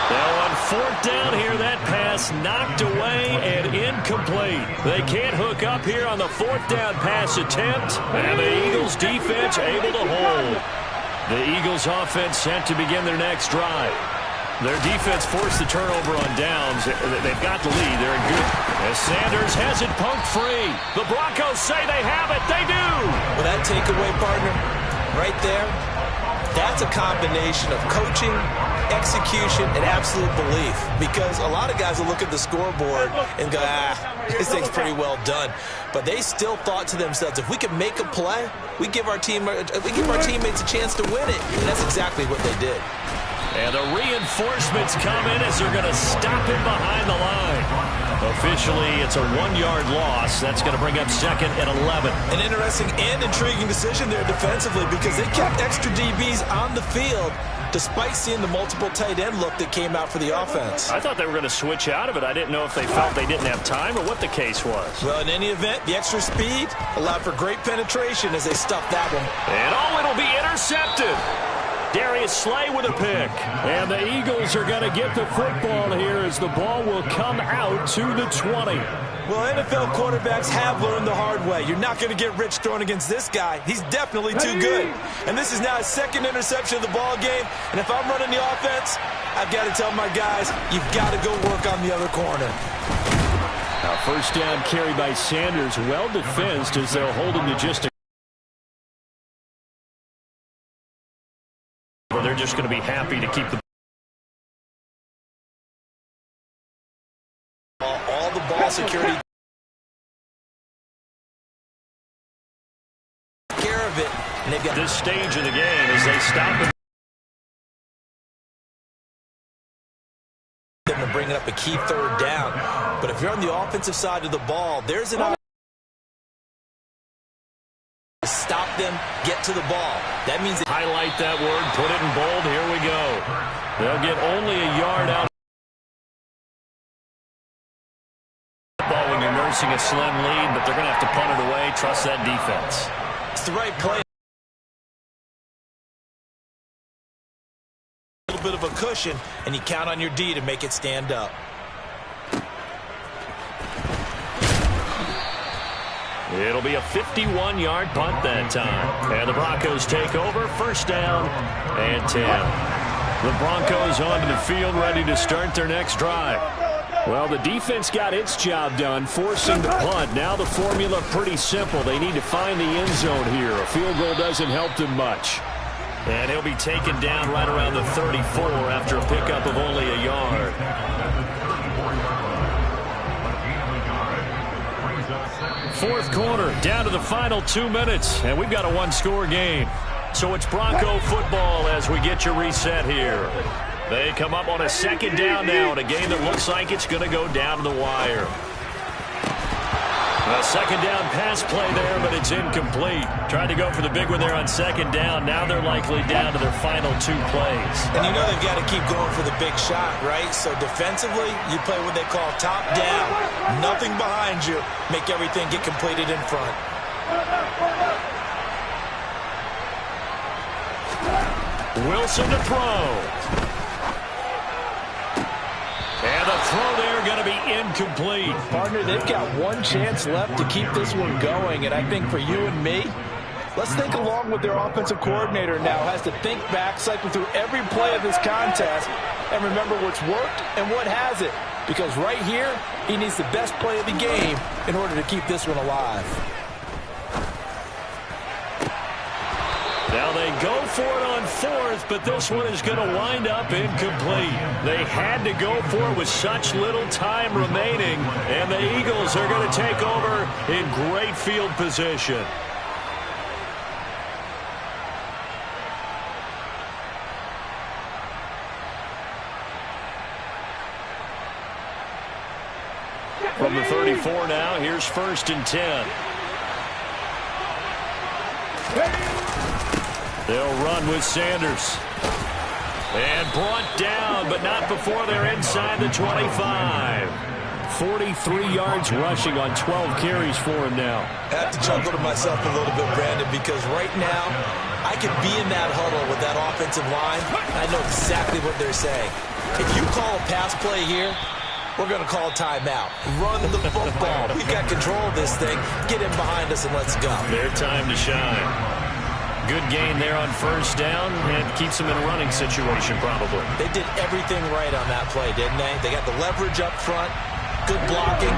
Now on 4th down here, that pass knocked away and incomplete. They can't hook up here on the 4th down pass attempt, and the Eagles defense able to hold. The Eagles offense set to begin their next drive. Their defense forced the turnover on downs. They've got the lead. They're in good. As Sanders has it punked free. The Broncos say they have it. They do. Well, that takeaway, partner, right there, that's a combination of coaching, execution, and absolute belief. Because a lot of guys will look at the scoreboard and go, this thing's pretty well done. But they still thought to themselves, if we can make a play, we give our teammates a chance to win it. And that's exactly what they did. And the reinforcements come in as they're going to stop him behind the line. Officially, it's a 1-yard loss. That's going to bring up 2nd and 11. An interesting and intriguing decision there defensively, because they kept extra DBs on the field despite seeing the multiple tight end look that came out for the offense. I thought they were going to switch out of it. I didn't know if they felt they didn't have time or what the case was. Well, in any event, the extra speed allowed for great penetration as they stuffed that one. And it'll be intercepted. Darius Slay with a pick. And the Eagles are going to get the football here as the ball will come out to the 20. Well, NFL quarterbacks have learned the hard way. You're not going to get rich throwing against this guy. He's definitely too good. And this is now his 2nd interception of the ball game. And if I'm running the offense, I've got to tell my guys, you've got to go work on the other corner. Now, 1st down carry by Sanders, well defensed as they'll hold him to just a. They're just going to be happy to keep the all the ball security care of it, and they've got this stage of the game as they stop him. And bringing up a key 3rd down. But if you're on the offensive side of the ball, there's an opportunity to stop them, get to the ball. That means highlight that word, put it in bold. Here we go. They'll get only a yard out. When you're nursing a slim lead, but they're going to have to punt it away. Trust that defense. It's the right play. A little bit of a cushion, and you count on your D to make it stand up. It'll be a 51-yard punt that time. And the Broncos take over. 1st down and 10. The Broncos onto the field ready to start their next drive. Well, the defense got its job done, forcing the punt. Now the formula pretty simple. They need to find the end zone here. A field goal doesn't help them much. And he'll be taken down right around the 34 after a pickup of only a yard. 4th quarter, down to the final 2 minutes, and we've got a 1-score game. So it's Bronco football as we get your reset here. They come up on a 2nd down now in a game that looks like it's going to go down to the wire. A 2nd down pass play there, but it's incomplete. Tried to go for the big one there on 2nd down. Now they're likely down to their final 2 plays. And you know they've got to keep going for the big shot, right? So defensively, you play what they call top down. Nothing behind you. Make everything get completed in front. Wilson to throw. And the throw there going to be incomplete. Partner, they've got one chance left to keep this one going, and I think for you and me, let's think along with their offensive coordinator now. Has to think back, cycle through every play of this contest, and remember what's worked and what hasn't. Because right here, he needs the best play of the game in order to keep this one alive. Now they go for it on fourth, but this one is going to wind up incomplete. They had to go for it with such little time remaining, and the Eagles are going to take over in great field position. From the 34 now, here's 1st and 10. They'll run with Sanders. And brought down, but not before they're inside the 25. 43 yards rushing on 12 carries for him now. I have to chuckle to myself a little bit, Brandon, because right now I could be in that huddle with that offensive line. I know exactly what they're saying. If you call a pass play here, we're going to call timeout. Run the football. We've got control of this thing. Get in behind us and let's go. Their time to shine. Good gain there on 1st down, and keeps them in a running situation probably. They did everything right on that play, didn't they? They got the leverage up front, good blocking,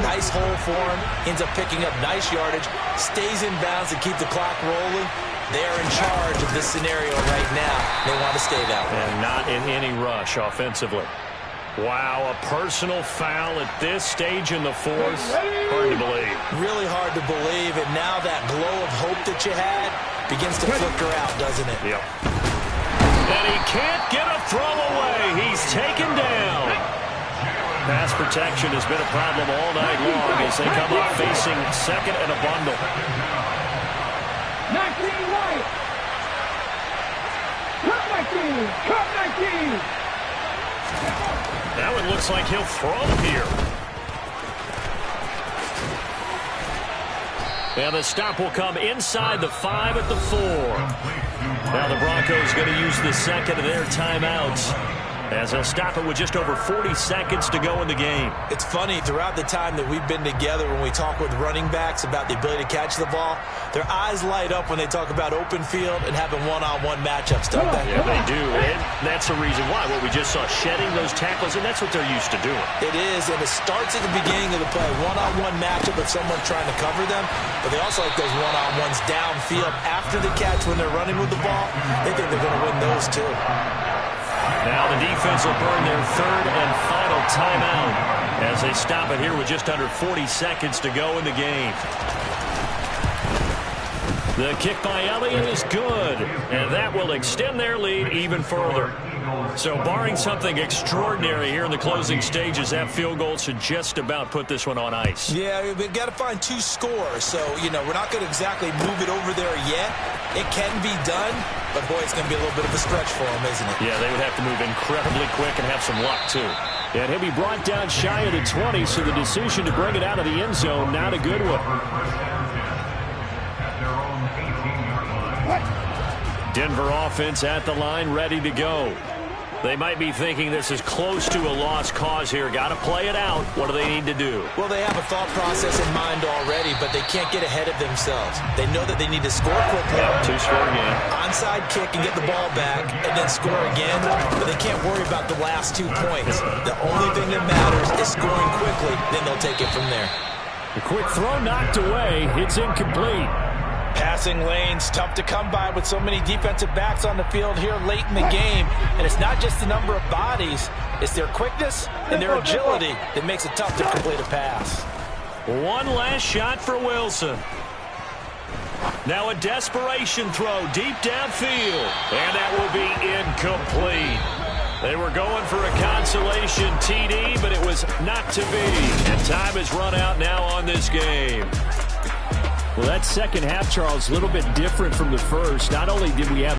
nice hole for him, ends up picking up nice yardage, stays in bounds to keep the clock rolling. They're in charge of this scenario right now. They want to stay that way. And not in any rush offensively. Wow, a personal foul at this stage in the fourth. Hard to believe. Really hard to believe, and now that glow of hope that you had begins to flicker out, doesn't it? Yep. And he can't get a throw away. He's taken down. Pass protection has been a problem all night long as they come up facing second and a bundle. 19 right. Cut 19. Cut 19. Now it looks like he'll throw here. And the stop will come inside the 5 at the 4. Now the Broncos going to use the second of their timeouts, as they'll stop it with just over 40 seconds to go in the game. It's funny, throughout the time that we've been together, when we talk with running backs about the ability to catch the ball, their eyes light up when they talk about open field and having one-on-one matchups, don't they? Yeah, they do, and that's the reason why. What we just saw, shedding those tackles, and that's what they're used to doing. It is, and it starts at the beginning of the play. One-on-one matchup with someone trying to cover them, but they also like those one-on-ones downfield after the catch when they're running with the ball. They think they're going to win those too. Now the defense will burn their 3rd and final timeout as they stop it here with just under 40 seconds to go in the game. The kick by Elliott is good, and that will extend their lead even further. So barring something extraordinary here in the closing stages, that field goal should just about put this one on ice. Yeah, we've got to find 2 scores. So, you know, we're not going to exactly move it over there yet. It can be done, but boy, it's going to be a little bit of a stretch for them, isn't it? Yeah, they would have to move incredibly quick and have some luck, too. And he'll be brought down shy of the 20, so the decision to bring it out of the end zone, not a good one. Denver offense at the line, ready to go. They might be thinking this is close to a lost cause here. Got to play it out. What do they need to do? Well, they have a thought process in mind already, but they can't get ahead of themselves. They know that they need to score quickly. 2-score game. Onside kick and get the ball back, and then score again. But they can't worry about the last 2 points. The only thing that matters is scoring quickly. Then they'll take it from there. The quick throw knocked away. It's incomplete. Passing lanes, tough to come by with so many defensive backs on the field here late in the game. And it's not just the number of bodies, it's their quickness and their agility that makes it tough to complete a pass. One last shot for Wilson. Now a desperation throw deep downfield, and that will be incomplete. They were going for a consolation TD, but it was not to be. And time has run out now on this game. Well, that second half, Charles, a little bit different from the first. Not only did we have